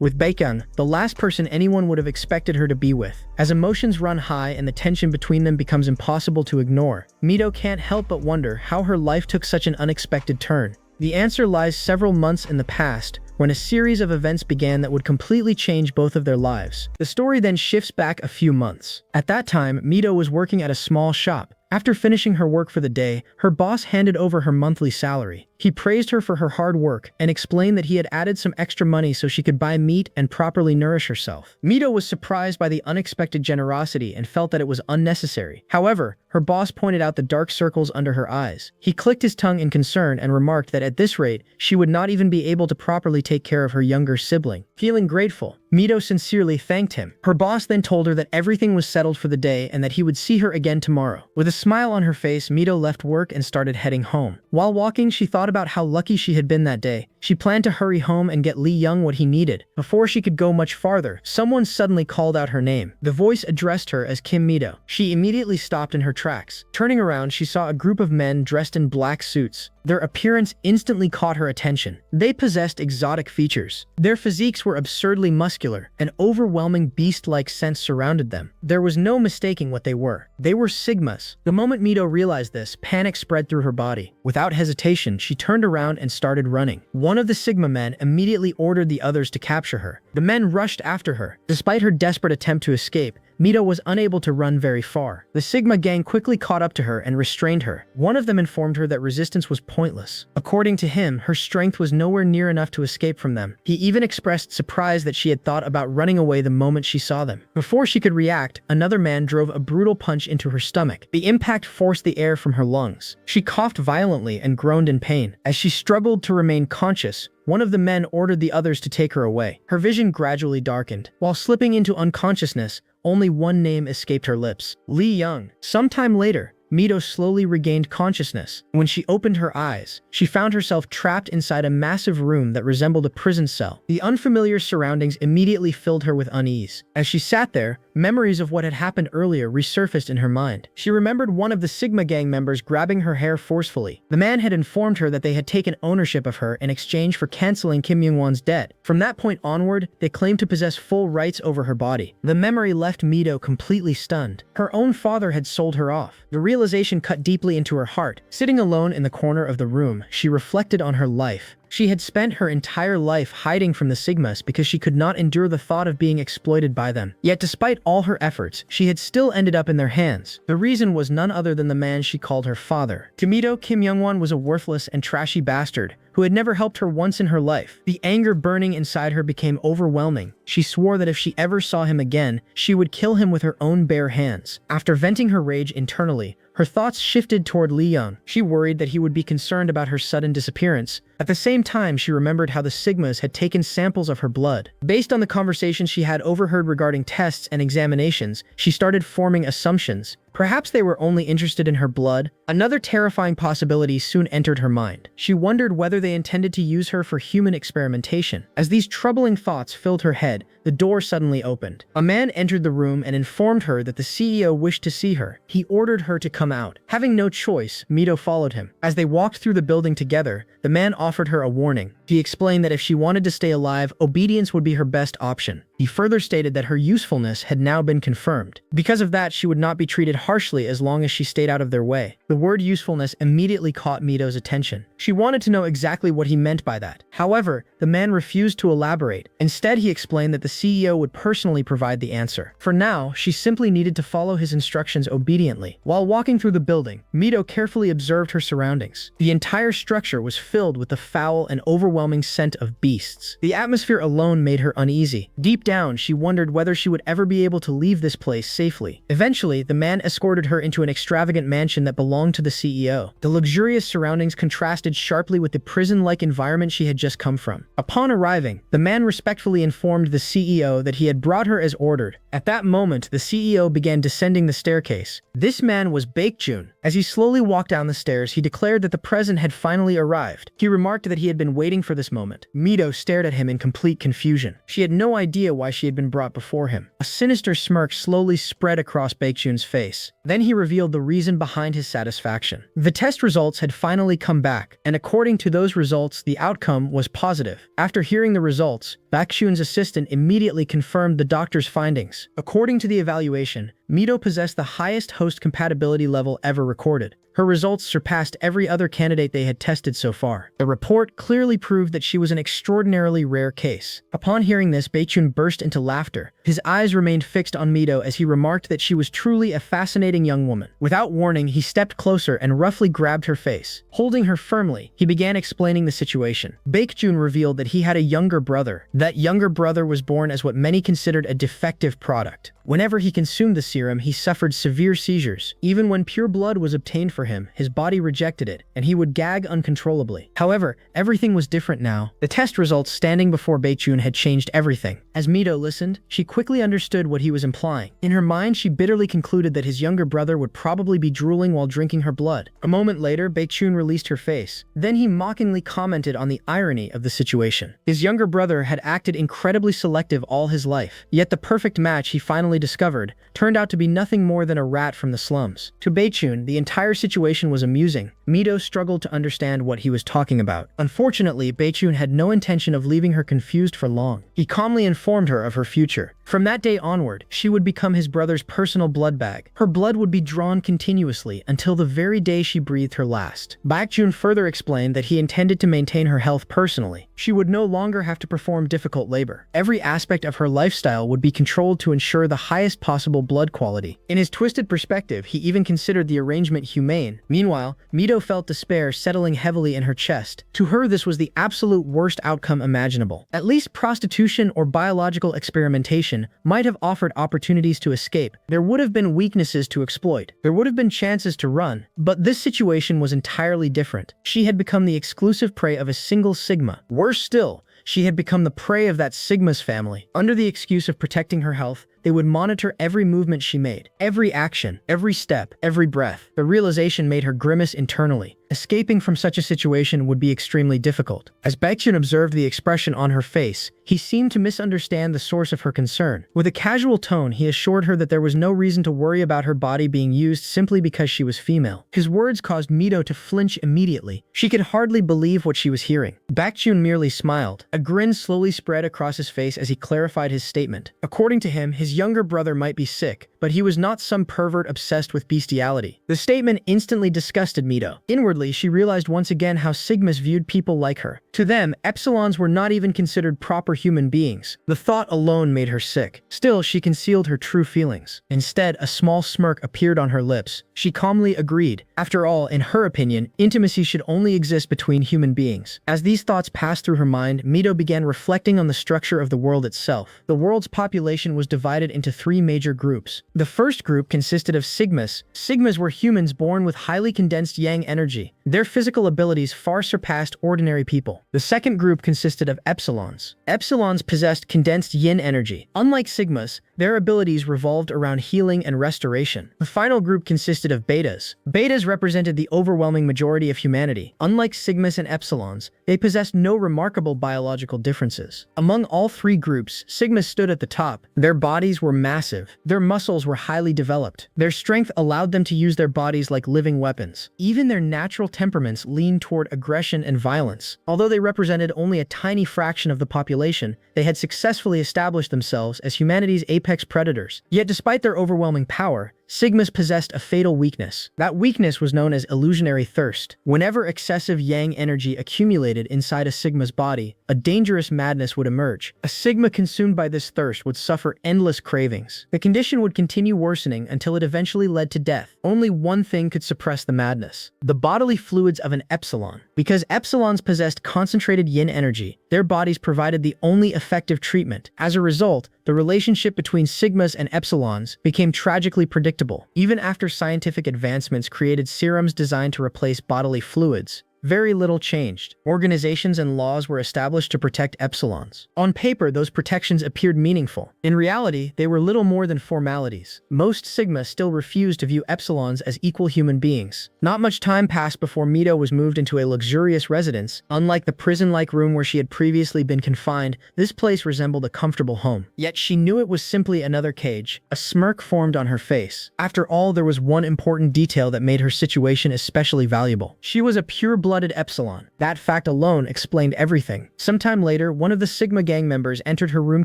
with Baekgyung, the last person anyone would have expected her to be with. As emotions run high and the tension between them becomes impossible to ignore, Mido can't help but wonder how her life took such an unexpected turn. The answer lies several months in the past, when a series of events began that would completely change both of their lives. The story then shifts back a few months. At that time, Mido was working at a small shop. After finishing her work for the day, her boss handed over her monthly salary. He praised her for her hard work and explained that he had added some extra money so she could buy meat and properly nourish herself. Mido was surprised by the unexpected generosity and felt that it was unnecessary. However, her boss pointed out the dark circles under her eyes. He clicked his tongue in concern and remarked that at this rate, she would not even be able to properly take care of her younger sibling. Feeling grateful, Mido sincerely thanked him. Her boss then told her that everything was settled for the day and that he would see her again tomorrow. With a smile on her face, Mido left work and started heading home. While walking, she thought about how lucky she had been that day. She planned to hurry home and get Lee Young what he needed. Before she could go much farther, someone suddenly called out her name. The voice addressed her as Kim Mido. She immediately stopped in her tracks. Turning around, she saw a group of men dressed in black suits. Their appearance instantly caught her attention. They possessed exotic features. Their physiques were absurdly muscular. An overwhelming beast-like sense surrounded them. There was no mistaking what they were. They were Sigmas. The moment Mido realized this, panic spread through her body. Without hesitation, she turned around and started running. One of the Sigma men immediately ordered the others to capture her. The men rushed after her. Despite her desperate attempt to escape, Mido was unable to run very far. The Sigma gang quickly caught up to her and restrained her. One of them informed her that resistance was pointless. According to him, her strength was nowhere near enough to escape from them. He even expressed surprise that she had thought about running away the moment she saw them. Before she could react, another man drove a brutal punch into her stomach. The impact forced the air from her lungs. She coughed violently and groaned in pain. As she struggled to remain conscious, one of the men ordered the others to take her away. Her vision gradually darkened. While slipping into unconsciousness, only one name escaped her lips: Lee Young. Sometime later, Mido slowly regained consciousness. When she opened her eyes, she found herself trapped inside a massive room that resembled a prison cell. The unfamiliar surroundings immediately filled her with unease. As she sat there, memories of what had happened earlier resurfaced in her mind. She remembered one of the Sigma gang members grabbing her hair forcefully. The man had informed her that they had taken ownership of her in exchange for canceling Kim Young-won's debt. From that point onward, they claimed to possess full rights over her body. The memory left Mido completely stunned. Her own father had sold her off. The realization cut deeply into her heart. Sitting alone in the corner of the room, she reflected on her life. She had spent her entire life hiding from the Sigmas because she could not endure the thought of being exploited by them. Yet despite all her efforts, she had still ended up in their hands. The reason was none other than the man she called her father. To Mido, Kim Young-won was a worthless and trashy bastard who had never helped her once in her life. The anger burning inside her became overwhelming. She swore that if she ever saw him again, she would kill him with her own bare hands. After venting her rage internally, her thoughts shifted toward Lee Young. She worried that he would be concerned about her sudden disappearance. At the same time, she remembered how the Sigmas had taken samples of her blood. Based on the conversations she had overheard regarding tests and examinations, she started forming assumptions. Perhaps they were only interested in her blood. Another terrifying possibility soon entered her mind. She wondered whether they intended to use her for human experimentation. As these troubling thoughts filled her head, the door suddenly opened. A man entered the room and informed her that the CEO wished to see her. He ordered her to come out. Having no choice, Mido followed him. As they walked through the building together, the man offered her a warning. He explained that if she wanted to stay alive, obedience would be her best option. He further stated that her usefulness had now been confirmed. Because of that, she would not be treated harshly as long as she stayed out of their way. The word usefulness immediately caught Mido's attention. She wanted to know exactly what he meant by that. However, the man refused to elaborate. Instead, he explained that the CEO would personally provide the answer. For now, she simply needed to follow his instructions obediently. While walking through the building, Mido carefully observed her surroundings. The entire structure was filled with the foul and overwhelming scent of beasts. The atmosphere alone made her uneasy. Deep down, she wondered whether she would ever be able to leave this place safely. Eventually, the man escorted her into an extravagant mansion that belonged to the CEO. The luxurious surroundings contrasted sharply with the prison-like environment she had just come from. Upon arriving, the man respectfully informed the CEO that he had brought her as ordered. At that moment, the CEO began descending the staircase. This man was Baekgyung, As he slowly walked down the stairs, he declared that the present had finally arrived. He remarked that he had been waiting for this moment. Mido stared at him in complete confusion. She had no idea why she had been brought before him. A sinister smirk slowly spread across Baekgyung's face. Then he revealed the reason behind his satisfaction. The test results had finally come back, and according to those results, the outcome was positive. After hearing the results, Baekgyung's assistant immediately confirmed the doctor's findings. According to the evaluation, Mido possessed the highest host compatibility level ever recorded. Her results surpassed every other candidate they had tested so far. The report clearly proved that she was an extraordinarily rare case. Upon hearing this, Baekgyung burst into laughter. His eyes remained fixed on Mido as he remarked that she was truly a fascinating young woman. Without warning, he stepped closer and roughly grabbed her face. Holding her firmly, he began explaining the situation. Baekgyung revealed that he had a younger brother. That younger brother was born as what many considered a defective product. Whenever he consumed the serum, he suffered severe seizures. Even when pure blood was obtained for him, his body rejected it, and he would gag uncontrollably. However, everything was different now. The test results standing before Baekgyung had changed everything. As Mido listened, she quickly understood what he was implying. In her mind, she bitterly concluded that his younger brother would probably be drooling while drinking her blood. A moment later, Baekgyung released her face. Then he mockingly commented on the irony of the situation. His younger brother had acted incredibly selective all his life, yet the perfect match he finally discovered turned out to be nothing more than a rat from the slums. To Baekgyung, the entire situation was amusing. Mido struggled to understand what he was talking about. Unfortunately, Baekgyung had no intention of leaving her confused for long. He calmly informed her of her future. From that day onward, she would become his brother's personal blood bag. Her blood would be drawn continuously until the very day she breathed her last. Baekgyung further explained that he intended to maintain her health personally. She would no longer have to perform difficult labor. Every aspect of her lifestyle would be controlled to ensure the highest possible blood quality. In his twisted perspective, he even considered the arrangement humane. Meanwhile, Mido felt despair settling heavily in her chest. To her, this was the absolute worst outcome imaginable. At least prostitution or biological experimentation might have offered opportunities to escape. There would have been weaknesses to exploit. There would have been chances to run. But this situation was entirely different. She had become the exclusive prey of a single Sigma. Worse still, she had become the prey of that Sigma's family. Under the excuse of protecting her health, they would monitor every movement she made, every action, every step, every breath. The realization made her grimace internally. Escaping from such a situation would be extremely difficult. As Baekgyung observed the expression on her face, he seemed to misunderstand the source of her concern. With a casual tone, he assured her that there was no reason to worry about her body being used simply because she was female. His words caused Mido to flinch immediately. She could hardly believe what she was hearing. Baekgyung merely smiled. A grin slowly spread across his face as he clarified his statement. According to him, his younger brother might be sick, but he was not some pervert obsessed with bestiality. The statement instantly disgusted Mido. Inwardly, she realized once again how Sigmas viewed people like her. To them, Epsilons were not even considered proper human beings. The thought alone made her sick. Still, she concealed her true feelings. Instead, a small smirk appeared on her lips. She calmly agreed. After all, in her opinion, intimacy should only exist between human beings. As these thoughts passed through her mind, Mido began reflecting on the structure of the world itself. The world's population was divided into three major groups. The first group consisted of Sigmas. Sigmas were humans born with highly condensed yang energy. Their physical abilities far surpassed ordinary people. The second group consisted of Epsilons. Epsilons possessed condensed yin energy. Unlike Sigmas, their abilities revolved around healing and restoration. The final group consisted of Betas. Betas represented the overwhelming majority of humanity. Unlike Sigmas and Epsilons, they possessed no remarkable biological differences. Among all three groups, Sigmas stood at the top. Their bodies were massive. Their muscles were highly developed. Their strength allowed them to use their bodies like living weapons. Even their natural temperaments leaned toward aggression and violence. Although they represented only a tiny fraction of the population, they had successfully established themselves as humanity's apex predators. Yet despite their overwhelming power, Sigmas possessed a fatal weakness. That weakness was known as illusionary thirst. Whenever excessive yang energy accumulated inside a Sigma's body, a dangerous madness would emerge. A Sigma consumed by this thirst would suffer endless cravings. The condition would continue worsening until it eventually led to death. Only one thing could suppress the madness: the bodily fluids of an Epsilon. Because Epsilons possessed concentrated yin energy, their bodies provided the only effective treatment. As a result, the relationship between Sigmas and Epsilons became tragically predictable. Even after scientific advancements created serums designed to replace bodily fluids, very little changed. Organizations and laws were established to protect epsilons. On paper, those protections appeared meaningful. In reality, they were little more than formalities. Most Sigma still refused to view epsilons as equal human beings. Not much time passed before Mido was moved into a luxurious residence. Unlike the prison-like room where she had previously been confined, this place resembled a comfortable home. Yet she knew it was simply another cage. A smirk formed on her face. After all, there was one important detail that made her situation especially valuable. She was a pure-blooded epsilon. That fact alone explained everything. Sometime later, one of the Sigma gang members entered her room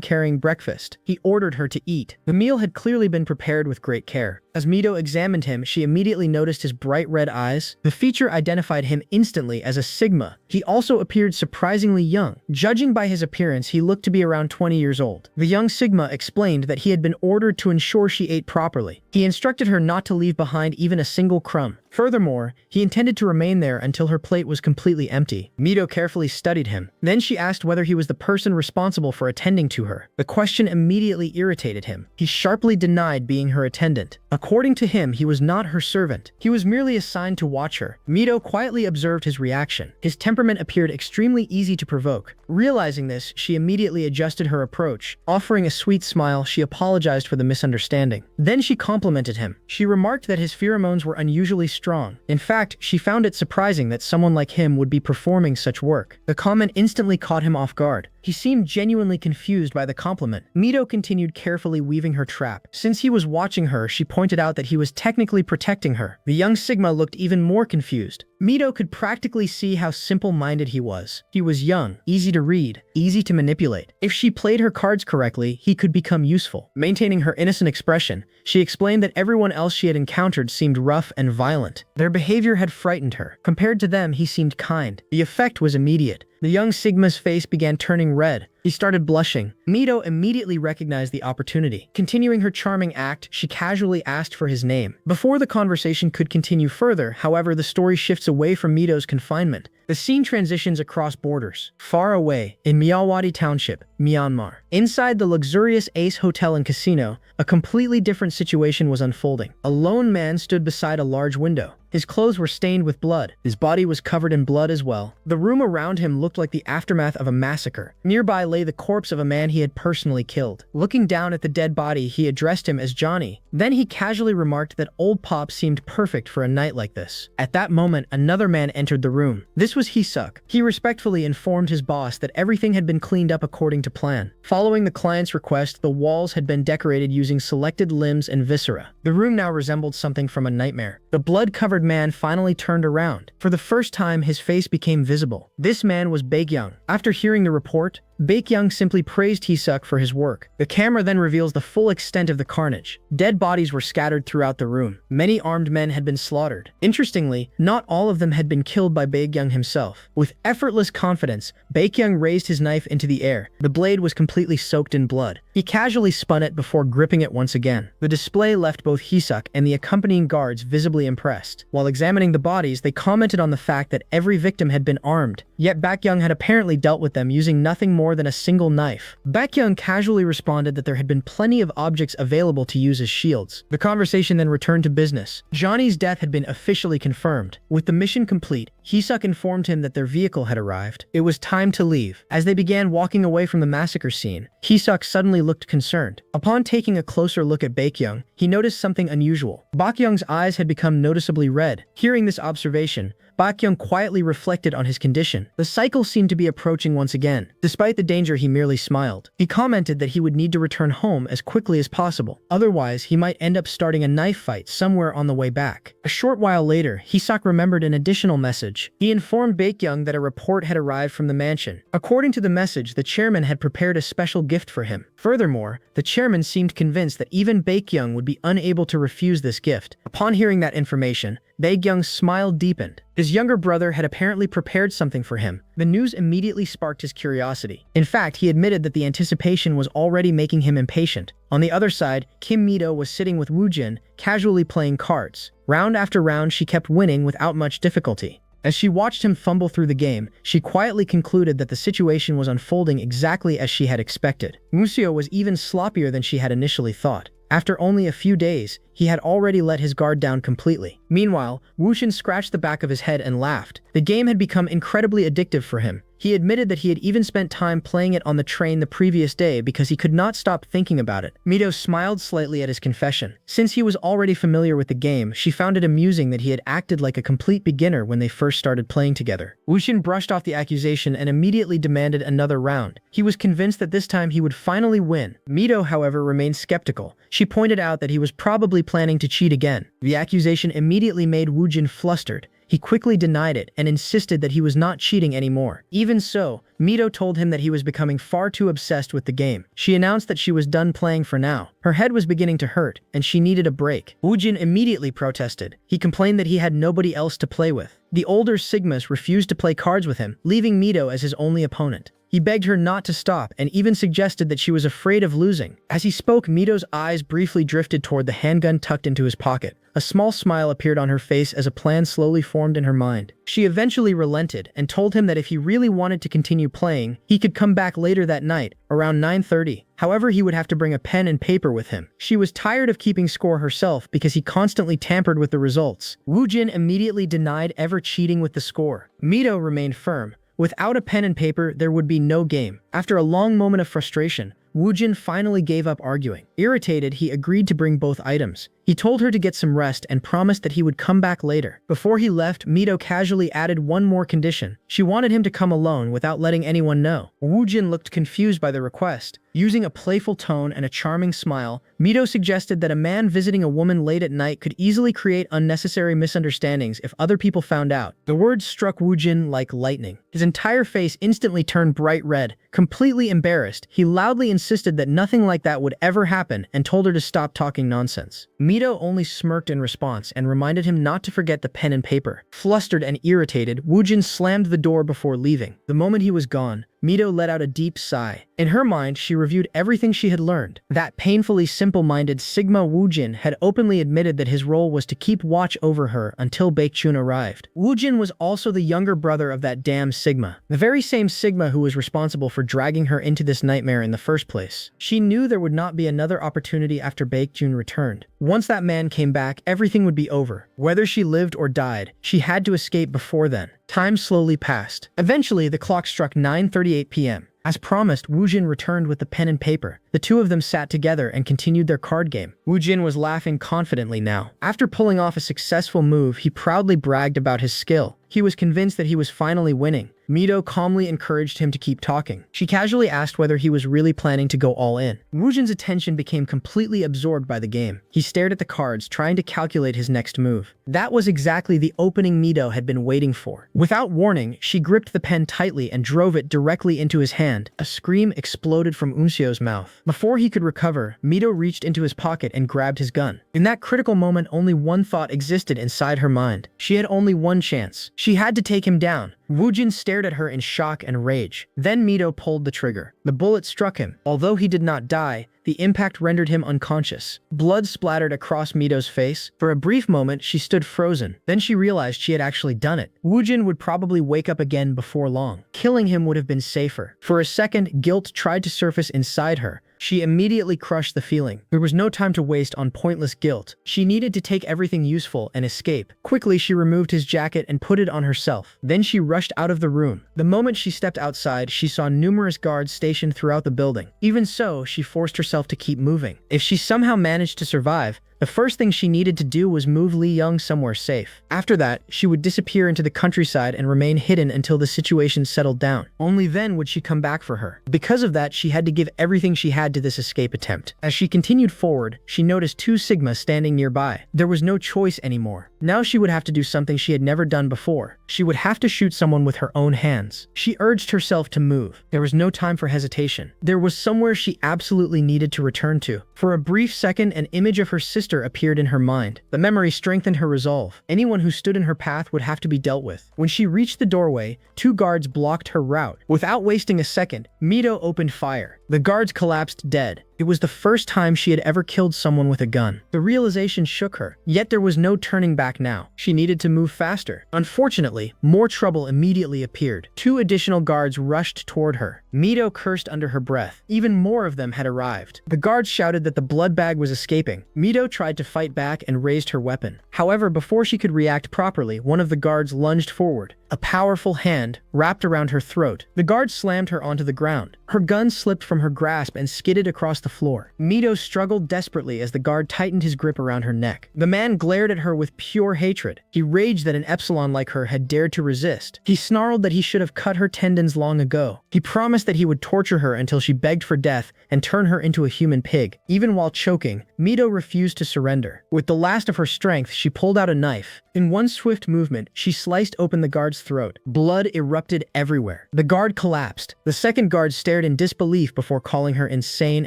carrying breakfast. He ordered her to eat. The meal had clearly been prepared with great care. As Mido examined him, she immediately noticed his bright red eyes. The feature identified him instantly as a Sigma. He also appeared surprisingly young. Judging by his appearance, he looked to be around 20 years old. The young Sigma explained that he had been ordered to ensure she ate properly. He instructed her not to leave behind even a single crumb. Furthermore, he intended to remain there until her plate was completely empty. Mido carefully studied him. Then she asked whether he was the person responsible for attending to her. The question immediately irritated him. He sharply denied being her attendant. According to him, he was not her servant. He was merely assigned to watch her. Mido quietly observed his reaction. His temperament appeared extremely easy to provoke. Realizing this, she immediately adjusted her approach. Offering a sweet smile, she apologized for the misunderstanding. Then she complimented him. She remarked that his pheromones were unusually strong. In fact, she found it surprising that someone like him would be performing such work. The comment instantly caught him off guard. He seemed genuinely confused by the compliment. Mido continued carefully weaving her trap. Since he was watching her, she pointed out that he was technically protecting her. The young Sigma looked even more confused. Mido could practically see how simple-minded he was. He was young, easy to read, easy to manipulate. If she played her cards correctly, he could become useful. Maintaining her innocent expression, she explained that everyone else she had encountered seemed rough and violent. Their behavior had frightened her. Compared to them, he seemed kind. The effect was immediate. The young Sigma's face began turning red. He started blushing. Mido immediately recognized the opportunity. Continuing her charming act, she casually asked for his name. Before the conversation could continue further, however, the story shifts away from Mido's confinement. The scene transitions across borders. Far away, in Miyawadi Township, Myanmar. Inside the luxurious Ace Hotel and Casino, a completely different situation was unfolding. A lone man stood beside a large window. His clothes were stained with blood. His body was covered in blood as well. The room around him looked like the aftermath of a massacre. Nearby lay the corpse of a man he had personally killed. Looking down at the dead body, he addressed him as Johnny. Then he casually remarked that old Pop seemed perfect for a night like this. At that moment, another man entered the room. This was Hisuk. He respectfully informed his boss that everything had been cleaned up according to plan. Following the client's request, the walls had been decorated using selected limbs and viscera. The room now resembled something from a nightmare. The blood-covered man finally turned around. For the first time, his face became visible. This man was Baekgyung. After hearing the report, Baekgyung simply praised Hisuk for his work. The camera then reveals the full extent of the carnage. Dead bodies were scattered throughout the room. Many armed men had been slaughtered. Interestingly, not all of them had been killed by Baekgyung himself. With effortless confidence, Baekgyung raised his knife into the air. The blade was completely soaked in blood. He casually spun it before gripping it once again. The display left both Hisuk and the accompanying guards visibly impressed. While examining the bodies, they commented on the fact that every victim had been armed. Yet Baekgyung had apparently dealt with them using nothing more than a single knife. Baekgyung casually responded that there had been plenty of objects available to use as shields. The conversation then returned to business. Johnny's death had been officially confirmed. With the mission complete, Hisuk informed him that their vehicle had arrived. It was time to leave. As they began walking away from the massacre scene, Hisuk suddenly looked concerned. Upon taking a closer look at Baekgyung, he noticed something unusual. Baekgyung's eyes had become noticeably red. Hearing this observation, Baekgyung quietly reflected on his condition. The cycle seemed to be approaching once again. Despite the danger, he merely smiled. He commented that he would need to return home as quickly as possible. Otherwise, he might end up starting a knife fight somewhere on the way back. A short while later, Hisuk remembered an additional message. He informed Baekgyung that a report had arrived from the mansion. According to the message, the chairman had prepared a special gift for him. Furthermore, the chairman seemed convinced that even Baekgyung would be unable to refuse this gift. Upon hearing that information, Baekgyung's smile deepened. His younger brother had apparently prepared something for him. The news immediately sparked his curiosity. In fact, he admitted that the anticipation was already making him impatient. On the other side, Kim Mido was sitting with Woojin, casually playing cards. Round after round, she kept winning without much difficulty. As she watched him fumble through the game, she quietly concluded that the situation was unfolding exactly as she had expected. Museo was even sloppier than she had initially thought. After only a few days, he had already let his guard down completely. Meanwhile, Wushin scratched the back of his head and laughed. The game had become incredibly addictive for him. He admitted that he had even spent time playing it on the train the previous day because he could not stop thinking about it. Mido smiled slightly at his confession. Since he was already familiar with the game, she found it amusing that he had acted like a complete beginner when they first started playing together. Wushin brushed off the accusation and immediately demanded another round. He was convinced that this time he would finally win. Mido, however, remained skeptical. She pointed out that he was probably planning to cheat again. The accusation immediately made Wujin flustered. He quickly denied it and insisted that he was not cheating anymore. Even so, Mido told him that he was becoming far too obsessed with the game. She announced that she was done playing for now. Her head was beginning to hurt, and she needed a break. Wujin immediately protested. He complained that he had nobody else to play with. The older Sigmas refused to play cards with him, leaving Mido as his only opponent. He begged her not to stop and even suggested that she was afraid of losing. As he spoke, Mido's eyes briefly drifted toward the handgun tucked into his pocket. A small smile appeared on her face as a plan slowly formed in her mind. She eventually relented and told him that if he really wanted to continue playing, he could come back later that night, around 9:30. However, he would have to bring a pen and paper with him. She was tired of keeping score herself because he constantly tampered with the results. Wujin immediately denied ever cheating with the score. Mido remained firm. Without a pen and paper, there would be no game. After a long moment of frustration, Wujin finally gave up arguing. Irritated, he agreed to bring both items. He told her to get some rest and promised that he would come back later. Before he left, Mido casually added one more condition. She wanted him to come alone without letting anyone know. Wujin looked confused by the request. Using a playful tone and a charming smile, Mido suggested that a man visiting a woman late at night could easily create unnecessary misunderstandings if other people found out. The words struck Wujin like lightning. His entire face instantly turned bright red. Completely embarrassed, he loudly insisted that nothing like that would ever happen and told her to stop talking nonsense. Mido only smirked in response and reminded him not to forget the pen and paper. Flustered and irritated, Wujin slammed the door before leaving. The moment he was gone, Mido let out a deep sigh. In her mind, she reviewed everything she had learned. That painfully simple-minded Sigma Wujin had openly admitted that his role was to keep watch over her until Baekgyung arrived. Wujin was also the younger brother of that damn Sigma, the very same Sigma who was responsible for dragging her into this nightmare in the first place. She knew there would not be another opportunity after Baekgyung returned. Once that man came back, everything would be over. Whether she lived or died, she had to escape before then. Time slowly passed. Eventually, the clock struck 9:38 p.m. As promised, Wujin returned with the pen and paper. The two of them sat together and continued their card game. Wujin was laughing confidently now. After pulling off a successful move, he proudly bragged about his skill. He was convinced that he was finally winning. Mido calmly encouraged him to keep talking. She casually asked whether he was really planning to go all in. Wujin's attention became completely absorbed by the game. He stared at the cards, trying to calculate his next move. That was exactly the opening Mido had been waiting for. Without warning, she gripped the pen tightly and drove it directly into his hand. A scream exploded from Unseo's mouth. Before he could recover, Mido reached into his pocket and grabbed his gun. In that critical moment, only one thought existed inside her mind. She had only one chance. She had to take him down. Wujin stared at her in shock and rage. Then Mido pulled the trigger. The bullet struck him. Although he did not die, the impact rendered him unconscious. Blood splattered across Mido's face. For a brief moment, she stood frozen. Then she realized she had actually done it. Wujin would probably wake up again before long. Killing him would have been safer. For a second, guilt tried to surface inside her. She immediately crushed the feeling. There was no time to waste on pointless guilt. She needed to take everything useful and escape. Quickly, she removed his jacket and put it on herself. Then she rushed out of the room. The moment she stepped outside, she saw numerous guards stationed throughout the building. Even so, she forced herself to keep moving. If she somehow managed to survive, the first thing she needed to do was move Lee Young somewhere safe. After that, she would disappear into the countryside and remain hidden until the situation settled down. Only then would she come back for her. Because of that, she had to give everything she had to this escape attempt. As she continued forward, she noticed two Sigma standing nearby. There was no choice anymore. Now she would have to do something she had never done before. She would have to shoot someone with her own hands. She urged herself to move. There was no time for hesitation. There was somewhere she absolutely needed to return to. For a brief second, an image of her sister appeared in her mind. The memory strengthened her resolve. Anyone who stood in her path would have to be dealt with. When she reached the doorway, two guards blocked her route. Without wasting a second, Mido opened fire. The guards collapsed dead. It was the first time she had ever killed someone with a gun. The realization shook her, yet there was no turning back now. She needed to move faster. Unfortunately, more trouble immediately appeared. 2 additional guards rushed toward her. Mido cursed under her breath. Even more of them had arrived. The guards shouted that the blood bag was escaping. Mido tried to fight back and raised her weapon. However, before she could react properly, one of the guards lunged forward. A powerful hand wrapped around her throat. The guard slammed her onto the ground. Her gun slipped from her grasp and skidded across the floor. Mido struggled desperately as the guard tightened his grip around her neck. The man glared at her with pure hatred. He raged that an epsilon like her had dared to resist. He snarled that he should have cut her tendons long ago. He promised that he would torture her until she begged for death and turn her into a human pig. Even while choking, Mido refused to surrender. With the last of her strength, she pulled out a knife. In one swift movement, she sliced open the guard's throat. Blood erupted everywhere. The guard collapsed. The second guard stared in disbelief before calling her insane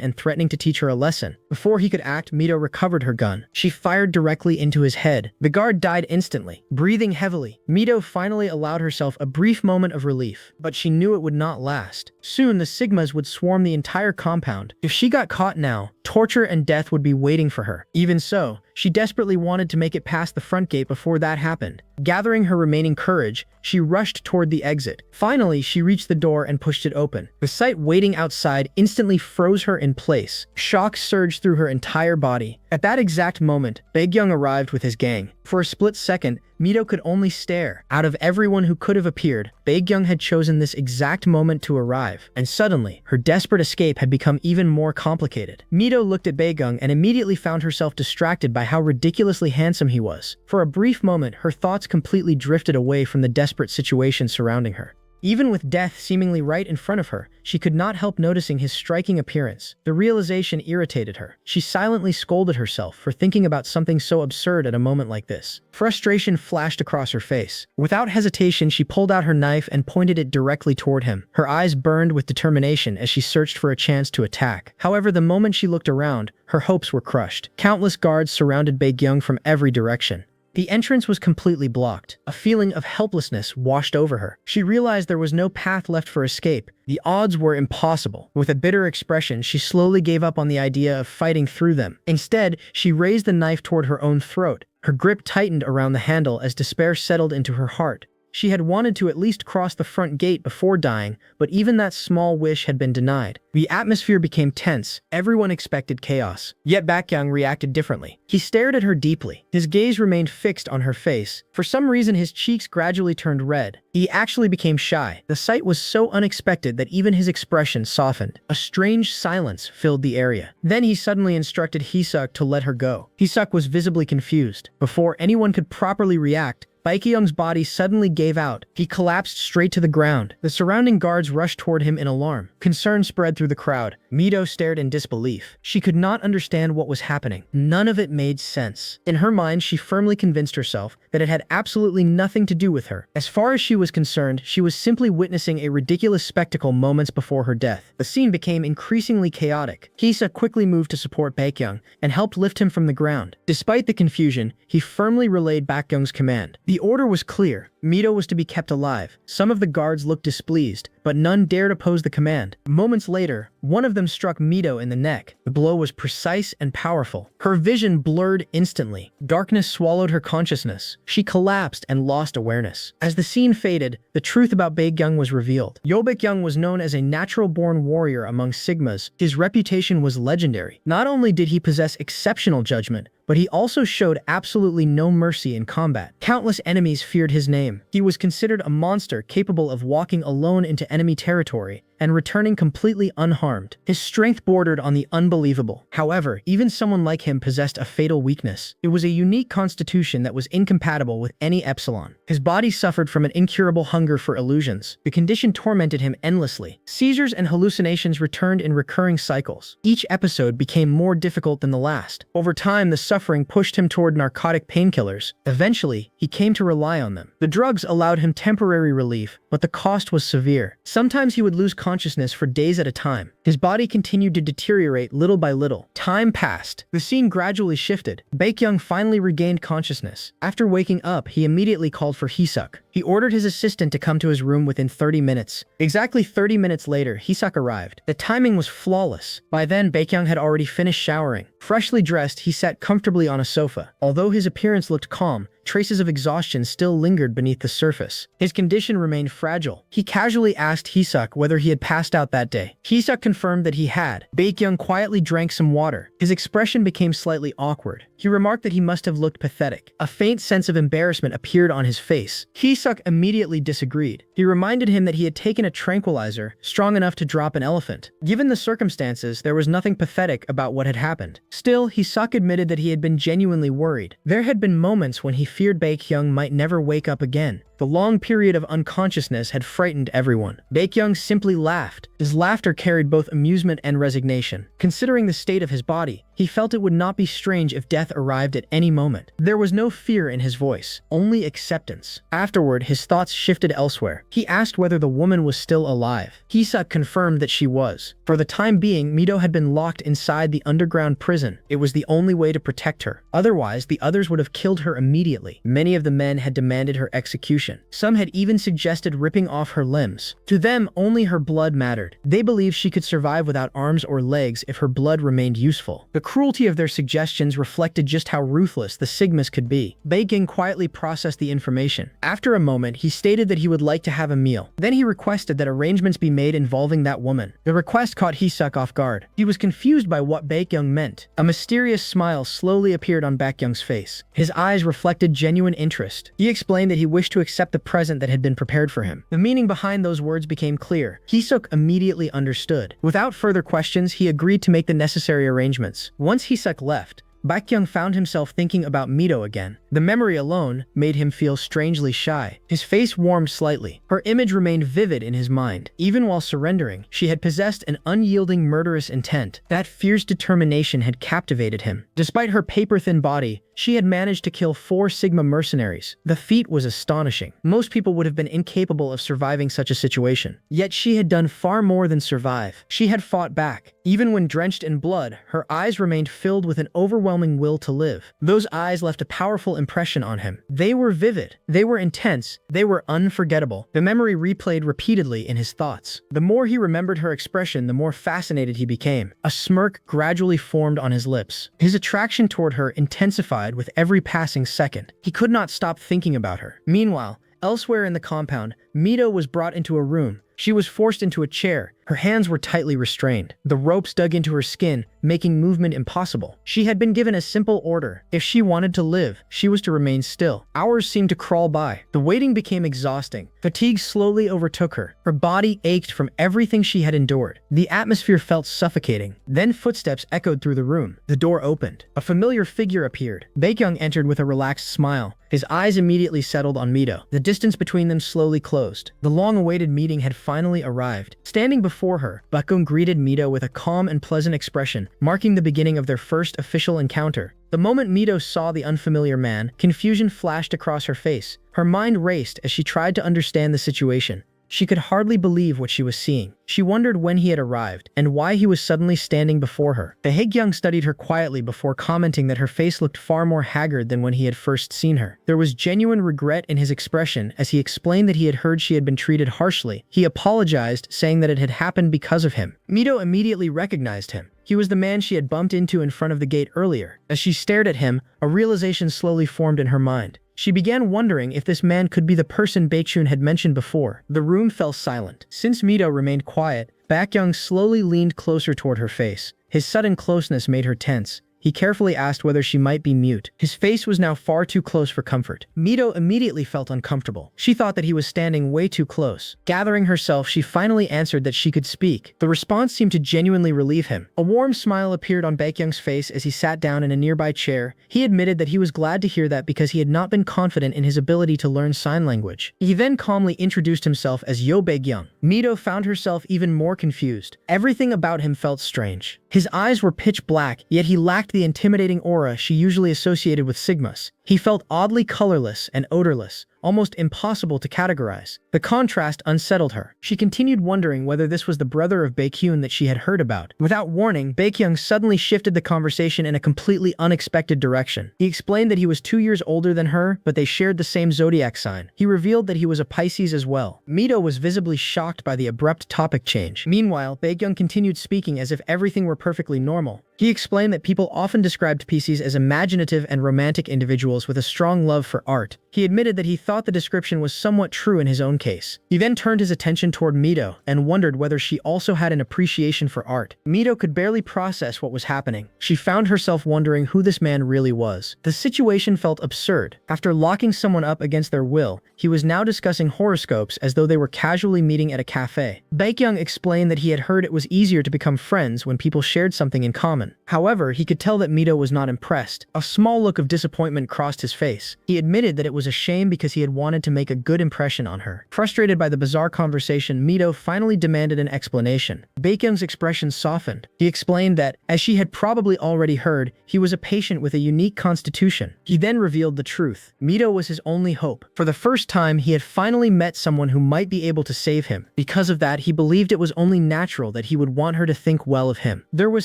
and threatening to teach her a lesson. Before he could act, Mido recovered her gun. She fired directly into his head. The guard died instantly. Breathing heavily, Mido finally allowed herself a brief moment of relief, but she knew it would not last. Soon, the Sigmas would swarm the entire compound. If she got caught now, torture and death would be waiting for her. Even so, she desperately wanted to make it past the front gate before that happened. Gathering her remaining courage, she rushed toward the exit. Finally, she reached the door and pushed it open. The sight waiting outside instantly froze her in place. Shock surged through her entire body. At that exact moment, Baekgyung arrived with his gang. For a split second, Mido could only stare. Out of everyone who could have appeared, Baekgyung had chosen this exact moment to arrive. And suddenly, her desperate escape had become even more complicated. Mido looked at Baekgyung and immediately found herself distracted by how ridiculously handsome he was. For a brief moment, her thoughts completely drifted away from the desperate situation surrounding her. Even with death seemingly right in front of her, she could not help noticing his striking appearance. The realization irritated her. She silently scolded herself for thinking about something so absurd at a moment like this. Frustration flashed across her face. Without hesitation, she pulled out her knife and pointed it directly toward him. Her eyes burned with determination as she searched for a chance to attack. However, the moment she looked around, her hopes were crushed. Countless guards surrounded Baekgyung from every direction. The entrance was completely blocked. A feeling of helplessness washed over her. She realized there was no path left for escape. The odds were impossible. With a bitter expression, she slowly gave up on the idea of fighting through them. Instead, she raised the knife toward her own throat. Her grip tightened around the handle as despair settled into her heart. She had wanted to at least cross the front gate before dying, but even that small wish had been denied. The atmosphere became tense. Everyone expected chaos. Yet Baekgyung reacted differently. He stared at her deeply. His gaze remained fixed on her face. For some reason, his cheeks gradually turned red. He actually became shy. The sight was so unexpected that even his expression softened. A strange silence filled the area. Then he suddenly instructed Hisuk to let her go. Hisuk was visibly confused. Before anyone could properly react, Baekgyung's body suddenly gave out. He collapsed straight to the ground. The surrounding guards rushed toward him in alarm. Concern spread through the crowd. Mido stared in disbelief. She could not understand what was happening. None of it made sense. In her mind, she firmly convinced herself that it had absolutely nothing to do with her. As far as she was concerned, she was simply witnessing a ridiculous spectacle moments before her death. The scene became increasingly chaotic. Hisa quickly moved to support Baekgyung and helped lift him from the ground. Despite the confusion, he firmly relayed Baekgyung's command. The order was clear. Mido was to be kept alive. Some of the guards looked displeased, but none dared oppose the command. Moments later, one of them struck Mido in the neck. The blow was precise and powerful. Her vision blurred instantly. Darkness swallowed her consciousness. She collapsed and lost awareness. As the scene faded, the truth about Baekgyung was revealed. Baekgyung was known as a natural-born warrior among Sigmas. His reputation was legendary. Not only did he possess exceptional judgment, but he also showed absolutely no mercy in combat. Countless enemies feared his name. He was considered a monster capable of walking alone into enemy territory and returning completely unharmed. His strength bordered on the unbelievable. However, even someone like him possessed a fatal weakness. It was a unique constitution that was incompatible with any epsilon. His body suffered from an incurable hunger for illusions. The condition tormented him endlessly. Seizures and hallucinations returned in recurring cycles. Each episode became more difficult than the last. Over time, the suffering pushed him toward narcotic painkillers. Eventually, he came to rely on them. The drugs allowed him temporary relief, but the cost was severe. Sometimes he would lose consciousness for days at a time. His body continued to deteriorate little by little. Time passed. The scene gradually shifted. Baekgyung finally regained consciousness. After waking up, he immediately called for Hisuk. He ordered his assistant to come to his room within 30 minutes. Exactly 30 minutes later, Hisuk arrived. The timing was flawless. By then, Baekgyung had already finished showering. Freshly dressed, he sat comfortably on a sofa. Although his appearance looked calm, traces of exhaustion still lingered beneath the surface. His condition remained fragile. He casually asked Hisuk whether he had passed out that day. Hisuk confirmed that he had. Baekgyung quietly drank some water. His expression became slightly awkward. He remarked that he must have looked pathetic. A faint sense of embarrassment appeared on his face. Hisuk immediately disagreed. He reminded him that he had taken a tranquilizer strong enough to drop an elephant. Given the circumstances, there was nothing pathetic about what had happened. Still, Hisuk admitted that he had been genuinely worried. There had been moments when he feared Baekgyung might never wake up again. The long period of unconsciousness had frightened everyone. Baekgyung simply laughed. His laughter carried both amusement and resignation. Considering the state of his body, he felt it would not be strange if death arrived at any moment. There was no fear in his voice, only acceptance. Afterward, his thoughts shifted elsewhere. He asked whether the woman was still alive. Hisuk confirmed that she was. For the time being, Mido had been locked inside the underground prison. It was the only way to protect her. Otherwise, the others would have killed her immediately. Many of the men had demanded her execution. Some had even suggested ripping off her limbs. To them, only her blood mattered. They believed she could survive without arms or legs if her blood remained useful. The cruelty of their suggestions reflected just how ruthless the Sigmas could be. Baekgyung quietly processed the information. After a moment, he stated that he would like to have a meal. Then he requested that arrangements be made involving that woman. The request caught Hisuk off guard. He was confused by what Baekgyung meant. A mysterious smile slowly appeared on Baekgyung's face. His eyes reflected genuine interest. He explained that he wished to accept the present that had been prepared for him. The meaning behind those words became clear. Hisuk immediately understood. Without further questions, he agreed to make the necessary arrangements. Once Hisuk left, Baekgyung found himself thinking about Mido again. The memory alone made him feel strangely shy. His face warmed slightly. Her image remained vivid in his mind. Even while surrendering, she had possessed an unyielding murderous intent. That fierce determination had captivated him. Despite her paper-thin body, she had managed to kill 4 Sigma mercenaries. The feat was astonishing. Most people would have been incapable of surviving such a situation. Yet she had done far more than survive. She had fought back. Even when drenched in blood, her eyes remained filled with an overwhelming will to live. Those eyes left a powerful impression on him. They were vivid. They were intense. They were unforgettable. The memory replayed repeatedly in his thoughts. The more he remembered her expression, the more fascinated he became. A smirk gradually formed on his lips. His attraction toward her intensified with every passing second. He could not stop thinking about her. Meanwhile, elsewhere in the compound, Mido was brought into a room. She was forced into a chair. Her hands were tightly restrained. The ropes dug into her skin, making movement impossible. She had been given a simple order. If she wanted to live, she was to remain still. Hours seemed to crawl by. The waiting became exhausting. Fatigue slowly overtook her. Her body ached from everything she had endured. The atmosphere felt suffocating. Then footsteps echoed through the room. The door opened. A familiar figure appeared. Baekgyung entered with a relaxed smile. His eyes immediately settled on Mido. The distance between them slowly closed. The long-awaited meeting had finally arrived. Standing before her, Baekgyung greeted Mido with a calm and pleasant expression, marking the beginning of their first official encounter. The moment Mido saw the unfamiliar man, confusion flashed across her face. Her mind raced as she tried to understand the situation. She could hardly believe what she was seeing. She wondered when he had arrived, and why he was suddenly standing before her. Baekgyung studied her quietly before commenting that her face looked far more haggard than when he had first seen her. There was genuine regret in his expression as he explained that he had heard she had been treated harshly. He apologized, saying that it had happened because of him. Mido immediately recognized him. He was the man she had bumped into in front of the gate earlier. As she stared at him, a realization slowly formed in her mind. She began wondering if this man could be the person Baekgyung had mentioned before. The room fell silent. Since Mido remained quiet, Baekgyung slowly leaned closer toward her face. His sudden closeness made her tense. He carefully asked whether she might be mute. His face was now far too close for comfort. Mido immediately felt uncomfortable. She thought that he was standing way too close. Gathering herself, she finally answered that she could speak. The response seemed to genuinely relieve him. A warm smile appeared on Baekgyung's face as he sat down in a nearby chair. He admitted that he was glad to hear that because he had not been confident in his ability to learn sign language. He then calmly introduced himself as Yo Baekgyung. Mido found herself even more confused. Everything about him felt strange. His eyes were pitch black, yet he lacked the intimidating aura she usually associated with Sigmas. He felt oddly colorless and odorless, almost impossible to categorize. The contrast unsettled her. She continued wondering whether this was the brother of Baekgyung that she had heard about. Without warning, Baekgyung suddenly shifted the conversation in a completely unexpected direction. He explained that he was 2 years older than her, but they shared the same zodiac sign. He revealed that he was a Pisces as well. Mido was visibly shocked by the abrupt topic change. Meanwhile, Baekgyung continued speaking as if everything were perfectly normal. He explained that people often described Pisces as imaginative and romantic individuals with a strong love for art. He admitted that he thought the description was somewhat true in his own case. He then turned his attention toward Mido and wondered whether she also had an appreciation for art. Mido could barely process what was happening. She found herself wondering who this man really was. The situation felt absurd. After locking someone up against their will, he was now discussing horoscopes as though they were casually meeting at a cafe. Baekgyung explained that he had heard it was easier to become friends when people shared something in common. However, he could tell that Mido was not impressed. A small look of disappointment crossed his face. He admitted that it was a shame because he had wanted to make a good impression on her. Frustrated by the bizarre conversation, Mido finally demanded an explanation. Baekgyung's expression softened. He explained that, as she had probably already heard, he was a patient with a unique constitution. He then revealed the truth. Mido was his only hope. For the first time, he had finally met someone who might be able to save him. Because of that, he believed it was only natural that he would want her to think well of him. There was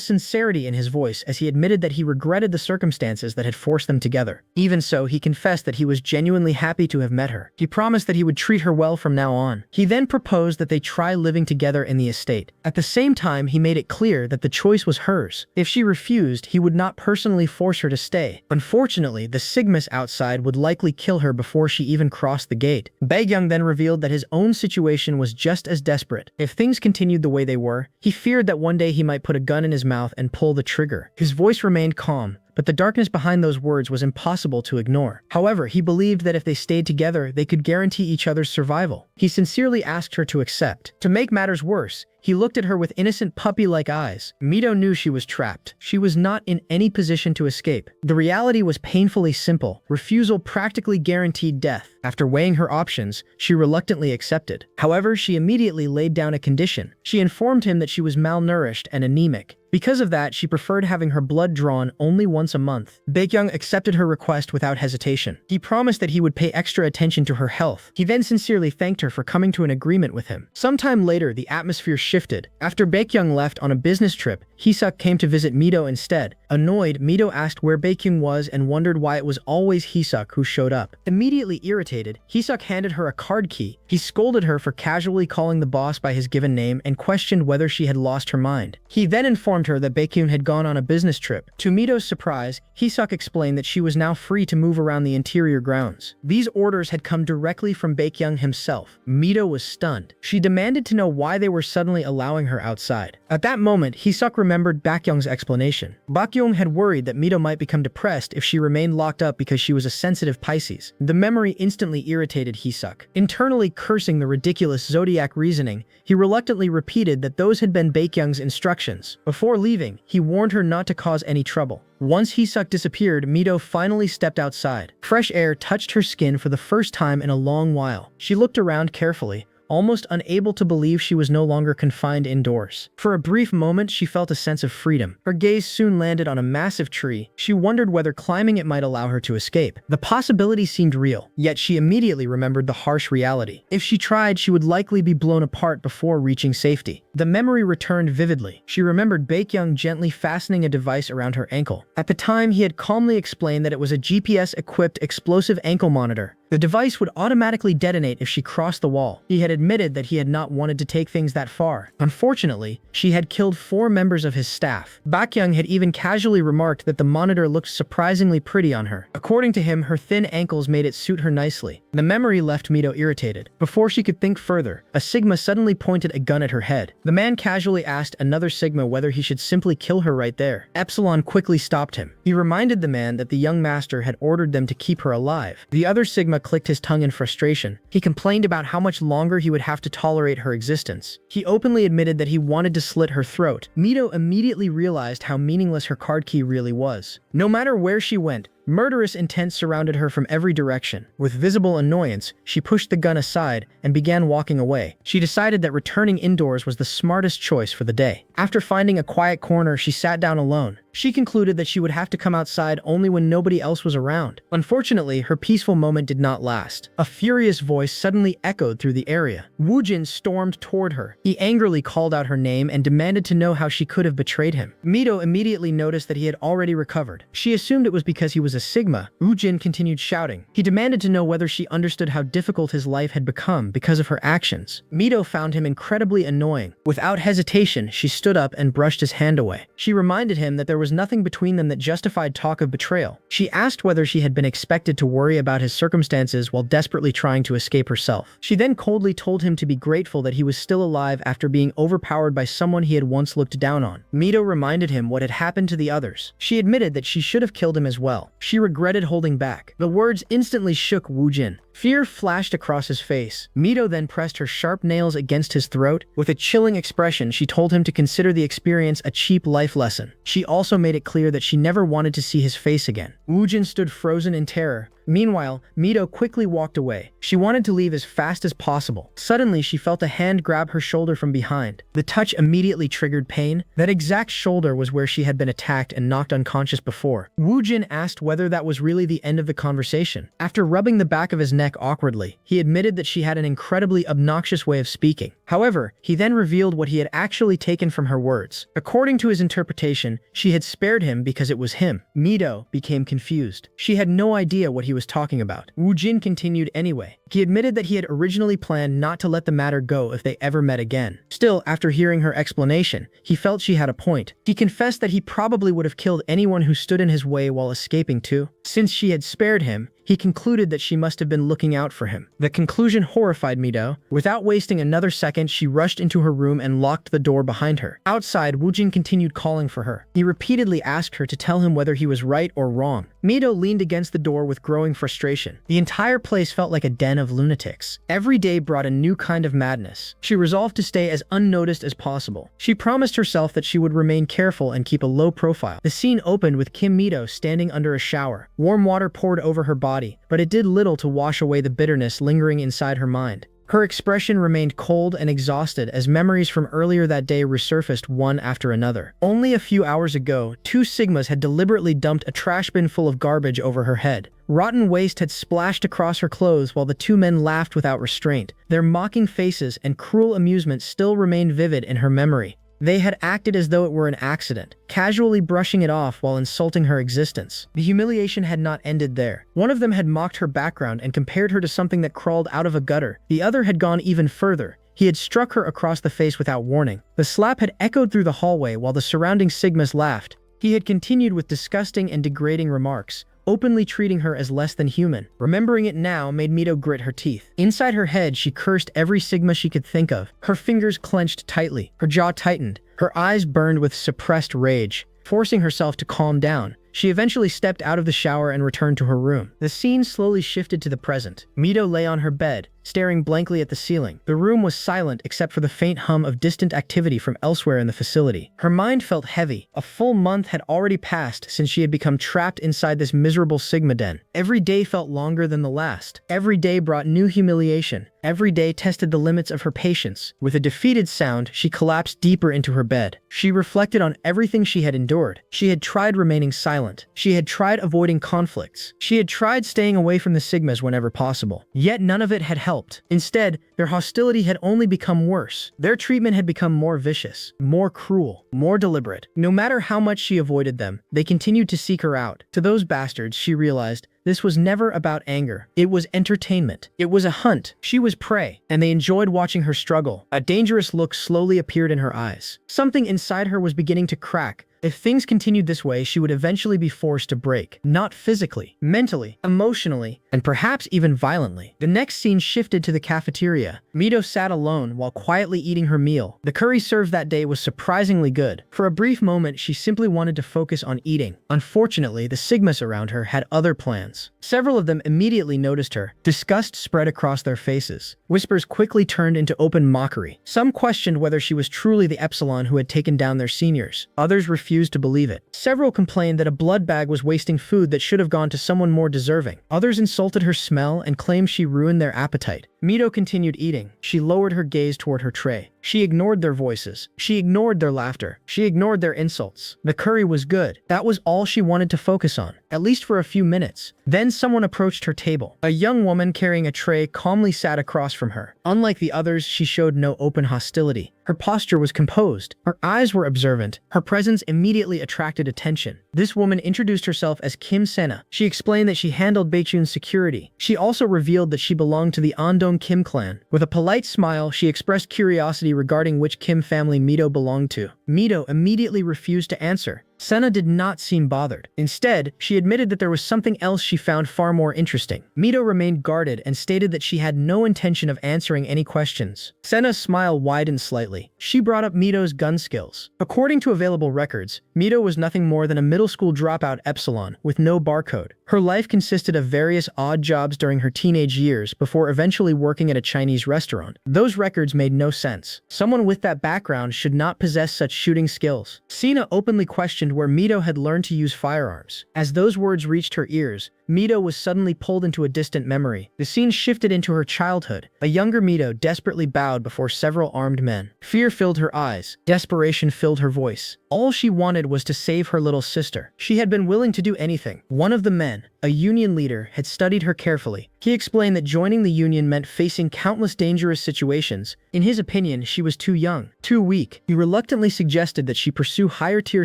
sincerity in his voice as he admitted that he regretted the circumstances that had forced them together. Even so, he confessed that he was genuinely happy to have met her. He promised that he would treat her well from now on. He then proposed that they try living together in the estate. At the same time, he made it clear that the choice was hers. If she refused, he would not personally force her to stay. Unfortunately, the Sigmas outside would likely kill her before she even crossed the gate. Baekgyung then revealed that his own situation was just as desperate. If things continued the way they were, he feared that one day he might put a gun in his mouth and pull the trigger. His voice remained calm, but the darkness behind those words was impossible to ignore. However, he believed that if they stayed together, they could guarantee each other's survival. He sincerely asked her to accept. To make matters worse, he looked at her with innocent puppy-like eyes. Mido knew she was trapped. She was not in any position to escape. The reality was painfully simple. Refusal practically guaranteed death. After weighing her options, she reluctantly accepted. However, she immediately laid down a condition. She informed him that she was malnourished and anemic. Because of that, she preferred having her blood drawn only once a month. Baekgyung accepted her request without hesitation. He promised that he would pay extra attention to her health. He then sincerely thanked her for coming to an agreement with him. Sometime later, the atmosphere shifted. After Baekgyung left on a business trip, Hisuk came to visit Mido instead. Annoyed, Mido asked where Baekgyung was and wondered why it was always Hisuk who showed up. Immediately irritated, Hisuk handed her a card key. He scolded her for casually calling the boss by his given name and questioned whether she had lost her mind. He then informed her that Baekgyung had gone on a business trip. To Mido's surprise, Hisuk explained that she was now free to move around the interior grounds. These orders had come directly from Baekgyung himself. Mido was stunned. She demanded to know why they were suddenly allowing her outside. At that moment, Hisuk remembered Baekgyung's explanation. Baekgyung had worried that Mido might become depressed if she remained locked up because she was a sensitive Pisces. The memory instantly irritated Hisuk. Internally cursing the ridiculous zodiac reasoning, he reluctantly repeated that those had been Baekgyung's instructions. Before leaving, he warned her not to cause any trouble. Once Hisuk disappeared, Mido finally stepped outside. Fresh air touched her skin for the first time in a long while. She looked around carefully, almost unable to believe she was no longer confined indoors. For a brief moment, she felt a sense of freedom. Her gaze soon landed on a massive tree. She wondered whether climbing it might allow her to escape. The possibility seemed real, yet she immediately remembered the harsh reality. If she tried, she would likely be blown apart before reaching safety. The memory returned vividly. She remembered Baekgyung gently fastening a device around her ankle. At the time, he had calmly explained that it was a GPS-equipped explosive ankle monitor. The device would automatically detonate if she crossed the wall. He had admitted that he had not wanted to take things that far. Unfortunately, she had killed 4 members of his staff. Baekgyung had even casually remarked that the monitor looked surprisingly pretty on her. According to him, her thin ankles made it suit her nicely. The memory left Mido irritated. Before she could think further, a Sigma suddenly pointed a gun at her head. The man casually asked another Sigma whether he should simply kill her right there. Epsilon quickly stopped him. He reminded the man that the young master had ordered them to keep her alive. The other Sigma clicked his tongue in frustration. He complained about how much longer he would have to tolerate her existence. He openly admitted that he wanted to slit her throat. Mido immediately realized how meaningless her card key really was. No matter where she went, murderous intent surrounded her from every direction. With visible annoyance, she pushed the gun aside and began walking away. She decided that returning indoors was the smartest choice for the day. After finding a quiet corner, she sat down alone. She concluded that she would have to come outside only when nobody else was around. Unfortunately, her peaceful moment did not last. A furious voice suddenly echoed through the area. Woojin stormed toward her. He angrily called out her name and demanded to know how she could have betrayed him. Mido immediately noticed that he had already recovered. She assumed it was because he was a Sigma. Woojin continued shouting. He demanded to know whether she understood how difficult his life had become because of her actions. Mido found him incredibly annoying. Without hesitation, she stood up and brushed his hand away. She reminded him that there was nothing between them that justified talk of betrayal. She asked whether she had been expected to worry about his circumstances while desperately trying to escape herself. She then coldly told him to be grateful that he was still alive after being overpowered by someone he had once looked down on. Mido reminded him what had happened to the others. She admitted that she should have killed him as well. She regretted holding back. The words instantly shook Woojin. Fear flashed across his face. Mido then pressed her sharp nails against his throat. With a chilling expression, she told him to consider the experience a cheap life lesson. She also made it clear that she never wanted to see his face again. Woojin stood frozen in terror. Meanwhile, Mido quickly walked away. She wanted to leave as fast as possible. Suddenly, she felt a hand grab her shoulder from behind. The touch immediately triggered pain. That exact shoulder was where she had been attacked and knocked unconscious before. Woojin asked whether that was really the end of the conversation. After rubbing the back of his neck awkwardly, he admitted that she had an incredibly obnoxious way of speaking. However, he then revealed what he had actually taken from her words. According to his interpretation, she had spared him because it was him. Mido became confused. She had no idea what he was talking about. Woojin continued anyway. He admitted that he had originally planned not to let the matter go if they ever met again. Still, after hearing her explanation, he felt she had a point. He confessed that he probably would have killed anyone who stood in his way while escaping too. Since she had spared him, he concluded that she must have been looking out for him. The conclusion horrified Mido. Without wasting another second, she rushed into her room and locked the door behind her. Outside, Woojin continued calling for her. He repeatedly asked her to tell him whether he was right or wrong. Mido leaned against the door with growing frustration. The entire place felt like a den of lunatics. Every day brought a new kind of madness. She resolved to stay as unnoticed as possible. She promised herself that she would remain careful and keep a low profile. The scene opened with Kim Mido standing under a shower. Warm water poured over her body, but it did little to wash away the bitterness lingering inside her mind. Her expression remained cold and exhausted as memories from earlier that day resurfaced one after another. Only a few hours ago, two Sigmas had deliberately dumped a trash bin full of garbage over her head. Rotten waste had splashed across her clothes while the two men laughed without restraint. Their mocking faces and cruel amusement still remained vivid in her memory. They had acted as though it were an accident, casually brushing it off while insulting her existence. The humiliation had not ended there. One of them had mocked her background and compared her to something that crawled out of a gutter. The other had gone even further. He had struck her across the face without warning. The slap had echoed through the hallway while the surrounding Sigmas laughed. He had continued with disgusting and degrading remarks, openly treating her as less than human. Remembering it now made Mido grit her teeth. Inside her head, she cursed every Sigma she could think of. Her fingers clenched tightly. Her jaw tightened. Her eyes burned with suppressed rage. Forcing herself to calm down, she eventually stepped out of the shower and returned to her room. The scene slowly shifted to the present. Mido lay on her bed, staring blankly at the ceiling. The room was silent except for the faint hum of distant activity from elsewhere in the facility. Her mind felt heavy. A full month had already passed since she had become trapped inside this miserable Sigma den. Every day felt longer than the last. Every day brought new humiliation. Every day tested the limits of her patience. With a defeated sound, she collapsed deeper into her bed. She reflected on everything she had endured. She had tried remaining silent. She had tried avoiding conflicts. She had tried staying away from the Sigmas whenever possible. Yet none of it had helped. Instead, their hostility had only become worse. Their treatment had become more vicious, more cruel, more deliberate. No matter how much she avoided them, they continued to seek her out. To those bastards, she realized, this was never about anger. It was entertainment. It was a hunt. She was prey, and they enjoyed watching her struggle. A dangerous look slowly appeared in her eyes. Something inside her was beginning to crack. If things continued this way, she would eventually be forced to break. Not physically, mentally, emotionally, and perhaps even violently. The next scene shifted to the cafeteria. Mido sat alone while quietly eating her meal. The curry served that day was surprisingly good. For a brief moment, she simply wanted to focus on eating. Unfortunately, the Sigmas around her had other plans. Several of them immediately noticed her. Disgust spread across their faces. Whispers quickly turned into open mockery. Some questioned whether she was truly the Epsilon who had taken down their seniors. Others refused to believe it. Several complained that a blood bag was wasting food that should have gone to someone more deserving. Others insulted her smell and claimed she ruined their appetite. Mido continued eating. She lowered her gaze toward her tray. She ignored their voices. She ignored their laughter. She ignored their insults. The curry was good. That was all she wanted to focus on, at least for a few minutes. Then someone approached her table. A young woman carrying a tray calmly sat across from her. Unlike the others, she showed no open hostility. Her posture was composed. Her eyes were observant. Her presence immediately attracted attention. This woman introduced herself as Kim Sena. She explained that she handled Baekgyung's security. She also revealed that she belonged to the Andong Kim clan. With a polite smile, she expressed curiosity regarding which Kim family Mido belonged to. Mido immediately refused to answer. Sena did not seem bothered. Instead, she admitted that there was something else she found far more interesting. Mido remained guarded and stated that she had no intention of answering any questions. Sena's smile widened slightly. She brought up Mido's gun skills. According to available records, Mido was nothing more than a middle school dropout epsilon with no barcode. Her life consisted of various odd jobs during her teenage years before eventually working at a Chinese restaurant. Those records made no sense. Someone with that background should not possess such shooting skills. Sena openly questioned where Mido had learned to use firearms. As those words reached her ears, Mido was suddenly pulled into a distant memory. The scene shifted into her childhood. A younger Mido desperately bowed before several armed men. Fear filled her eyes. Desperation filled her voice. All she wanted was to save her little sister. She had been willing to do anything. One of the men, a union leader, had studied her carefully. He explained that joining the union meant facing countless dangerous situations. In his opinion, she was too young, too weak. He reluctantly suggested that she pursue higher-tier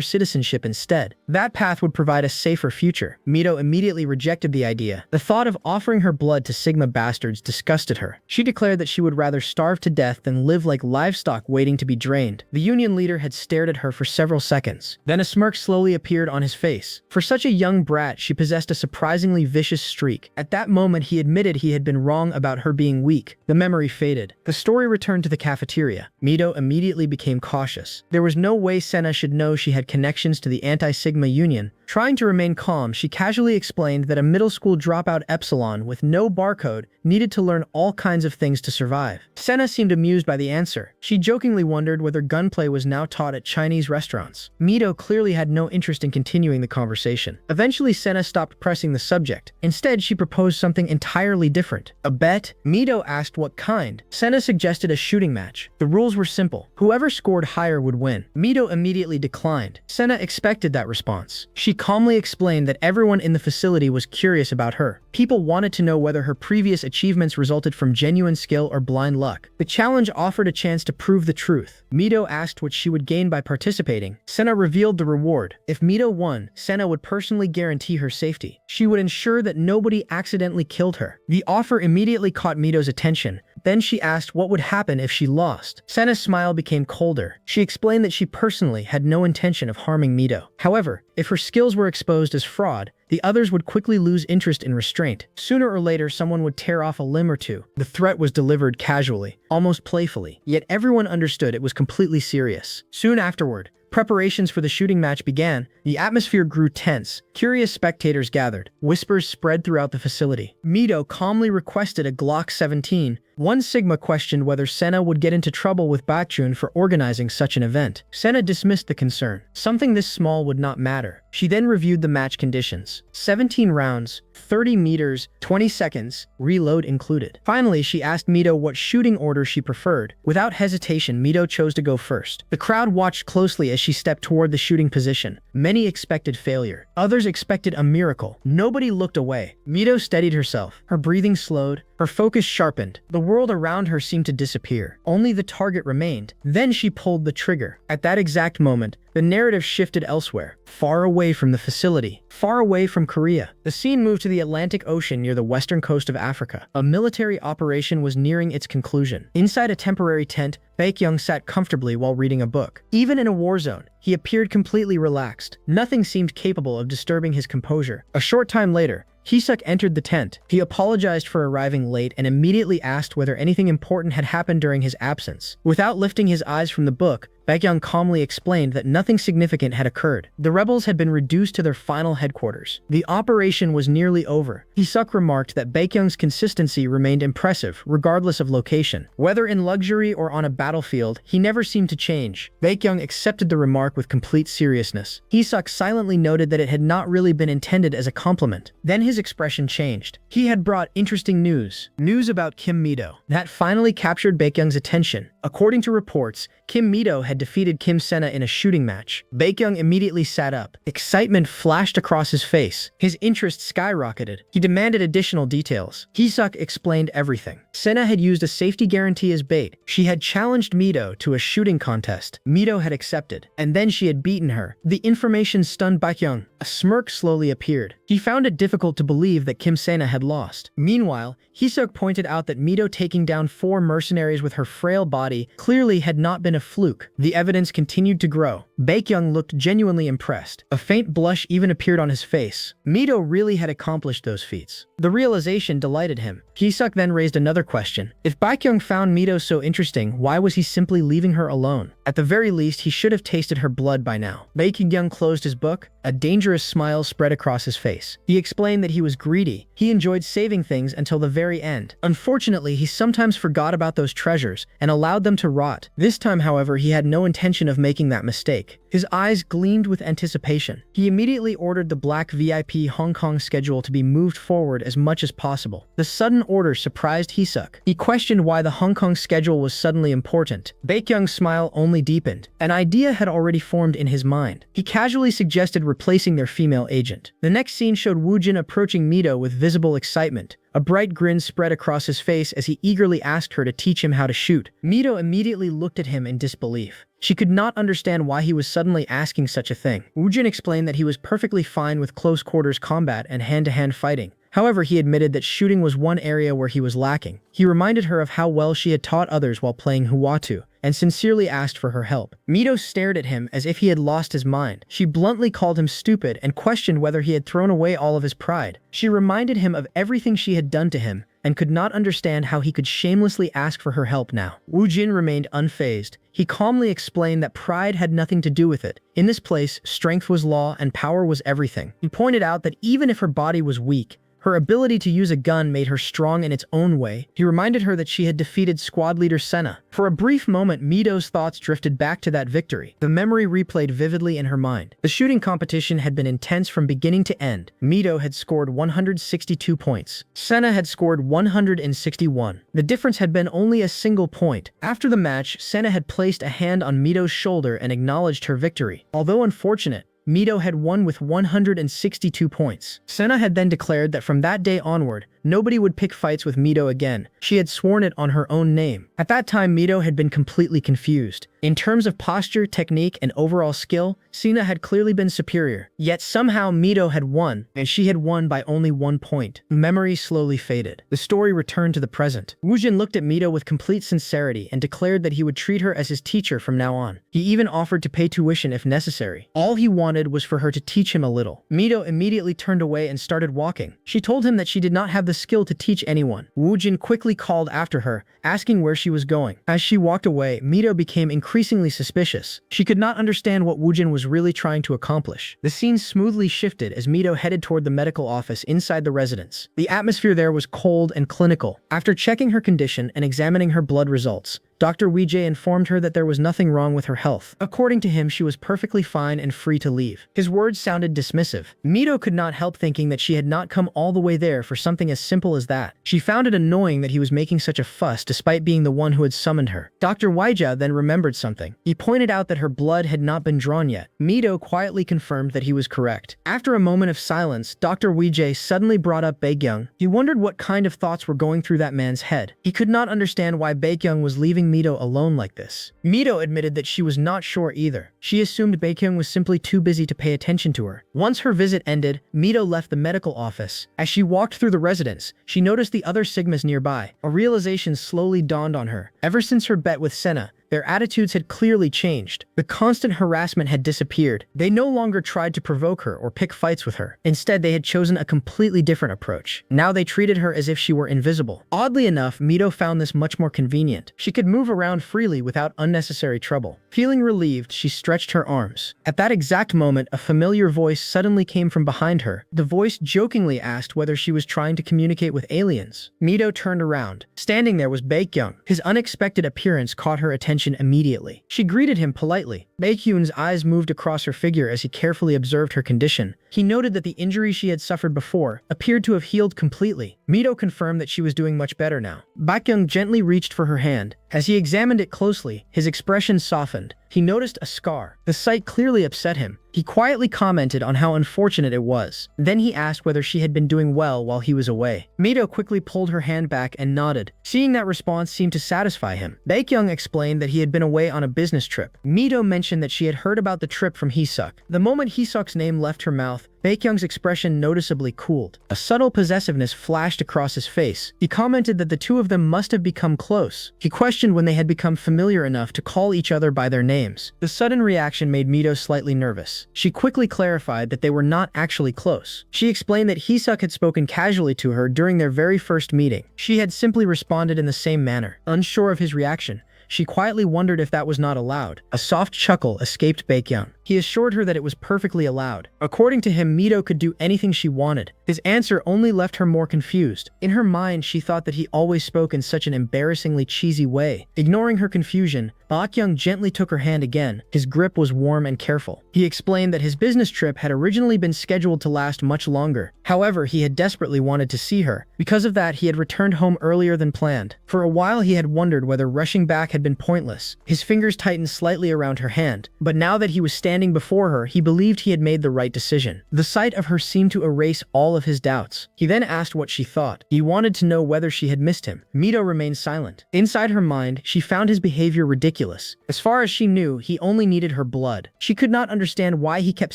citizenship instead. That path would provide a safer future. Mido immediately rejected the idea. The thought of offering her blood to Sigma bastards disgusted her. She declared that she would rather starve to death than live like livestock waiting to be drained. The union leader had stared at her for several seconds. Then a smirk slowly appeared on his face. For such a young brat, she possessed a surprisingly vicious streak. At that moment, he admitted he had been wrong about her being weak. The memory faded. The story returned to the cafeteria. Mido immediately became cautious. There was no way Sena should know she had connections to the anti-Sigma union. Trying to remain calm, she casually explained that a middle school dropout epsilon with no barcode needed to learn all kinds of things to survive. Sena seemed amused by the answer. She jokingly wondered whether gunplay was now taught at Chinese restaurants. Mido clearly had no interest in continuing the conversation. Eventually, Sena stopped pressing the subject. Instead, she proposed something entirely different. A bet? Mido asked what kind. Sena suggested a shooting match. The rules were simple. Whoever scored higher would win. Mido immediately declined. Sena expected that response. She calmly explained that everyone in the facility was curious about her. People wanted to know whether her previous achievements resulted from genuine skill or blind luck. The challenge offered a chance to prove the truth. Mido asked what she would gain by participating. Sena revealed the reward. If Mido won, Sena would personally guarantee her safety. She would ensure that nobody accidentally killed her. The offer immediately caught Mido's attention. Then she asked what would happen if she lost. Sena's smile became colder. She explained that she personally had no intention of harming Mido. However, if her skills were exposed as fraud, the others would quickly lose interest in restraint. Sooner or later, someone would tear off a limb or two. The threat was delivered casually, almost playfully, yet everyone understood it was completely serious. Soon afterward, preparations for the shooting match began. The atmosphere grew tense. Curious spectators gathered. Whispers spread throughout the facility. Mido calmly requested a Glock 17. One Sigma questioned whether Sena would get into trouble with Baekgyung for organizing such an event. Sena dismissed the concern. Something this small would not matter. She then reviewed the match conditions. 17 rounds, 30 meters, 20 seconds, reload included. Finally, she asked Mido what shooting order she preferred. Without hesitation, Mido chose to go first. The crowd watched closely as she stepped toward the shooting position. Many expected failure. Others expected a miracle. Nobody looked away. Mido steadied herself. Her breathing slowed. Her focus sharpened. The world around her seemed to disappear. Only the target remained. Then she pulled the trigger. At that exact moment, the narrative shifted elsewhere, far away from the facility, far away from Korea. The scene moved to the Atlantic Ocean near the western coast of Africa. A military operation was nearing its conclusion. Inside a temporary tent, Baekgyung sat comfortably while reading a book. Even in a war zone, he appeared completely relaxed. Nothing seemed capable of disturbing his composure. A short time later, Hisuk entered the tent. He apologized for arriving late and immediately asked whether anything important had happened during his absence. Without lifting his eyes from the book, Baekgyung calmly explained that nothing significant had occurred. The rebels had been reduced to their final headquarters. The operation was nearly over. Hisuk remarked that Baekgyung's consistency remained impressive, regardless of location. Whether in luxury or on a battlefield, he never seemed to change. Baekgyung accepted the remark with complete seriousness. Hisuk silently noted that it had not really been intended as a compliment. Then his expression changed. He had brought interesting news. News about Kim Mido. That finally captured Baekgyung's attention. According to reports, Kim Mido had defeated Kim Sena in a shooting match. Baekgyung immediately sat up. Excitement flashed across his face. His interest skyrocketed. He demanded additional details. Hisuk explained everything. Sena had used a safety guarantee as bait. She had challenged Mido to a shooting contest. Mido had accepted, and then she had beaten her. The information stunned Baekgyung. A smirk slowly appeared. He found it difficult to believe that Kim Sena had lost. Meanwhile, Hisuk pointed out that Mido taking down 4 mercenaries with her frail body clearly had not been a fluke. The evidence continued to grow. Baekgyung looked genuinely impressed. A faint blush even appeared on his face. Mido really had accomplished those feats. The realization delighted him. Hisuk then raised another question. If Baekgyung found Mido so interesting, why was he simply leaving her alone? At the very least, he should have tasted her blood by now. Baekgyung closed his book. A dangerous smile spread across his face. He explained that he was greedy. He enjoyed saving things until the very end. Unfortunately, he sometimes forgot about those treasures and allowed them to rot. This time, however, he had no intention of making that mistake. His eyes gleamed with anticipation. He immediately ordered the Black VIP Hong Kong schedule to be moved forward as much as possible. The sudden order surprised Hisuk. He questioned why the Hong Kong schedule was suddenly important. Baekgyung's smile only deepened. An idea had already formed in his mind. He casually suggested replacing their female agent. The next scene showed Woojin approaching Mido with visible excitement. A bright grin spread across his face as he eagerly asked her to teach him how to shoot. Mido immediately looked at him in disbelief. She could not understand why he was suddenly asking such a thing. Woojin explained that he was perfectly fine with close-quarters combat and hand-to-hand fighting. However, he admitted that shooting was one area where he was lacking. He reminded her of how well she had taught others while playing Huatu, and sincerely asked for her help. Mido stared at him as if he had lost his mind. She bluntly called him stupid and questioned whether he had thrown away all of his pride. She reminded him of everything she had done to him, and could not understand how he could shamelessly ask for her help now. Woojin remained unfazed. He calmly explained that pride had nothing to do with it. In this place, strength was law and power was everything. He pointed out that even if her body was weak, her ability to use a gun made her strong in its own way. He reminded her that she had defeated squad leader Sena. For a brief moment, Mido's thoughts drifted back to that victory. The memory replayed vividly in her mind. The shooting competition had been intense from beginning to end. Mido had scored 162 points. Sena had scored 161. The difference had been only a single point. After the match, Sena had placed a hand on Mido's shoulder and acknowledged her victory. Although unfortunate, Mido had won with 162 points. Sena had then declared that from that day onward, nobody would pick fights with Mido again. She had sworn it on her own name. At that time, Mido had been completely confused. In terms of posture, technique, and overall skill, Sena had clearly been superior. Yet somehow Mido had won, and she had won by only 1 point. Memory slowly faded. The story returned to the present. Woojin looked at Mido with complete sincerity and declared that he would treat her as his teacher from now on. He even offered to pay tuition if necessary. All he wanted was for her to teach him a little. Mido immediately turned away and started walking. She told him that she did not have the skill to teach anyone. Woojin quickly called after her, asking where she was going. As she walked away, Mido became increasingly suspicious. She could not understand what Woojin was really trying to accomplish. The scene smoothly shifted as Mido headed toward the medical office inside the residence. The atmosphere there was cold and clinical. After checking her condition and examining her blood results, Dr. Weijie informed her that there was nothing wrong with her health. According to him, she was perfectly fine and free to leave. His words sounded dismissive. Mido could not help thinking that she had not come all the way there for something as simple as that. She found it annoying that he was making such a fuss despite being the one who had summoned her. Dr. Weijie then remembered something. He pointed out that her blood had not been drawn yet. Mido quietly confirmed that he was correct. After a moment of silence, Dr. Weijie suddenly brought up Baekgyung. He wondered what kind of thoughts were going through that man's head. He could not understand why Baekgyung was leaving Mido alone like this. Mido admitted that she was not sure either. She assumed Baekgyung was simply too busy to pay attention to her. Once her visit ended, Mido left the medical office. As she walked through the residence, she noticed the other Sigmas nearby. A realization slowly dawned on her. Ever since her bet with Sena, their attitudes had clearly changed. The constant harassment had disappeared. They no longer tried to provoke her or pick fights with her. Instead, they had chosen a completely different approach. Now they treated her as if she were invisible. Oddly enough, Mido found this much more convenient. She could move around freely without unnecessary trouble. Feeling relieved, she stretched her arms. At that exact moment, a familiar voice suddenly came from behind her. The voice jokingly asked whether she was trying to communicate with aliens. Mido turned around. Standing there was Baekgyung. His unexpected appearance caught her attention immediately. She greeted him politely. Baekhyun's eyes moved across her figure as he carefully observed her condition. He noted that the injury she had suffered before appeared to have healed completely. Mido confirmed that she was doing much better now. Baekgyung gently reached for her hand. As he examined it closely, his expression softened. He noticed a scar. The sight clearly upset him. He quietly commented on how unfortunate it was. Then he asked whether she had been doing well while he was away. Mido quickly pulled her hand back and nodded. Seeing that response seemed to satisfy him. Baekgyung explained that he had been away on a business trip. Mido mentioned that she had heard about the trip from Hisuk. The moment Hisuk's name left her mouth, Baekgyung's expression noticeably cooled. A subtle possessiveness flashed across his face. He commented that the two of them must have become close. He questioned when they had become familiar enough to call each other by their names. The sudden reaction made Mido slightly nervous. She quickly clarified that they were not actually close. She explained that Hisuk had spoken casually to her during their very first meeting. She had simply responded in the same manner. Unsure of his reaction, she quietly wondered if that was not allowed. A soft chuckle escaped Baekgyung. He assured her that it was perfectly allowed. According to him, Mido could do anything she wanted. His answer only left her more confused. In her mind, she thought that he always spoke in such an embarrassingly cheesy way. Ignoring her confusion, Baekgyung gently took her hand again. His grip was warm and careful. He explained that his business trip had originally been scheduled to last much longer. However, he had desperately wanted to see her. Because of that, he had returned home earlier than planned. For a while, he had wondered whether rushing back had been pointless. His fingers tightened slightly around her hand, but now that he was standing before her, he believed he had made the right decision. The sight of her seemed to erase all of his doubts. He then asked what she thought. He wanted to know whether she had missed him. Mido remained silent. Inside her mind, she found his behavior ridiculous. As far as she knew, he only needed her blood. She could not understand why he kept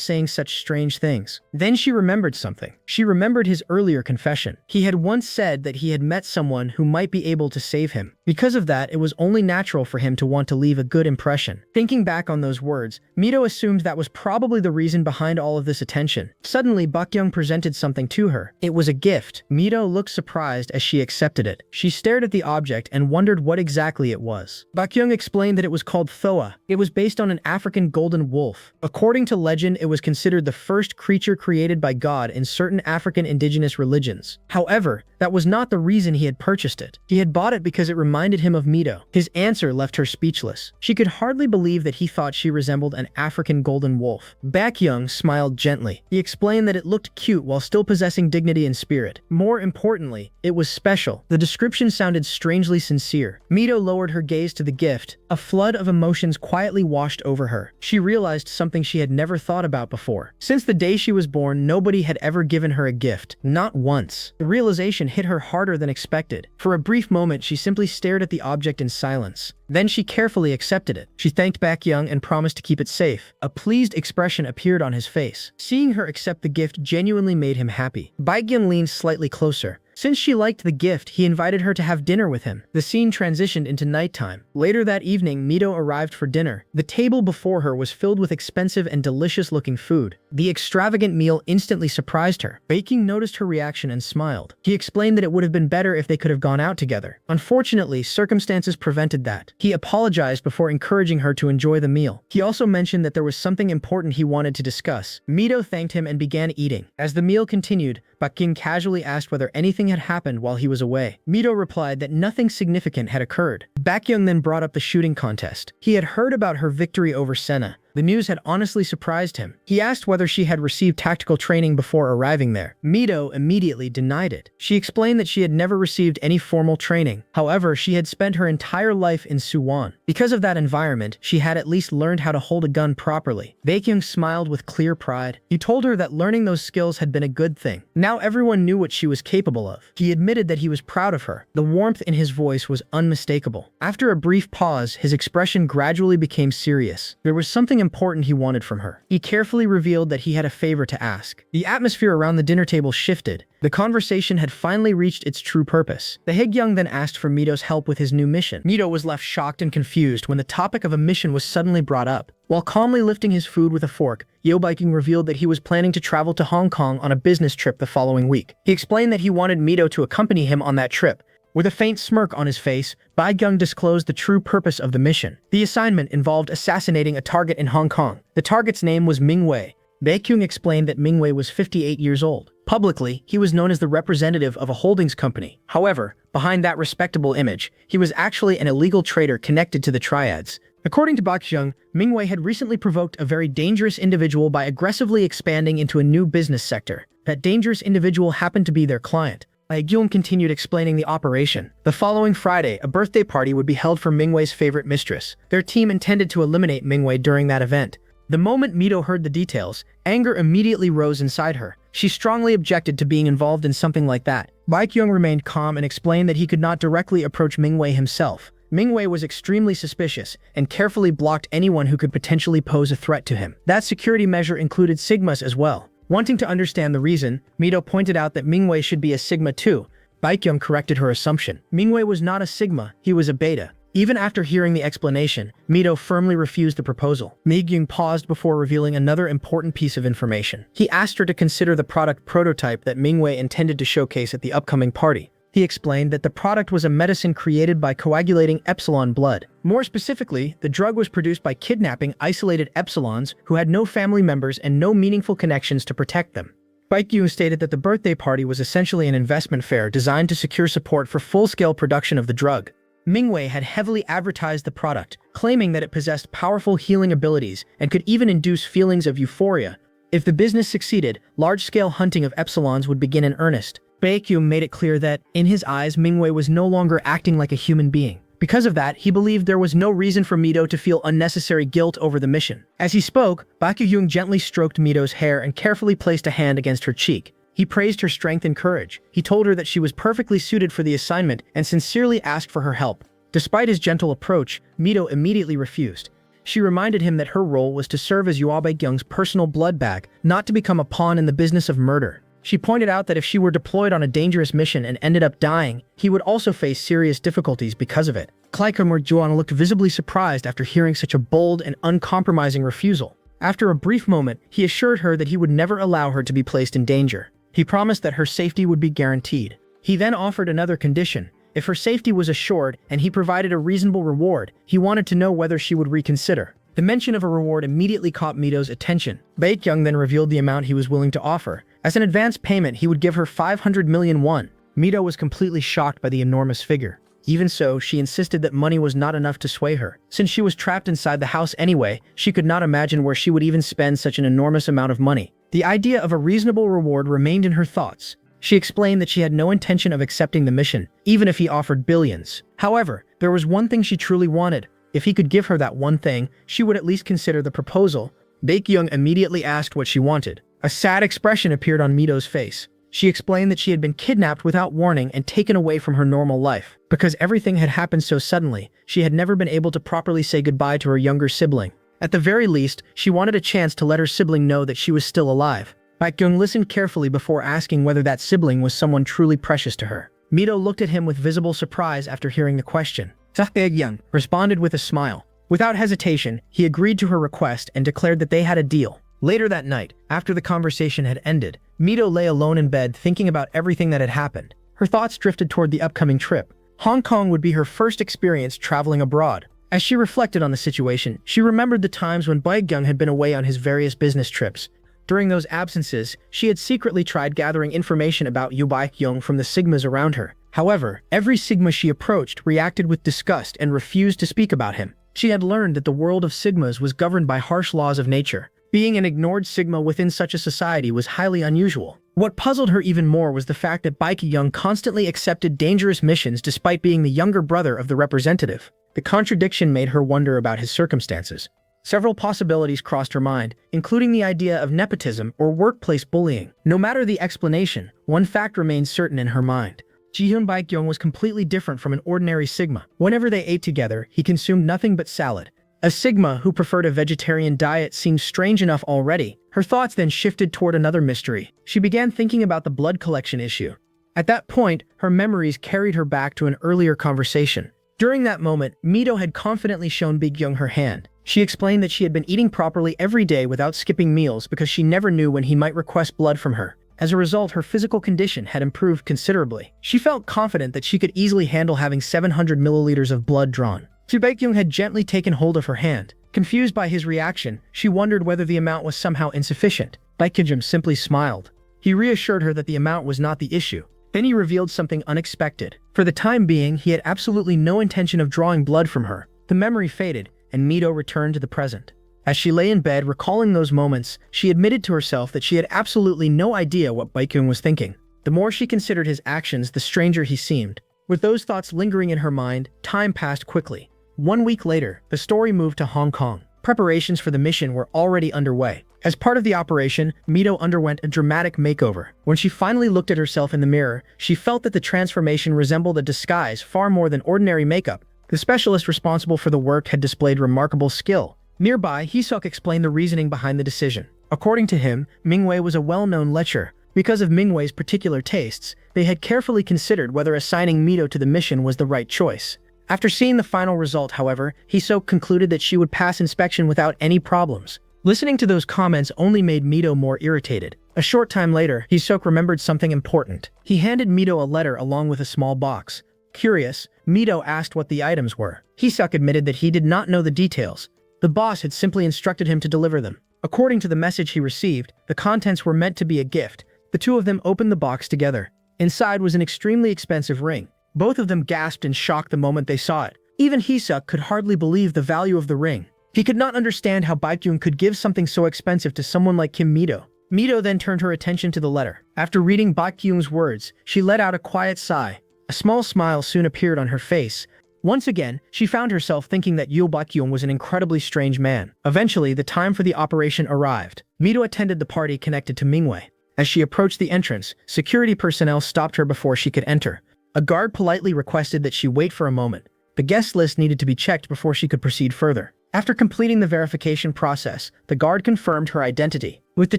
saying such strange things. Then she remembered something. She remembered his earlier confession. He had once said that he had met someone who might be able to save him. Because of that, it was only natural for him to want to leave a good impression. Thinking back on those words, Mido assumed that was probably the reason behind all of this attention. Suddenly, Baekgyung presented something to her. It was a gift. Mido looked surprised as she accepted it. She stared at the object and wondered what exactly it was. Baekgyung explained that it was called Thoa. It was based on an African golden wolf. According to legend, it was considered the first creature created by God in certain African indigenous religions. However, that was not the reason he had purchased it. He had bought it because it reminded him of Mido. His answer left her speechless. She could hardly believe that he thought she resembled an African golden wolf. Baekgyung smiled gently. He explained that it looked cute while still possessing dignity and spirit. More importantly, it was special. The description sounded strangely sincere. Mido lowered her gaze to the gift. A flood of emotions quietly washed over her. She realized something she had never thought about before. Since the day she was born, nobody had ever given her a gift. Not once. The realization hit her harder than expected. For a brief moment, she simply stared at the object in silence. Then she carefully accepted it. She thanked Baekgyung and promised to keep it safe. A pleased expression appeared on his face. Seeing her accept the gift genuinely made him happy. Baekgyung leaned slightly closer. Since she liked the gift, he invited her to have dinner with him. The scene transitioned into nighttime. Later that evening, Mido arrived for dinner. The table before her was filled with expensive and delicious-looking food. The extravagant meal instantly surprised her. Baekgyung noticed her reaction and smiled. He explained that it would have been better if they could have gone out together. Unfortunately, circumstances prevented that. He apologized before encouraging her to enjoy the meal. He also mentioned that there was something important he wanted to discuss. Mido thanked him and began eating. As the meal continued, Baekgyung casually asked whether anything had happened while he was away. Mido replied that nothing significant had occurred. Baekgyung then brought up the shooting contest. He had heard about her victory over Senna. The news had honestly surprised him. He asked whether she had received tactical training before arriving there. Mido immediately denied it. She explained that she had never received any formal training. However, she had spent her entire life in Suwon. Because of that environment, she had at least learned how to hold a gun properly. Baekgyung smiled with clear pride. He told her that learning those skills had been a good thing. Now everyone knew what she was capable of. He admitted that he was proud of her. The warmth in his voice was unmistakable. After a brief pause, his expression gradually became serious. There was something important he wanted from her. He carefully revealed that he had a favor to ask. The atmosphere around the dinner table shifted. The conversation had finally reached its true purpose. The Baekgyung then asked for Mido's help with his new mission. Mido was left shocked and confused when the topic of a mission was suddenly brought up. While calmly lifting his food with a fork, Baekgyung revealed that he was planning to travel to Hong Kong on a business trip the following week. He explained that he wanted Mido to accompany him on that trip. With a faint smirk on his face, Baekgyung disclosed the true purpose of the mission. The assignment involved assassinating a target in Hong Kong. The target's name was Mingwei. Baekgyung explained that Mingwei was 58 years old. Publicly, he was known as the representative of a holdings company. However, behind that respectable image, he was actually an illegal trader connected to the triads. According to Baekgyung, Mingwei had recently provoked a very dangerous individual by aggressively expanding into a new business sector. That dangerous individual happened to be their client. Baekgyung continued explaining the operation. The following Friday, a birthday party would be held for Mingwei's favorite mistress. Their team intended to eliminate Mingwei during that event. The moment Mido heard the details, anger immediately rose inside her. She strongly objected to being involved in something like that. Baekgyung remained calm and explained that he could not directly approach Mingwei himself. Mingwei was extremely suspicious and carefully blocked anyone who could potentially pose a threat to him. That security measure included Sigmas as well. Wanting to understand the reason, Mido pointed out that Mingwei should be a Sigma too. Baekgyung corrected her assumption. Mingwei was not a Sigma, he was a Beta. Even after hearing the explanation, Mido firmly refused the proposal. Baekgyung paused before revealing another important piece of information. He asked her to consider the product prototype that Mingwei intended to showcase at the upcoming party. He explained that the product was a medicine created by coagulating epsilon blood. More specifically, the drug was produced by kidnapping isolated epsilons who had no family members and no meaningful connections to protect them. Baekgyung stated that the birthday party was essentially an investment fair designed to secure support for full-scale production of the drug. Mingwei had heavily advertised the product, claiming that it possessed powerful healing abilities and could even induce feelings of euphoria. If the business succeeded, large-scale hunting of epsilons would begin in earnest. Baekgyung made it clear that, in his eyes, Mingwei was no longer acting like a human being. Because of that, he believed there was no reason for Mido to feel unnecessary guilt over the mission. As he spoke, Baekgyung gently stroked Mido's hair and carefully placed a hand against her cheek. He praised her strength and courage. He told her that she was perfectly suited for the assignment and sincerely asked for her help. Despite his gentle approach, Mido immediately refused. She reminded him that her role was to serve as Baekgyung's personal blood bag, not to become a pawn in the business of murder. She pointed out that if she were deployed on a dangerous mission and ended up dying, he would also face serious difficulties because of it. Juan looked visibly surprised after hearing such a bold and uncompromising refusal. After a brief moment, he assured her that he would never allow her to be placed in danger. He promised that her safety would be guaranteed. He then offered another condition. If her safety was assured and he provided a reasonable reward, he wanted to know whether she would reconsider. The mention of a reward immediately caught Mido's attention. Baekgyung then revealed the amount he was willing to offer. As an advance payment, he would give her 500 million won. Mido was completely shocked by the enormous figure. Even so, she insisted that money was not enough to sway her. Since she was trapped inside the house anyway, she could not imagine where she would even spend such an enormous amount of money. The idea of a reasonable reward remained in her thoughts. She explained that she had no intention of accepting the mission, even if he offered billions. However, there was one thing she truly wanted. If he could give her that one thing, she would at least consider the proposal. Baekgyung immediately asked what she wanted. A sad expression appeared on Mido's face. She explained that she had been kidnapped without warning and taken away from her normal life. Because everything had happened so suddenly, she had never been able to properly say goodbye to her younger sibling. At the very least, she wanted a chance to let her sibling know that she was still alive. Baekgyung listened carefully before asking whether that sibling was someone truly precious to her. Mido looked at him with visible surprise after hearing the question. Baekgyung responded with a smile. Without hesitation, he agreed to her request and declared that they had a deal. Later that night, after the conversation had ended, Mido lay alone in bed thinking about everything that had happened. Her thoughts drifted toward the upcoming trip. Hong Kong would be her first experience traveling abroad. As she reflected on the situation, she remembered the times when Baekgyung had been away on his various business trips. During those absences, she had secretly tried gathering information about Baekgyung from the Sigmas around her. However, every Sigma she approached reacted with disgust and refused to speak about him. She had learned that the world of Sigmas was governed by harsh laws of nature. Being an ignored Sigma within such a society was highly unusual. What puzzled her even more was the fact that Baekgyung constantly accepted dangerous missions despite being the younger brother of the representative. The contradiction made her wonder about his circumstances. Several possibilities crossed her mind, including the idea of nepotism or workplace bullying. No matter the explanation, one fact remained certain in her mind. Jihyun Baekgyung was completely different from an ordinary Sigma. Whenever they ate together, he consumed nothing but salad. A Sigma who preferred a vegetarian diet seemed strange enough already. Her thoughts then shifted toward another mystery. She began thinking about the blood collection issue. At that point, her memories carried her back to an earlier conversation. During that moment, Mido had confidently shown Baekgyung her hand. She explained that she had been eating properly every day without skipping meals because she never knew when he might request blood from her. As a result, her physical condition had improved considerably. She felt confident that she could easily handle having 700 milliliters of blood drawn. Baekgyung had gently taken hold of her hand. Confused by his reaction, she wondered whether the amount was somehow insufficient. Baekgyung simply smiled. He reassured her that the amount was not the issue. Then he revealed something unexpected. For the time being, he had absolutely no intention of drawing blood from her. The memory faded, and Mido returned to the present. As she lay in bed recalling those moments, she admitted to herself that she had absolutely no idea what Baekgyung was thinking. The more she considered his actions, the stranger he seemed. With those thoughts lingering in her mind, time passed quickly. 1 week later, the story moved to Hong Kong. Preparations for the mission were already underway. As part of the operation, Mido underwent a dramatic makeover. When she finally looked at herself in the mirror, she felt that the transformation resembled a disguise far more than ordinary makeup. The specialist responsible for the work had displayed remarkable skill. Nearby, Hee-seok explained the reasoning behind the decision. According to him, Mingwei was a well-known lecher. Because of Mingwei's particular tastes, they had carefully considered whether assigning Mido to the mission was the right choice. After seeing the final result, however, Hee-seok concluded that she would pass inspection without any problems. Listening to those comments only made Mido more irritated. A short time later, Hee-seok remembered something important. He handed Mido a letter along with a small box. Curious, Mido asked what the items were. Hee-seok admitted that he did not know the details. The boss had simply instructed him to deliver them. According to the message he received, the contents were meant to be a gift. The two of them opened the box together. Inside was an extremely expensive ring. Both of them gasped in shock the moment they saw it. Even Hee-seok could hardly believe the value of the ring. He could not understand how Baekgyung could give something so expensive to someone like Kim Mido. Mido then turned her attention to the letter. After reading Baekgyung's words, she let out a quiet sigh. A small smile soon appeared on her face. Once again, she found herself thinking that Baekgyung was an incredibly strange man. Eventually, the time for the operation arrived. Mido attended the party connected to Mingwei. As she approached the entrance, security personnel stopped her before she could enter. A guard politely requested that she wait for a moment. The guest list needed to be checked before she could proceed further. After completing the verification process, the guard confirmed her identity. With the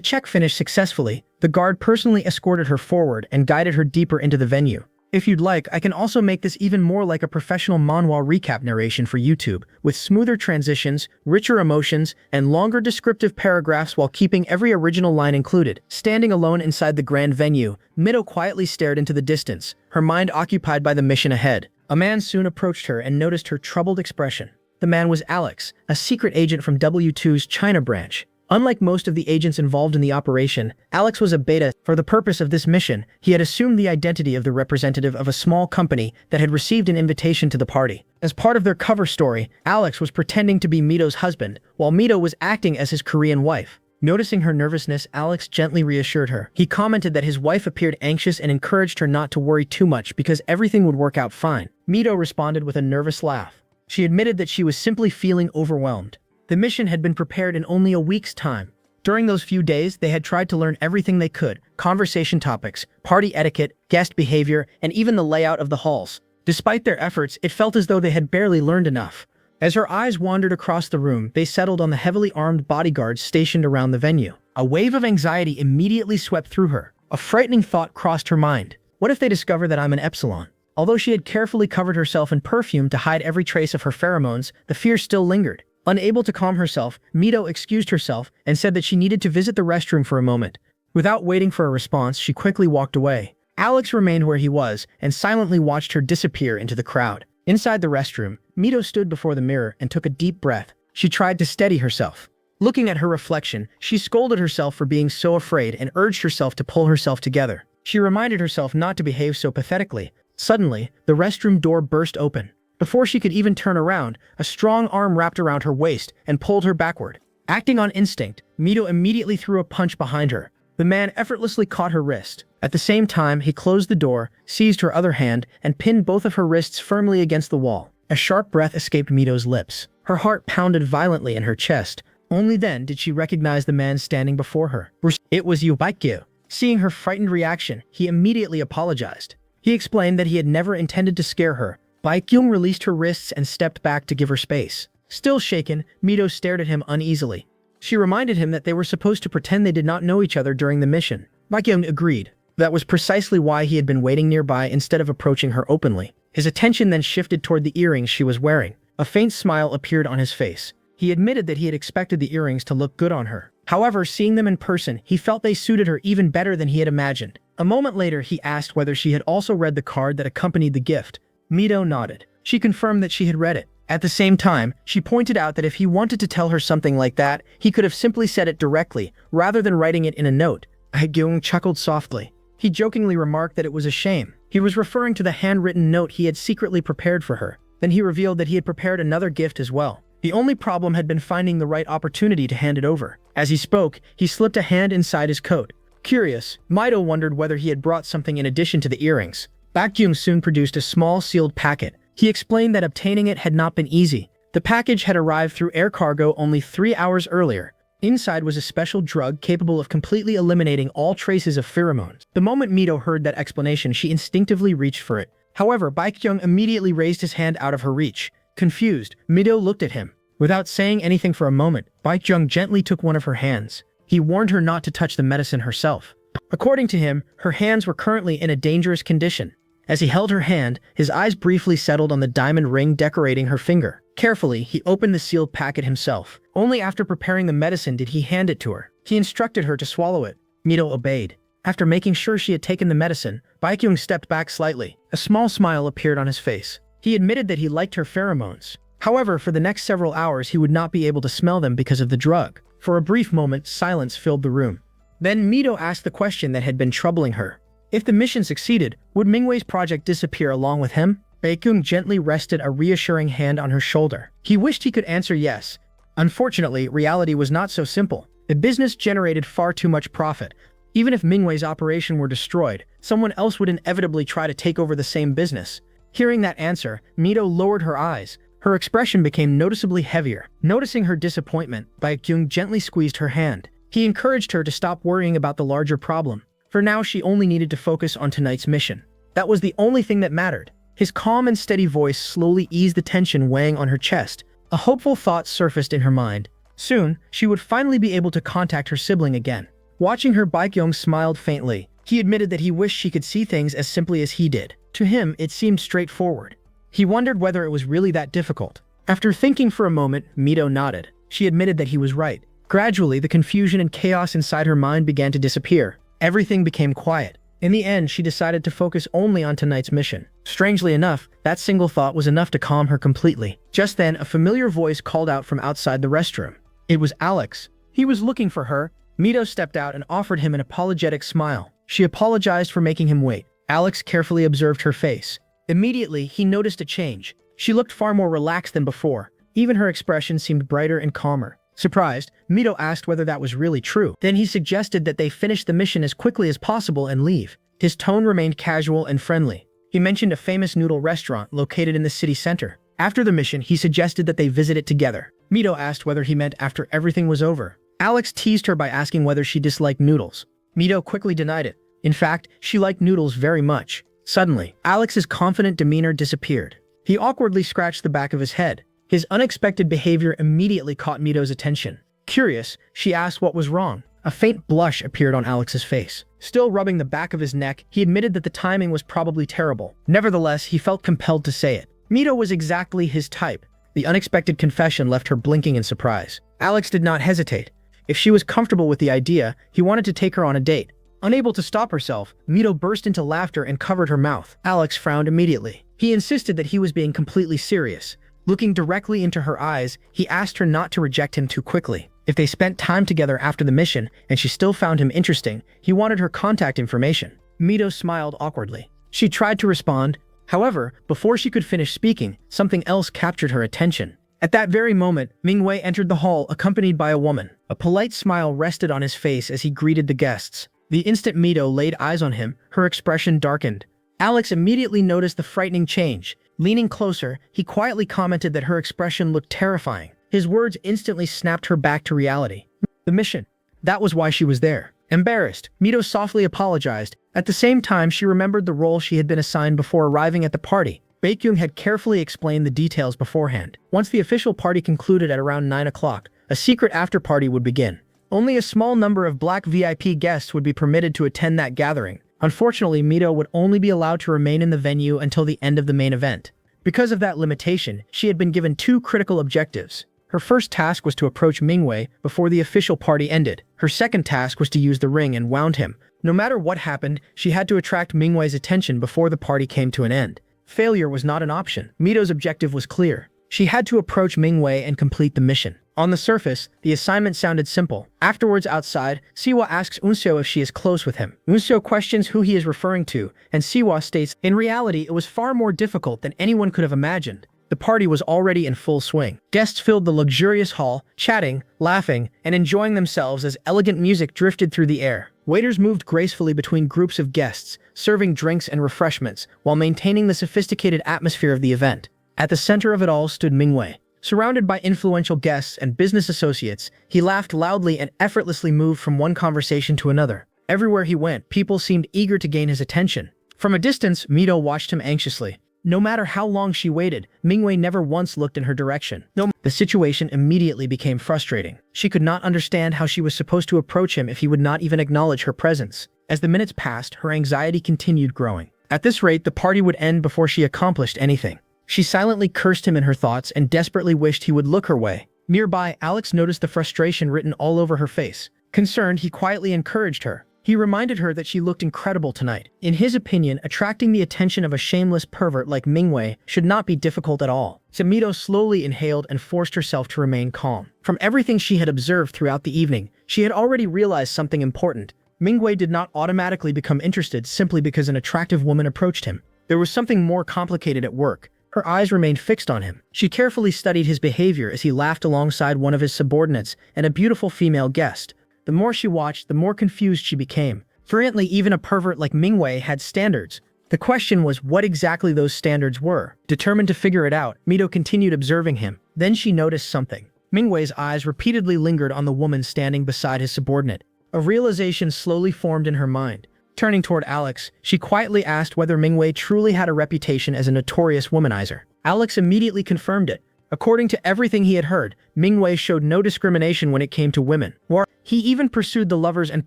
check finished successfully, the guard personally escorted her forward and guided her deeper into the venue. If you'd like, I can also make this even more like a professional manhwa recap narration for YouTube, with smoother transitions, richer emotions, and longer descriptive paragraphs while keeping every original line included. Standing alone inside the grand venue, Mido quietly stared into the distance, her mind occupied by the mission ahead. A man soon approached her and noticed her troubled expression. The man was Alex, a secret agent from W2's China branch. Unlike most of the agents involved in the operation, Alex was a beta. For the purpose of this mission, he had assumed the identity of the representative of a small company that had received an invitation to the party. As part of their cover story, Alex was pretending to be Mido's husband, while Mido was acting as his Korean wife. Noticing her nervousness, Alex gently reassured her. He commented that his wife appeared anxious and encouraged her not to worry too much because everything would work out fine. Mido responded with a nervous laugh. She admitted that she was simply feeling overwhelmed. The mission had been prepared in only a week's time. During those few days, they had tried to learn everything they could: conversation topics, party etiquette, guest behavior, and even the layout of the halls. Despite their efforts, it felt as though they had barely learned enough. As her eyes wandered across the room, they settled on the heavily armed bodyguards stationed around the venue. A wave of anxiety immediately swept through her. A frightening thought crossed her mind. What if they discover that I'm an Epsilon? Although she had carefully covered herself in perfume to hide every trace of her pheromones, the fear still lingered. Unable to calm herself, Mido excused herself and said that she needed to visit the restroom for a moment. Without waiting for a response, she quickly walked away. Alex remained where he was and silently watched her disappear into the crowd. Inside the restroom, Mido stood before the mirror and took a deep breath. She tried to steady herself. Looking at her reflection, she scolded herself for being so afraid and urged herself to pull herself together. She reminded herself not to behave so pathetically. Suddenly, the restroom door burst open. Before she could even turn around, a strong arm wrapped around her waist and pulled her backward. Acting on instinct, Mido immediately threw a punch behind her. The man effortlessly caught her wrist. At the same time, he closed the door, seized her other hand, and pinned both of her wrists firmly against the wall. A sharp breath escaped Mido's lips. Her heart pounded violently in her chest. Only then did she recognize the man standing before her. It was Baekgyung. Seeing her frightened reaction, he immediately apologized. He explained that he had never intended to scare her. Baekgyung released her wrists and stepped back to give her space. Still shaken, Mido stared at him uneasily. She reminded him that they were supposed to pretend they did not know each other during the mission. Baekgyung agreed. That was precisely why he had been waiting nearby instead of approaching her openly. His attention then shifted toward the earrings she was wearing. A faint smile appeared on his face. He admitted that he had expected the earrings to look good on her. However, seeing them in person, he felt they suited her even better than he had imagined. A moment later, he asked whether she had also read the card that accompanied the gift. Mido nodded. She confirmed that she had read it. At the same time, she pointed out that if he wanted to tell her something like that, he could have simply said it directly, rather than writing it in a note. Baekgyung chuckled softly. He jokingly remarked that it was a shame. He was referring to the handwritten note he had secretly prepared for her. Then he revealed that he had prepared another gift as well. The only problem had been finding the right opportunity to hand it over. As he spoke, he slipped a hand inside his coat. Curious, Mido wondered whether he had brought something in addition to the earrings. Baekgyung soon produced a small sealed packet. He explained that obtaining it had not been easy. The package had arrived through air cargo only 3 hours earlier. Inside was a special drug capable of completely eliminating all traces of pheromones. The moment Mido heard that explanation, she instinctively reached for it. However, Baekgyung immediately raised his hand out of her reach. Confused, Mido looked at him. Without saying anything for a moment, Baekgyung gently took one of her hands. He warned her not to touch the medicine herself. According to him, her hands were currently in a dangerous condition. As he held her hand, his eyes briefly settled on the diamond ring decorating her finger. Carefully, he opened the sealed packet himself. Only after preparing the medicine did he hand it to her. He instructed her to swallow it. Mido obeyed. After making sure she had taken the medicine, Baekgyung stepped back slightly. A small smile appeared on his face. He admitted that he liked her pheromones. However, for the next several hours he would not be able to smell them because of the drug. For a brief moment, silence filled the room. Then Mido asked the question that had been troubling her. If the mission succeeded, would Mingwei's project disappear along with him? Baekgyung gently rested a reassuring hand on her shoulder. He wished he could answer yes. Unfortunately, reality was not so simple. The business generated far too much profit. Even if Mingwei's operation were destroyed, someone else would inevitably try to take over the same business. Hearing that answer, Mido lowered her eyes. Her expression became noticeably heavier. Noticing her disappointment, Baekgyung gently squeezed her hand. He encouraged her to stop worrying about the larger problem. For now, she only needed to focus on tonight's mission. That was the only thing that mattered. His calm and steady voice slowly eased the tension weighing on her chest. A hopeful thought surfaced in her mind. Soon, she would finally be able to contact her sibling again. Watching her, Baekgyung smiled faintly. He admitted that he wished she could see things as simply as he did. To him, it seemed straightforward. He wondered whether it was really that difficult. After thinking for a moment, Mido nodded. She admitted that he was right. Gradually, the confusion and chaos inside her mind began to disappear. Everything became quiet. In the end, she decided to focus only on tonight's mission. Strangely enough, that single thought was enough to calm her completely. Just then, a familiar voice called out from outside the restroom. It was Alex. He was looking for her. Mido stepped out and offered him an apologetic smile. She apologized for making him wait. Alex carefully observed her face. Immediately, he noticed a change. She looked far more relaxed than before. Even her expression seemed brighter and calmer. Surprised, Mido asked whether that was really true. Then he suggested that they finish the mission as quickly as possible and leave. His tone remained casual and friendly. He mentioned a famous noodle restaurant located in the city center. After the mission, he suggested that they visit it together. Mido asked whether he meant after everything was over. Alex teased her by asking whether she disliked noodles. Mido quickly denied it. In fact, she liked noodles very much. Suddenly, Alex's confident demeanor disappeared. He awkwardly scratched the back of his head. His unexpected behavior immediately caught Mido's attention. Curious, she asked what was wrong. A faint blush appeared on Alex's face. Still rubbing the back of his neck, he admitted that the timing was probably terrible. Nevertheless, he felt compelled to say it. Mido was exactly his type. The unexpected confession left her blinking in surprise. Alex did not hesitate. If she was comfortable with the idea, he wanted to take her on a date. Unable to stop herself, Mido burst into laughter and covered her mouth. Alex frowned immediately. He insisted that he was being completely serious. Looking directly into her eyes, he asked her not to reject him too quickly. If they spent time together after the mission and she still found him interesting, he wanted her contact information. Mido smiled awkwardly. She tried to respond. However, before she could finish speaking, something else captured her attention. At that very moment, Mingwei entered the hall accompanied by a woman. A polite smile rested on his face as he greeted the guests. The instant Mido laid eyes on him, her expression darkened. Alex immediately noticed the frightening change. Leaning closer, he quietly commented that her expression looked terrifying. His words instantly snapped her back to reality. The mission. That was why she was there. Embarrassed, Mido softly apologized. At the same time, she remembered the role she had been assigned before arriving at the party. Baekgyung had carefully explained the details beforehand. Once the official party concluded at around 9 o'clock, a secret after-party would begin. Only a small number of black VIP guests would be permitted to attend that gathering. Unfortunately, Mido would only be allowed to remain in the venue until the end of the main event. Because of that limitation, she had been given 2 critical objectives. Her first task was to approach Mingwei before the official party ended. Her second task was to use the ring and wound him. No matter what happened, she had to attract Mingwei's attention before the party came to an end. Failure was not an option. Mido's objective was clear. She had to approach Mingwei and complete the mission. On the surface, the assignment sounded simple. Afterwards, outside, Siwa asks Unseo if she is close with him. Unseo questions who he is referring to, and Siwa states, in reality, it was far more difficult than anyone could have imagined. The party was already in full swing. Guests filled the luxurious hall, chatting, laughing, and enjoying themselves as elegant music drifted through the air. Waiters moved gracefully between groups of guests, serving drinks and refreshments, while maintaining the sophisticated atmosphere of the event. At the center of it all stood Mingwei. Surrounded by influential guests and business associates, he laughed loudly and effortlessly moved from one conversation to another. Everywhere he went, people seemed eager to gain his attention. From a distance, Mido watched him anxiously. No matter how long she waited, Mingwei never once looked in her direction. The situation immediately became frustrating. She could not understand how she was supposed to approach him if he would not even acknowledge her presence. As the minutes passed, her anxiety continued growing. At this rate, the party would end before she accomplished anything. She silently cursed him in her thoughts and desperately wished he would look her way. Nearby, Alex noticed the frustration written all over her face. Concerned, he quietly encouraged her. He reminded her that she looked incredible tonight. In his opinion, attracting the attention of a shameless pervert like Mingwei should not be difficult at all. Mido slowly inhaled and forced herself to remain calm. From everything she had observed throughout the evening, she had already realized something important. Mingwei did not automatically become interested simply because an attractive woman approached him. There was something more complicated at work. Her eyes remained fixed on him. She carefully studied his behavior as he laughed alongside one of his subordinates and a beautiful female guest. The more she watched, the more confused she became. Apparently, even a pervert like Mingwei had standards. The question was what exactly those standards were. Determined to figure it out, Mido continued observing him. Then she noticed something. Mingwei's eyes repeatedly lingered on the woman standing beside his subordinate. A realization slowly formed in her mind. Turning toward Alex, she quietly asked whether Mingwei truly had a reputation as a notorious womanizer. Alex immediately confirmed it. According to everything he had heard, Mingwei showed no discrimination when it came to women. He even pursued the lovers and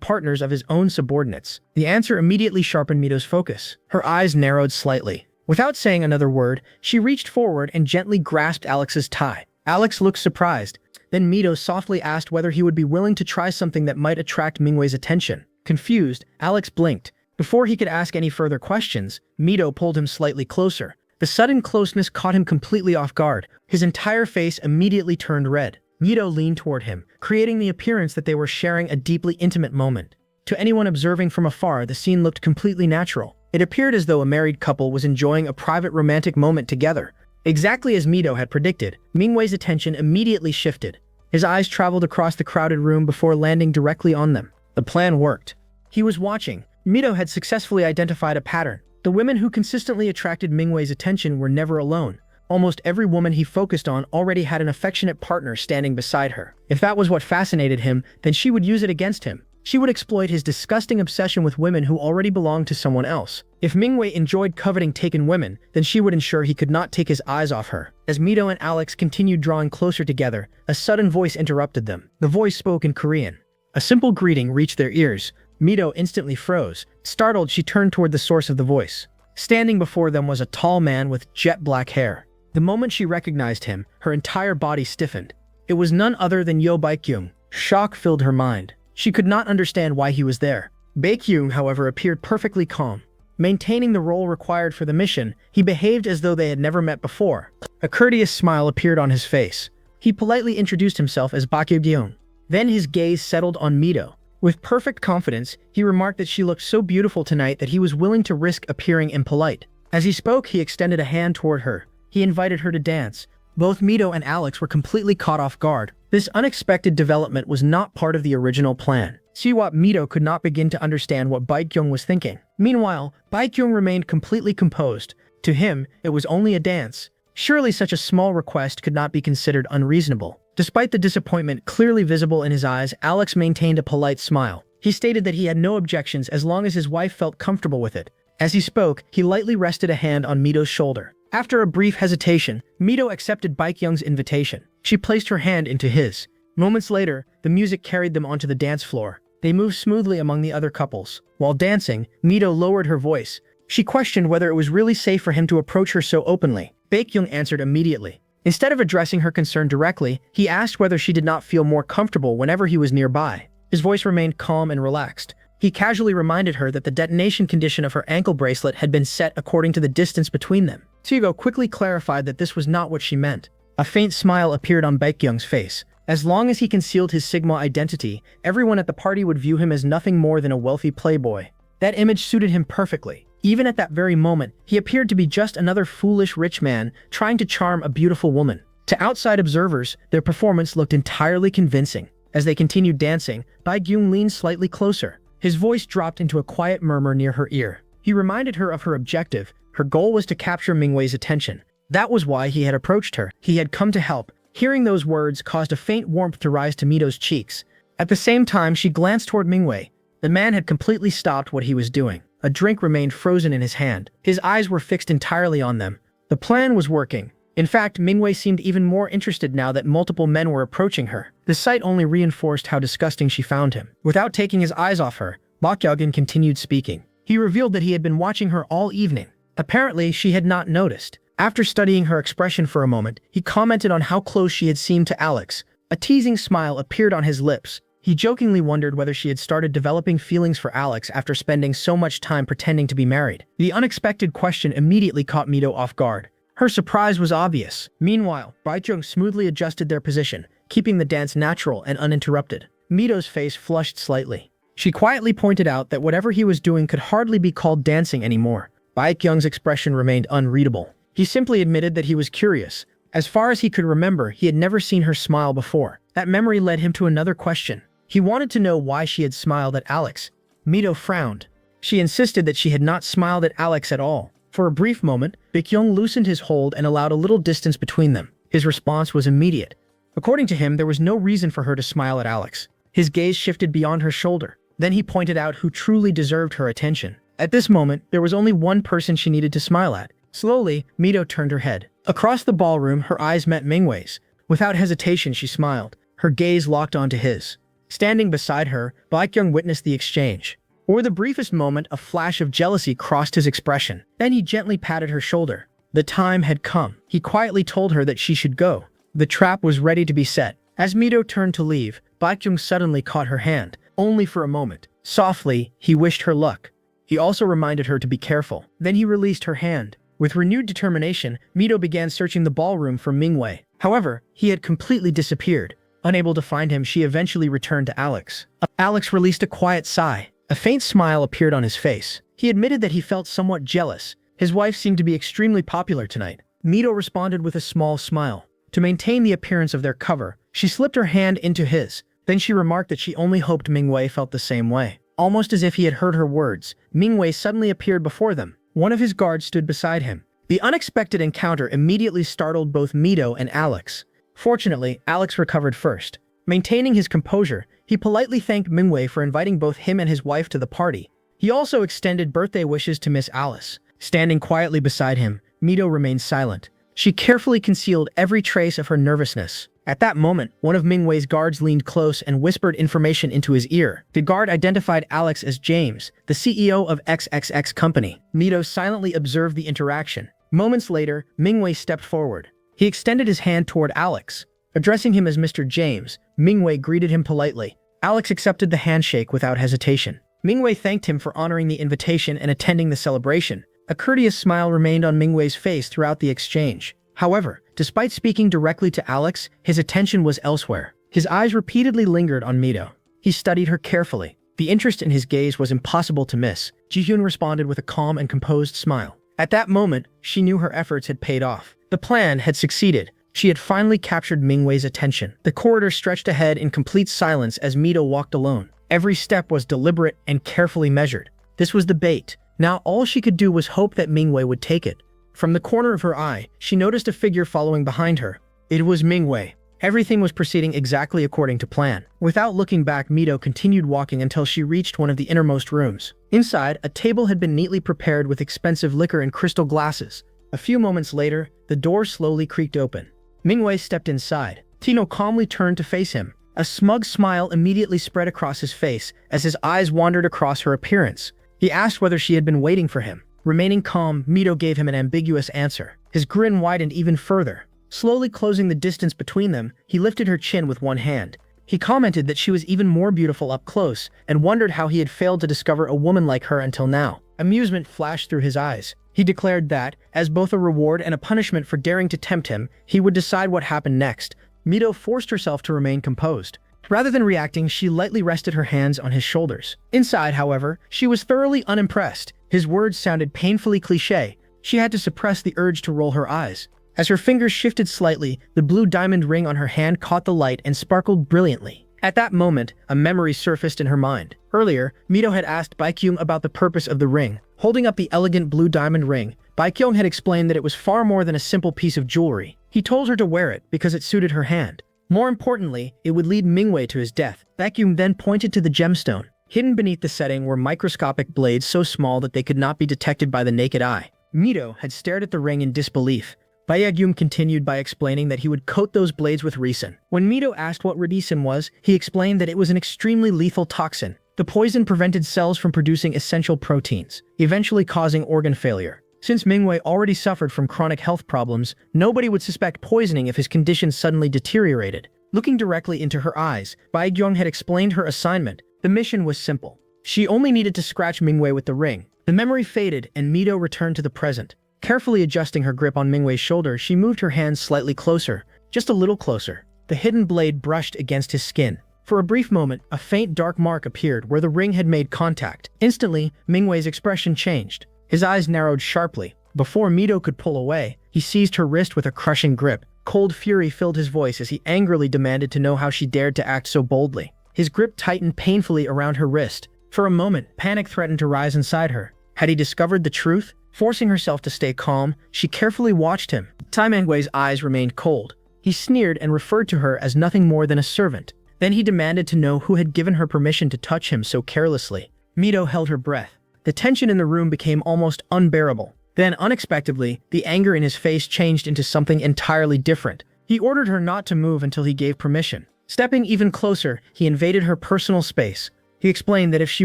partners of his own subordinates. The answer immediately sharpened Mido's focus. Her eyes narrowed slightly. Without saying another word, she reached forward and gently grasped Alex's tie. Alex looked surprised. Then Mido softly asked whether he would be willing to try something that might attract Mingwei's attention. Confused, Alex blinked. Before he could ask any further questions, Mido pulled him slightly closer. The sudden closeness caught him completely off guard. His entire face immediately turned red. Mido leaned toward him, creating the appearance that they were sharing a deeply intimate moment. To anyone observing from afar, the scene looked completely natural. It appeared as though a married couple was enjoying a private romantic moment together. Exactly as Mido had predicted, Mingwei's attention immediately shifted. His eyes traveled across the crowded room before landing directly on them. The plan worked. He was watching. Mido had successfully identified a pattern. The women who consistently attracted Mingwei's attention were never alone. Almost every woman he focused on already had an affectionate partner standing beside her. If that was what fascinated him, then she would use it against him. She would exploit his disgusting obsession with women who already belonged to someone else. If Mingwei enjoyed coveting taken women, then she would ensure he could not take his eyes off her. As Mido and Alex continued drawing closer together, a sudden voice interrupted them. The voice spoke in Korean. A simple greeting reached their ears. Mido instantly froze. Startled, she turned toward the source of the voice. Standing before them was a tall man with jet black hair. The moment she recognized him, her entire body stiffened. It was none other than Baekgyung. Shock filled her mind. She could not understand why he was there. Baekgyung, however, appeared perfectly calm. Maintaining the role required for the mission, he behaved as though they had never met before. A courteous smile appeared on his face. He politely introduced himself as Baekgyung. Then his gaze settled on Mido. With perfect confidence, he remarked that she looked so beautiful tonight that he was willing to risk appearing impolite. As he spoke, he extended a hand toward her. He invited her to dance. Both Mido and Alex were completely caught off guard. This unexpected development was not part of the original plan. Mido could not begin to understand what Baekgyung was thinking. Meanwhile, Baekgyung remained completely composed. To him, it was only a dance. Surely such a small request could not be considered unreasonable. Despite the disappointment clearly visible in his eyes, Alex maintained a polite smile. He stated that he had no objections as long as his wife felt comfortable with it. As he spoke, he lightly rested a hand on Mido's shoulder. After a brief hesitation, Mido accepted Baekgyung's invitation. She placed her hand into his. Moments later, the music carried them onto the dance floor. They moved smoothly among the other couples. While dancing, Mido lowered her voice. She questioned whether it was really safe for him to approach her so openly. Baekgyung answered immediately. Instead of addressing her concern directly, he asked whether she did not feel more comfortable whenever he was nearby. His voice remained calm and relaxed. He casually reminded her that the detonation condition of her ankle bracelet had been set according to the distance between them. Tsugo quickly clarified that this was not what she meant. A faint smile appeared on Baekgyung's face. As long as he concealed his Sigma identity, everyone at the party would view him as nothing more than a wealthy playboy. That image suited him perfectly. Even at that very moment, he appeared to be just another foolish rich man trying to charm a beautiful woman. To outside observers, their performance looked entirely convincing. As they continued dancing, Baekgyung leaned slightly closer. His voice dropped into a quiet murmur near her ear. He reminded her of her objective. Her goal was to capture Mingwei's attention. That was why he had approached her. He had come to help. Hearing those words caused a faint warmth to rise to Mido's cheeks. At the same time, she glanced toward Mingwei. The man had completely stopped what he was doing. A drink remained frozen in his hand. His eyes were fixed entirely on them. The plan was working. In fact, Mingwei seemed even more interested now that multiple men were approaching her. The sight only reinforced how disgusting she found him. Without taking his eyes off her, Baekgyung continued speaking. He revealed that he had been watching her all evening. Apparently, she had not noticed. After studying her expression for a moment, he commented on how close she had seemed to Alex. A teasing smile appeared on his lips. He jokingly wondered whether she had started developing feelings for Alex after spending so much time pretending to be married. The unexpected question immediately caught Mido off guard. Her surprise was obvious. Meanwhile, Baekgyung smoothly adjusted their position, keeping the dance natural and uninterrupted. Mido's face flushed slightly. She quietly pointed out that whatever he was doing could hardly be called dancing anymore. Baekgyung's expression remained unreadable. He simply admitted that he was curious. As far as he could remember, he had never seen her smile before. That memory led him to another question. He wanted to know why she had smiled at Alex. Mido frowned. She insisted that she had not smiled at Alex at all. For a brief moment, Baekgyung loosened his hold and allowed a little distance between them. His response was immediate. According to him, there was no reason for her to smile at Alex. His gaze shifted beyond her shoulder. Then he pointed out who truly deserved her attention. At this moment, there was only one person she needed to smile at. Slowly, Mido turned her head. Across the ballroom, her eyes met Mingwei's. Without hesitation, she smiled. Her gaze locked onto his. Standing beside her, Baekgyung witnessed the exchange. For the briefest moment, a flash of jealousy crossed his expression. Then he gently patted her shoulder. The time had come. He quietly told her that she should go. The trap was ready to be set. As Mido turned to leave, Baekgyung suddenly caught her hand, only for a moment. Softly, he wished her luck. He also reminded her to be careful. Then he released her hand. With renewed determination, Mido began searching the ballroom for Mingwei. However, he had completely disappeared. Unable to find him, she eventually returned to Alex. Alex released a quiet sigh. A faint smile appeared on his face. He admitted that he felt somewhat jealous. His wife seemed to be extremely popular tonight. Mido responded with a small smile. To maintain the appearance of their cover, she slipped her hand into his. Then she remarked that she only hoped Mingwei felt the same way. Almost as if he had heard her words, Mingwei suddenly appeared before them. One of his guards stood beside him. The unexpected encounter immediately startled both Mido and Alex. Fortunately, Alex recovered first. Maintaining his composure, he politely thanked Mingwei for inviting both him and his wife to the party. He also extended birthday wishes to Miss Alice. Standing quietly beside him, Mido remained silent. She carefully concealed every trace of her nervousness. At that moment, one of Mingwei's guards leaned close and whispered information into his ear. The guard identified Alex as James, the CEO of XXX Company. Mido silently observed the interaction. Moments later, Mingwei stepped forward. He extended his hand toward Alex. Addressing him as Mr. James, Mingwei greeted him politely. Alex accepted the handshake without hesitation. Mingwei thanked him for honoring the invitation and attending the celebration. A courteous smile remained on Mingwei's face throughout the exchange. However, despite speaking directly to Alex, his attention was elsewhere. His eyes repeatedly lingered on Mido. He studied her carefully. The interest in his gaze was impossible to miss. Jihyun responded with a calm and composed smile. At that moment, she knew her efforts had paid off. The plan had succeeded. She had finally captured Mingwei's attention. The corridor stretched ahead in complete silence as Mido walked alone. Every step was deliberate and carefully measured. This was the bait. Now all she could do was hope that Mingwei would take it. From the corner of her eye, she noticed a figure following behind her. It was Mingwei. Everything was proceeding exactly according to plan. Without looking back, Mido continued walking until she reached one of the innermost rooms. Inside, a table had been neatly prepared with expensive liquor and crystal glasses. A few moments later, the door slowly creaked open. Mingwei stepped inside. Tino calmly turned to face him. A smug smile immediately spread across his face as his eyes wandered across her appearance. He asked whether she had been waiting for him. Remaining calm, Mido gave him an ambiguous answer. His grin widened even further. Slowly closing the distance between them, he lifted her chin with one hand. He commented that she was even more beautiful up close and wondered how he had failed to discover a woman like her until now. Amusement flashed through his eyes. He declared that, as both a reward and a punishment for daring to tempt him, he would decide what happened next. Mido forced herself to remain composed. Rather than reacting, she lightly rested her hands on his shoulders. Inside, however, she was thoroughly unimpressed. His words sounded painfully cliché. She had to suppress the urge to roll her eyes. As her fingers shifted slightly, the blue diamond ring on her hand caught the light and sparkled brilliantly. At that moment, a memory surfaced in her mind. Earlier, Mido had asked Baekgyung about the purpose of the ring. Holding up the elegant blue diamond ring, Baekgyung had explained that it was far more than a simple piece of jewelry. He told her to wear it because it suited her hand. More importantly, it would lead Mingwei to his death. Baekgyung then pointed to the gemstone. Hidden beneath the setting were microscopic blades so small that they could not be detected by the naked eye. Mido had stared at the ring in disbelief. Baekgyung continued by explaining that he would coat those blades with resin. When Mido asked what radisin was, he explained that it was an extremely lethal toxin. The poison prevented cells from producing essential proteins, eventually causing organ failure. Since Mingwei already suffered from chronic health problems, nobody would suspect poisoning if his condition suddenly deteriorated. Looking directly into her eyes, Baekgyung had explained her assignment. The mission was simple. She only needed to scratch Mingwei with the ring. The memory faded, and Mido returned to the present. Carefully adjusting her grip on Mingwei's shoulder, she moved her hands slightly closer, just a little closer. The hidden blade brushed against his skin. For a brief moment, a faint dark mark appeared where the ring had made contact. Instantly, Mingwei's expression changed. His eyes narrowed sharply. Before Mido could pull away, he seized her wrist with a crushing grip. Cold fury filled his voice as he angrily demanded to know how she dared to act so boldly. His grip tightened painfully around her wrist. For a moment, panic threatened to rise inside her. Had he discovered the truth? Forcing herself to stay calm, she carefully watched him. Mingwei's eyes remained cold. He sneered and referred to her as nothing more than a servant. Then he demanded to know who had given her permission to touch him so carelessly. Mido held her breath. The tension in the room became almost unbearable. Then, unexpectedly, the anger in his face changed into something entirely different. He ordered her not to move until he gave permission. Stepping even closer, he invaded her personal space. He explained that if she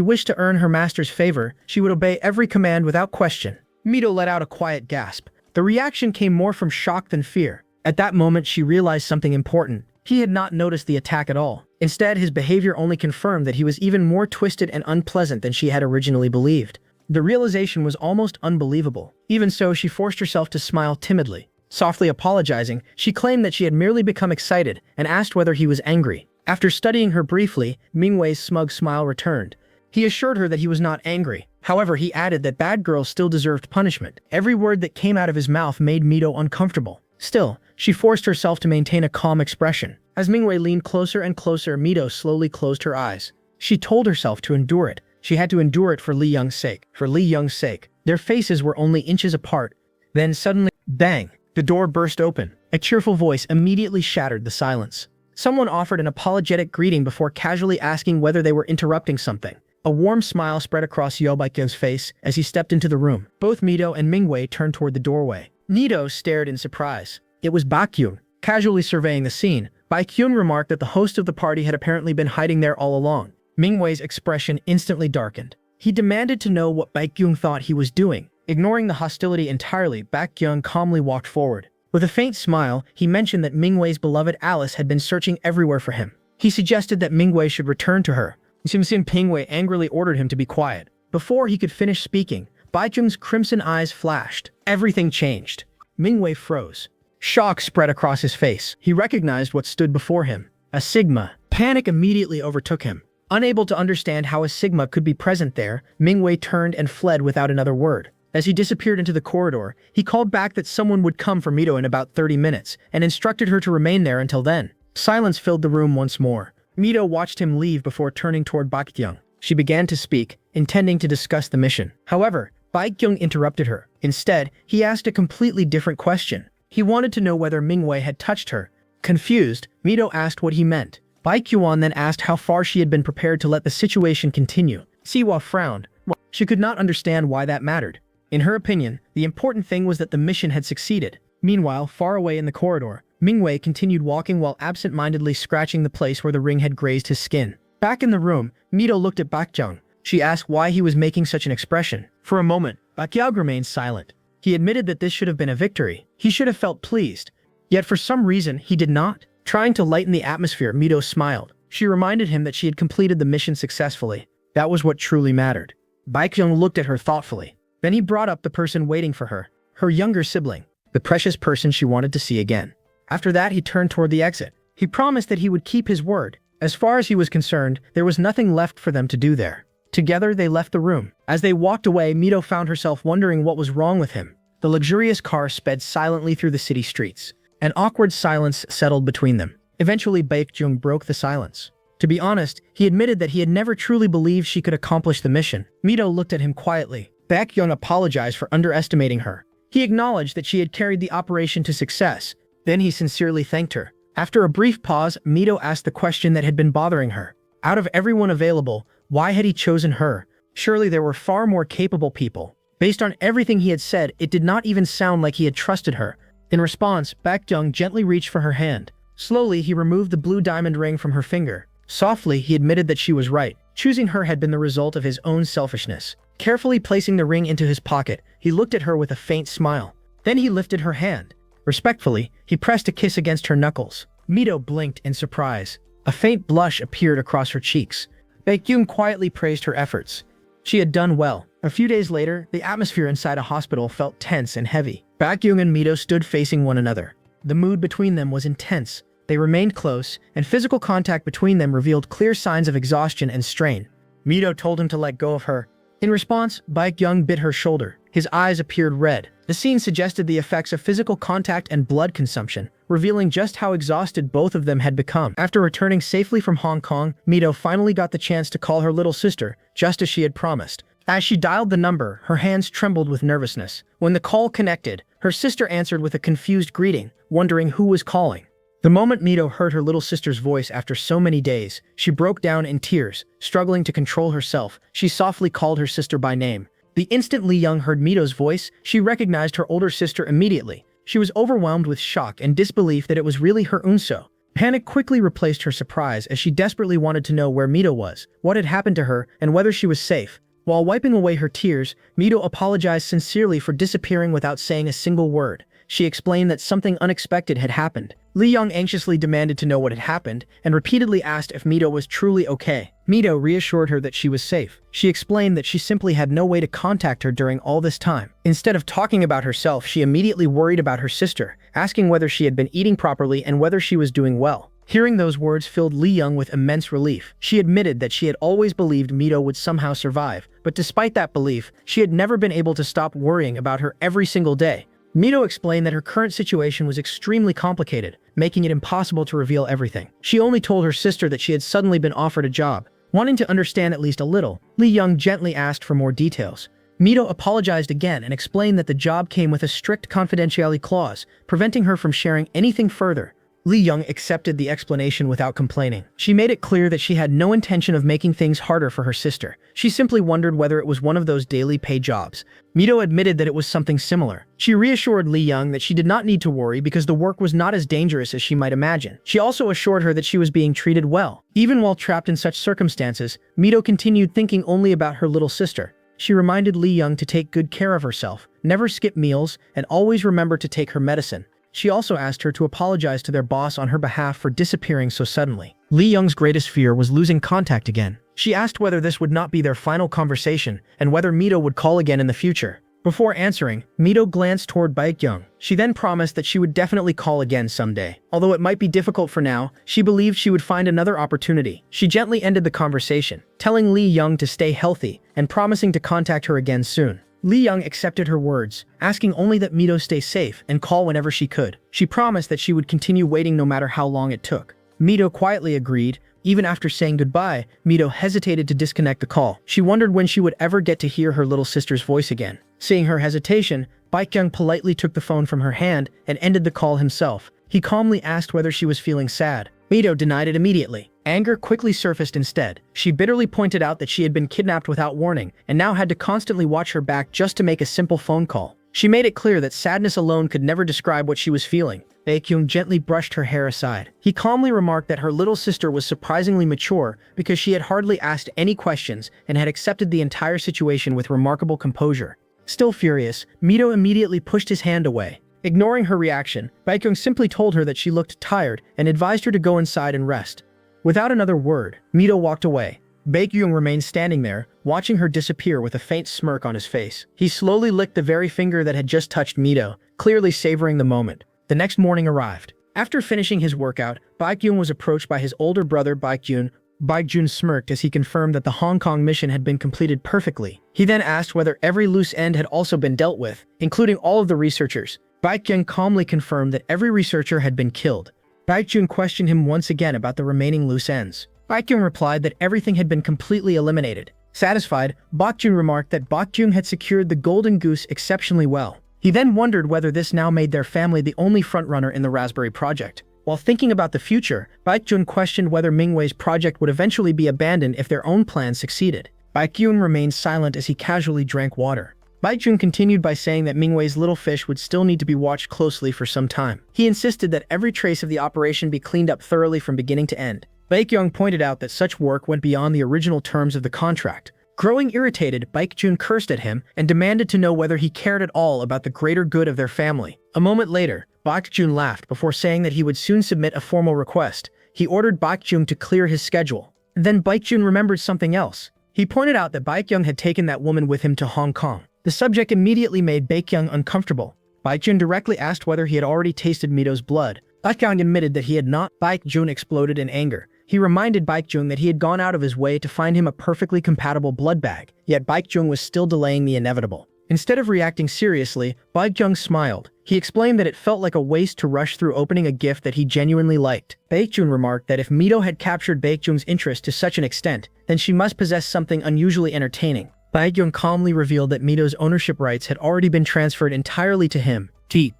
wished to earn her master's favor, she would obey every command without question. Mido let out a quiet gasp. The reaction came more from shock than fear. At that moment, she realized something important. He had not noticed the attack at all. Instead, his behavior only confirmed that he was even more twisted and unpleasant than she had originally believed. The realization was almost unbelievable. Even so, she forced herself to smile timidly. Softly apologizing, she claimed that she had merely become excited and asked whether he was angry. After studying her briefly, Mingwei's smug smile returned. He assured her that he was not angry. However, he added that bad girls still deserved punishment. Every word that came out of his mouth made Mido uncomfortable. Still, she forced herself to maintain a calm expression. As Mingwei leaned closer and closer, Mido slowly closed her eyes. She told herself to endure it. She had to endure it for Li Young's sake. For Li Young's sake. Their faces were only inches apart. Then suddenly, bang! The door burst open. A cheerful voice immediately shattered the silence. Someone offered an apologetic greeting before casually asking whether they were interrupting something. A warm smile spread across Baekgyung's face as he stepped into the room. Both Mido and Mingwei turned toward the doorway. Mido stared in surprise. It was Baekgyung. Casually surveying the scene, Baekgyung remarked that the host of the party had apparently been hiding there all along. Mingwei's expression instantly darkened. He demanded to know what Baekgyung thought he was doing. Ignoring the hostility entirely, Baekgyung calmly walked forward. With a faint smile, he mentioned that Mingwei's beloved Alice had been searching everywhere for him. He suggested that Mingwei should return to her. Mingwei angrily ordered him to be quiet. Before he could finish speaking, Baekgyung's crimson eyes flashed. Everything changed. Mingwei froze. Shock spread across his face. He recognized what stood before him. A Sigma. Panic immediately overtook him. Unable to understand how a Sigma could be present there, Mingwei turned and fled without another word. As he disappeared into the corridor, he called back that someone would come for Mido in about 30 minutes and instructed her to remain there until then. Silence filled the room once more. Mido watched him leave before turning toward Baekgyung. She began to speak, intending to discuss the mission. However, Baekgyung interrupted her. Instead, he asked a completely different question. He wanted to know whether Mingwei had touched her. Confused, Mido asked what he meant. Baekgyung then asked how far she had been prepared to let the situation continue. Siwa frowned. She could not understand why that mattered. In her opinion, the important thing was that the mission had succeeded. Meanwhile, far away in the corridor, Mingwei continued walking while absent-mindedly scratching the place where the ring had grazed his skin. Back in the room, Mido looked at Baekgyung. She asked why he was making such an expression. For a moment, Baekgyung remained silent. He admitted that this should have been a victory. He should have felt pleased. Yet for some reason, he did not. Trying to lighten the atmosphere, Mido smiled. She reminded him that she had completed the mission successfully. That was what truly mattered. Baekgyung looked at her thoughtfully. Then he brought up the person waiting for her, her younger sibling, the precious person she wanted to see again. After that, he turned toward the exit. He promised that he would keep his word. As far as he was concerned, there was nothing left for them to do there. Together, they left the room. As they walked away, Mido found herself wondering what was wrong with him. The luxurious car sped silently through the city streets. An awkward silence settled between them. Eventually, Baekgyung broke the silence. To be honest, he admitted that he had never truly believed she could accomplish the mission. Mido looked at him quietly. Baekgyung apologized for underestimating her. He acknowledged that she had carried the operation to success. Then he sincerely thanked her. After a brief pause, Mido asked the question that had been bothering her. Out of everyone available, why had he chosen her? Surely there were far more capable people. Based on everything he had said, it did not even sound like he had trusted her. In response, Baekgyung gently reached for her hand. Slowly, he removed the blue diamond ring from her finger. Softly, he admitted that she was right. Choosing her had been the result of his own selfishness. Carefully placing the ring into his pocket, he looked at her with a faint smile. Then he lifted her hand. Respectfully, he pressed a kiss against her knuckles. Mido blinked in surprise. A faint blush appeared across her cheeks. Baekgyung quietly praised her efforts. She had done well. A few days later, the atmosphere inside a hospital felt tense and heavy. Baekgyung and Mido stood facing one another. The mood between them was intense. They remained close, and physical contact between them revealed clear signs of exhaustion and strain. Mido told him to let go of her. In response, Baekgyung bit her shoulder. His eyes appeared red. The scene suggested the effects of physical contact and blood consumption, revealing just how exhausted both of them had become. After returning safely from Hong Kong, Mido finally got the chance to call her little sister, just as she had promised. As she dialed the number, her hands trembled with nervousness. When the call connected, her sister answered with a confused greeting, wondering who was calling. The moment Mido heard her little sister's voice after so many days, she broke down in tears. Struggling to control herself, she softly called her sister by name. The instant Lee Young heard Mido's voice, she recognized her older sister immediately. She was overwhelmed with shock and disbelief that it was really her Unso. Panic quickly replaced her surprise as she desperately wanted to know where Mido was, what had happened to her, and whether she was safe. While wiping away her tears, Mido apologized sincerely for disappearing without saying a single word. She explained that something unexpected had happened. Lee Young anxiously demanded to know what had happened and repeatedly asked if Mido was truly okay. Mido reassured her that she was safe. She explained that she simply had no way to contact her during all this time. Instead of talking about herself, she immediately worried about her sister, asking whether she had been eating properly and whether she was doing well. Hearing those words filled Lee Young with immense relief. She admitted that she had always believed Mido would somehow survive, but despite that belief, she had never been able to stop worrying about her every single day. Mido explained that her current situation was extremely complicated, making it impossible to reveal everything. She only told her sister that she had suddenly been offered a job. Wanting to understand at least a little, Lee Young gently asked for more details. Mido apologized again and explained that the job came with a strict confidentiality clause, preventing her from sharing anything further. Lee Young accepted the explanation without complaining. She made it clear that she had no intention of making things harder for her sister. She simply wondered whether it was one of those daily pay jobs. Mido admitted that it was something similar. She reassured Lee Young that she did not need to worry because the work was not as dangerous as she might imagine. She also assured her that she was being treated well. Even while trapped in such circumstances, Mido continued thinking only about her little sister. She reminded Lee Young to take good care of herself, never skip meals, and always remember to take her medicine. She also asked her to apologize to their boss on her behalf for disappearing so suddenly. Lee Young's greatest fear was losing contact again. She asked whether this would not be their final conversation and whether Mido would call again in the future. Before answering, Mido glanced toward Baekgyung. She then promised that she would definitely call again someday. Although it might be difficult for now, she believed she would find another opportunity. She gently ended the conversation, telling Lee Young to stay healthy and promising to contact her again soon. Lee Young accepted her words, asking only that Mido stay safe and call whenever she could. She promised that she would continue waiting no matter how long it took. Mido quietly agreed. Even after saying goodbye, Mido hesitated to disconnect the call. She wondered when she would ever get to hear her little sister's voice again. Seeing her hesitation, Baekgyung politely took the phone from her hand and ended the call himself. He calmly asked whether she was feeling sad. Mido denied it immediately. Anger quickly surfaced instead. She bitterly pointed out that she had been kidnapped without warning and now had to constantly watch her back just to make a simple phone call. She made it clear that sadness alone could never describe what she was feeling. Baekgyung gently brushed her hair aside. He calmly remarked that her little sister was surprisingly mature because she had hardly asked any questions and had accepted the entire situation with remarkable composure. Still furious, Mido immediately pushed his hand away. Ignoring her reaction, Baekgyung simply told her that she looked tired and advised her to go inside and rest. Without another word, Mido walked away. Baekgyung remained standing there, watching her disappear with a faint smirk on his face. He slowly licked the very finger that had just touched Mido, clearly savoring the moment. The next morning arrived. After finishing his workout, Baekgyung was approached by his older brother Baekgyun. Baekgyung smirked as he confirmed that the Hong Kong mission had been completed perfectly. He then asked whether every loose end had also been dealt with, including all of the researchers. Baekgyung calmly confirmed that every researcher had been killed. Baekgyung questioned him once again about the remaining loose ends. Baekgyung replied that everything had been completely eliminated. Satisfied, Baekgyung remarked that Baekgyung had secured the golden goose exceptionally well. He then wondered whether this now made their family the only frontrunner in the Raspberry project. While thinking about the future, Baekgyung questioned whether Mingwei's project would eventually be abandoned if their own plan succeeded. Baekgyung remained silent as he casually drank water. Baekgyung continued by saying that Mingwei's little fish would still need to be watched closely for some time. He insisted that every trace of the operation be cleaned up thoroughly from beginning to end. Baekgyung pointed out that such work went beyond the original terms of the contract. Growing irritated, Baekgyung cursed at him and demanded to know whether he cared at all about the greater good of their family. A moment later, Baekgyung laughed before saying that he would soon submit a formal request. He ordered Baekgyung to clear his schedule. Then Baekgyung remembered something else. He pointed out that Baekgyung had taken that woman with him to Hong Kong. The subject immediately made Baekgyung uncomfortable. Baekgyung directly asked whether he had already tasted Mido's blood. Baekgyung admitted that he had not. Baekgyung exploded in anger. He reminded Baekgyung that he had gone out of his way to find him a perfectly compatible blood bag, yet Baekgyung was still delaying the inevitable. Instead of reacting seriously, Baekgyung smiled. He explained that it felt like a waste to rush through opening a gift that he genuinely liked. Baekgyung remarked that if Mido had captured Baekgyung's interest to such an extent, then she must possess something unusually entertaining. Baekgyung calmly revealed that Mido's ownership rights had already been transferred entirely to him.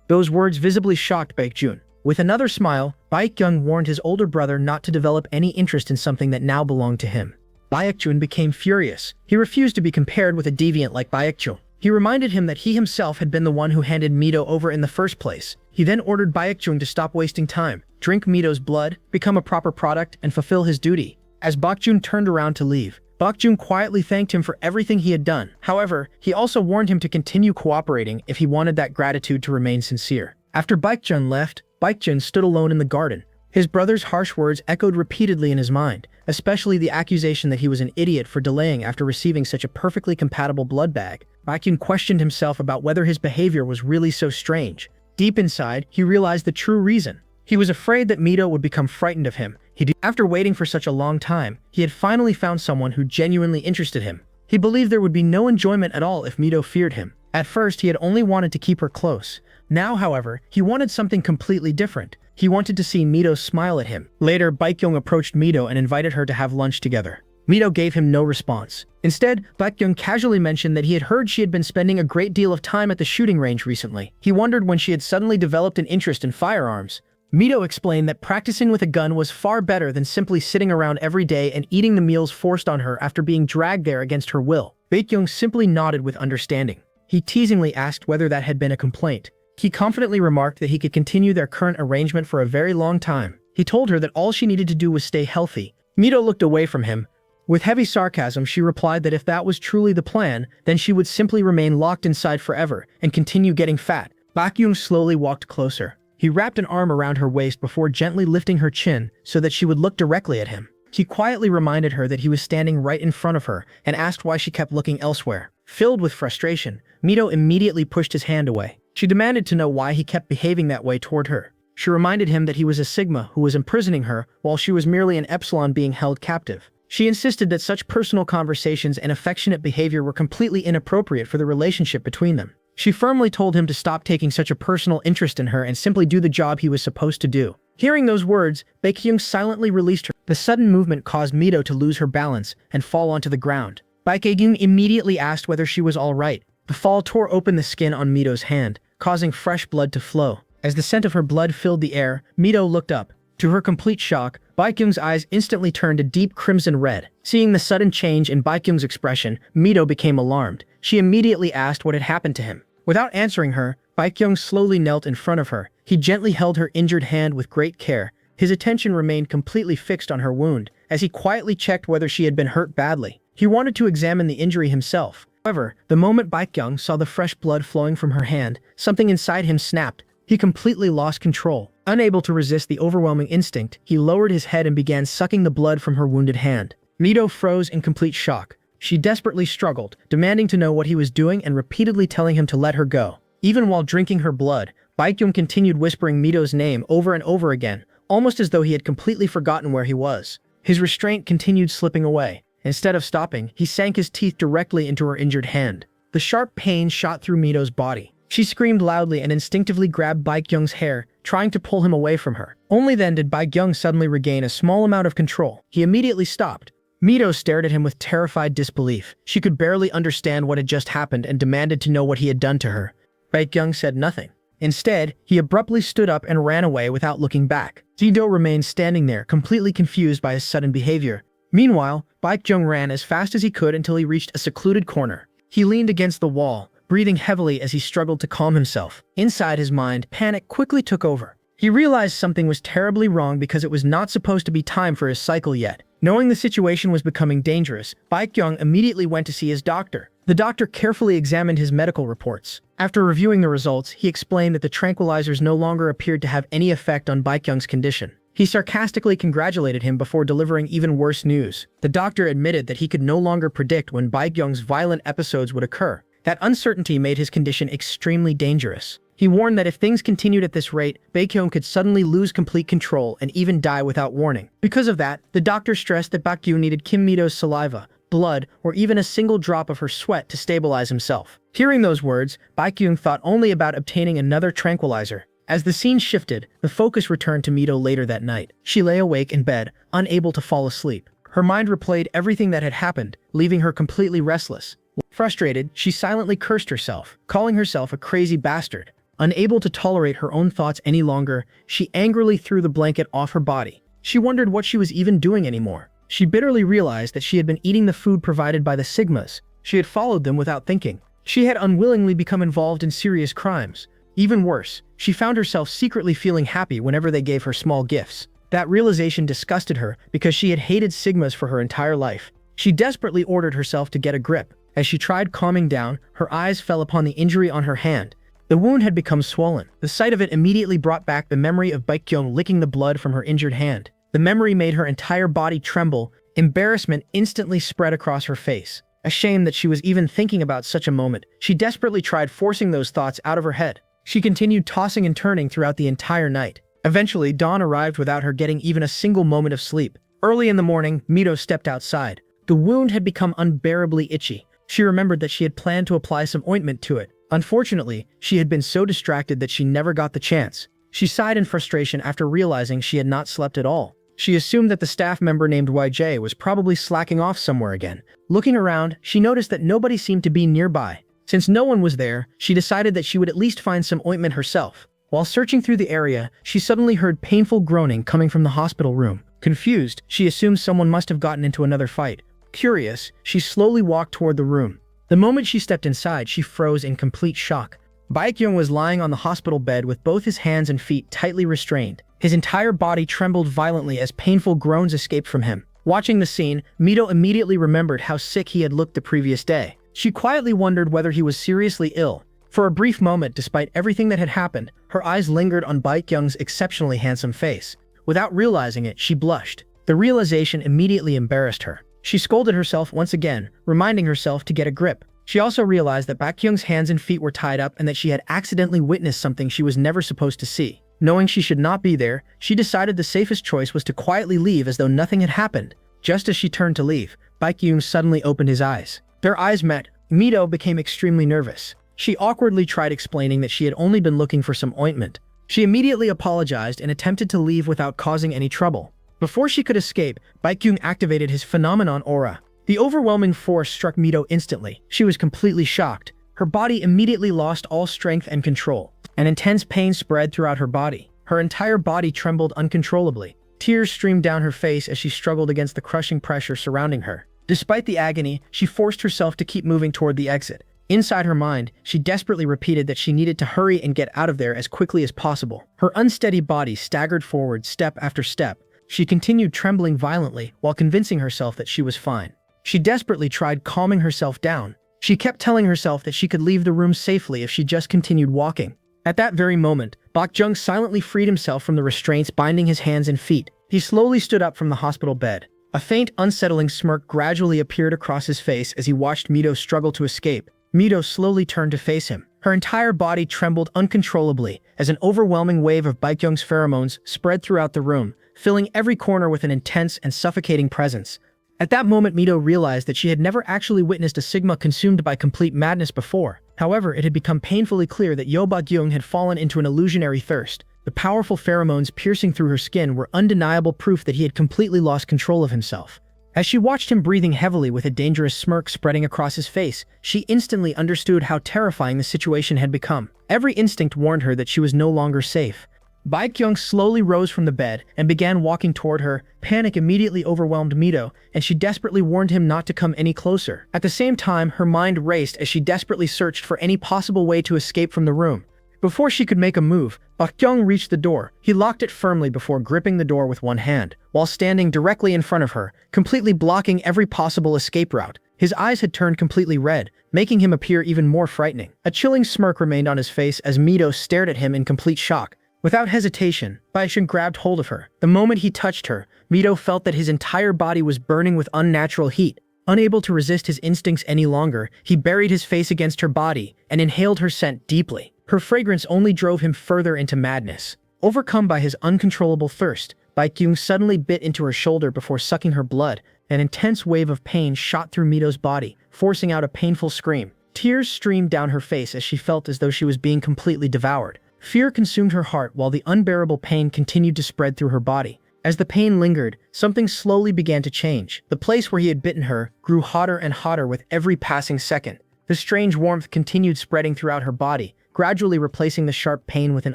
Those words visibly shocked Baekgyung. With another smile, Baekgyung warned his older brother not to develop any interest in something that now belonged to him. Baekgyung became furious. He refused to be compared with a deviant like Baekgyung. He reminded him that he himself had been the one who handed Mido over in the first place. He then ordered Baekgyung to stop wasting time, drink Mido's blood, become a proper product, and fulfill his duty. As Baekgyung turned around to leave, Baekgyung quietly thanked him for everything he had done. However, he also warned him to continue cooperating if he wanted that gratitude to remain sincere. After Baekgyung left, Baekgyung stood alone in the garden. His brother's harsh words echoed repeatedly in his mind, especially the accusation that he was an idiot for delaying after receiving such a perfectly compatible blood bag. Baekgyung questioned himself about whether his behavior was really so strange. Deep inside, he realized the true reason. He was afraid that Mido would become frightened of him. After waiting for such a long time, he had finally found someone who genuinely interested him. He believed there would be no enjoyment at all if Mido feared him. At first, he had only wanted to keep her close. Now, however, he wanted something completely different. He wanted to see Mido smile at him. Later, Baekgyung approached Mido and invited her to have lunch together. Mido gave him no response. Instead, Baekgyung casually mentioned that he had heard she had been spending a great deal of time at the shooting range recently. He wondered when she had suddenly developed an interest in firearms. Mido explained that practicing with a gun was far better than simply sitting around every day and eating the meals forced on her after being dragged there against her will. Baekgyung simply nodded with understanding. He teasingly asked whether that had been a complaint. He confidently remarked that he could continue their current arrangement for a very long time. He told her that all she needed to do was stay healthy. Mido looked away from him. With heavy sarcasm, she replied that if that was truly the plan, then she would simply remain locked inside forever and continue getting fat. Baekgyung slowly walked closer. He wrapped an arm around her waist before gently lifting her chin so that she would look directly at him. He quietly reminded her that he was standing right in front of her and asked why she kept looking elsewhere. Filled with frustration, Mido immediately pushed his hand away. She demanded to know why he kept behaving that way toward her. She reminded him that he was a Sigma who was imprisoning her while she was merely an Epsilon being held captive. She insisted that such personal conversations and affectionate behavior were completely inappropriate for the relationship between them. She firmly told him to stop taking such a personal interest in her and simply do the job he was supposed to do. Hearing those words, Baekgyung silently released her. The sudden movement caused Mido to lose her balance and fall onto the ground. Baekgyung immediately asked whether she was all right. The fall tore open the skin on Mido's hand, causing fresh blood to flow. As the scent of her blood filled the air, Mido looked up. To her complete shock, Baekgyung's eyes instantly turned a deep crimson red. Seeing the sudden change in Baekgyung's expression, Mido became alarmed. She immediately asked what had happened to him. Without answering her, Baekgyung slowly knelt in front of her. He gently held her injured hand with great care. His attention remained completely fixed on her wound, as he quietly checked whether she had been hurt badly. He wanted to examine the injury himself. However, the moment Baekgyung saw the fresh blood flowing from her hand, something inside him snapped. He completely lost control. Unable to resist the overwhelming instinct, he lowered his head and began sucking the blood from her wounded hand. Mido froze in complete shock. She desperately struggled, demanding to know what he was doing and repeatedly telling him to let her go. Even while drinking her blood, Baekgyung continued whispering Mido's name over and over again, almost as though he had completely forgotten where he was. His restraint continued slipping away. Instead of stopping, he sank his teeth directly into her injured hand. The sharp pain shot through Mido's body. She screamed loudly and instinctively grabbed Baekgyung's hair, trying to pull him away from her. Only then did Baekgyung suddenly regain a small amount of control. He immediately stopped. Mido stared at him with terrified disbelief. She could barely understand what had just happened and demanded to know what he had done to her. Baekgyung said nothing. Instead, he abruptly stood up and ran away without looking back. Mido remained standing there, completely confused by his sudden behavior. Meanwhile, Baekgyung ran as fast as he could until he reached a secluded corner. He leaned against the wall, breathing heavily as he struggled to calm himself. Inside his mind, panic quickly took over. He realized something was terribly wrong because it was not supposed to be time for his cycle yet. Knowing the situation was becoming dangerous, Baekgyung immediately went to see his doctor. The doctor carefully examined his medical reports. After reviewing the results, he explained that the tranquilizers no longer appeared to have any effect on Baekgyung's condition. He sarcastically congratulated him before delivering even worse news. The doctor admitted that he could no longer predict when Baekgyung's violent episodes would occur. That uncertainty made his condition extremely dangerous. He warned that if things continued at this rate, Baekgyung could suddenly lose complete control and even die without warning. Because of that, the doctor stressed that Baekgyung needed Kim Mido's saliva, blood, or even a single drop of her sweat to stabilize himself. Hearing those words, Baekgyung thought only about obtaining another tranquilizer. As the scene shifted, the focus returned to Mido later that night. She lay awake in bed, unable to fall asleep. Her mind replayed everything that had happened, leaving her completely restless. Frustrated, she silently cursed herself, calling herself a crazy bastard. Unable to tolerate her own thoughts any longer, she angrily threw the blanket off her body. She wondered what she was even doing anymore. She bitterly realized that she had been eating the food provided by the Sigmas. She had followed them without thinking. She had unwillingly become involved in serious crimes. Even worse, she found herself secretly feeling happy whenever they gave her small gifts. That realization disgusted her because she had hated Sigmas for her entire life. She desperately ordered herself to get a grip. As she tried calming down, her eyes fell upon the injury on her hand. The wound had become swollen. The sight of it immediately brought back the memory of Baekgyung licking the blood from her injured hand. The memory made her entire body tremble. Embarrassment instantly spread across her face. Ashamed that she was even thinking about such a moment, she desperately tried forcing those thoughts out of her head. She continued tossing and turning throughout the entire night. Eventually, dawn arrived without her getting even a single moment of sleep. Early in the morning, Mido stepped outside. The wound had become unbearably itchy. She remembered that she had planned to apply some ointment to it. Unfortunately, she had been so distracted that she never got the chance. She sighed in frustration after realizing she had not slept at all. She assumed that the staff member named YJ was probably slacking off somewhere again. Looking around, she noticed that nobody seemed to be nearby. Since no one was there, she decided that she would at least find some ointment herself. While searching through the area, she suddenly heard painful groaning coming from the hospital room. Confused, she assumed someone must have gotten into another fight. Curious, she slowly walked toward the room. The moment she stepped inside, she froze in complete shock. Baekgyung was lying on the hospital bed with both his hands and feet tightly restrained. His entire body trembled violently as painful groans escaped from him. Watching the scene, Mido immediately remembered how sick he had looked the previous day. She quietly wondered whether he was seriously ill. For a brief moment, despite everything that had happened, her eyes lingered on Baekgyung's exceptionally handsome face. Without realizing it, she blushed. The realization immediately embarrassed her. She scolded herself once again, reminding herself to get a grip. She also realized that Baekgyung's hands and feet were tied up and that she had accidentally witnessed something she was never supposed to see. Knowing she should not be there, she decided the safest choice was to quietly leave as though nothing had happened. Just as she turned to leave, Baekgyung suddenly opened his eyes. Their eyes met. Mido became extremely nervous. She awkwardly tried explaining that she had only been looking for some ointment. She immediately apologized and attempted to leave without causing any trouble. Before she could escape, Baekgyung activated his phenomenon aura. The overwhelming force struck Mido instantly. She was completely shocked. Her body immediately lost all strength and control. An intense pain spread throughout her body. Her entire body trembled uncontrollably. Tears streamed down her face as she struggled against the crushing pressure surrounding her. Despite the agony, she forced herself to keep moving toward the exit. Inside her mind, she desperately repeated that she needed to hurry and get out of there as quickly as possible. Her unsteady body staggered forward step after step. She continued trembling violently while convincing herself that she was fine. She desperately tried calming herself down. She kept telling herself that she could leave the room safely if she just continued walking. At that very moment, Baekgyung silently freed himself from the restraints binding his hands and feet. He slowly stood up from the hospital bed. A faint, unsettling smirk gradually appeared across his face as he watched Mido struggle to escape. Mido slowly turned to face him. Her entire body trembled uncontrollably as an overwhelming wave of Baekgyung's pheromones spread throughout the room, filling every corner with an intense and suffocating presence. At that moment, Mido realized that she had never actually witnessed a Sigma consumed by complete madness before. However, it had become painfully clear that Baekgyung had fallen into an illusionary thirst. The powerful pheromones piercing through her skin were undeniable proof that he had completely lost control of himself. As she watched him breathing heavily with a dangerous smirk spreading across his face, she instantly understood how terrifying the situation had become. Every instinct warned her that she was no longer safe. Baekgyung slowly rose from the bed and began walking toward her. Panic immediately overwhelmed Mido, and she desperately warned him not to come any closer. At the same time, her mind raced as she desperately searched for any possible way to escape from the room. Before she could make a move, Baekgyung reached the door. He locked it firmly before gripping the door with one hand, while standing directly in front of her, completely blocking every possible escape route. His eyes had turned completely red, making him appear even more frightening. A chilling smirk remained on his face as Mido stared at him in complete shock. Without hesitation, Baekgyung grabbed hold of her. The moment he touched her, Mido felt that his entire body was burning with unnatural heat. Unable to resist his instincts any longer, he buried his face against her body and inhaled her scent deeply. Her fragrance only drove him further into madness. Overcome by his uncontrollable thirst, Baekgyung suddenly bit into her shoulder before sucking her blood. An intense wave of pain shot through Mido's body, forcing out a painful scream. Tears streamed down her face as she felt as though she was being completely devoured. Fear consumed her heart while the unbearable pain continued to spread through her body. As the pain lingered, something slowly began to change. The place where he had bitten her grew hotter and hotter with every passing second. The strange warmth continued spreading throughout her body, gradually replacing the sharp pain with an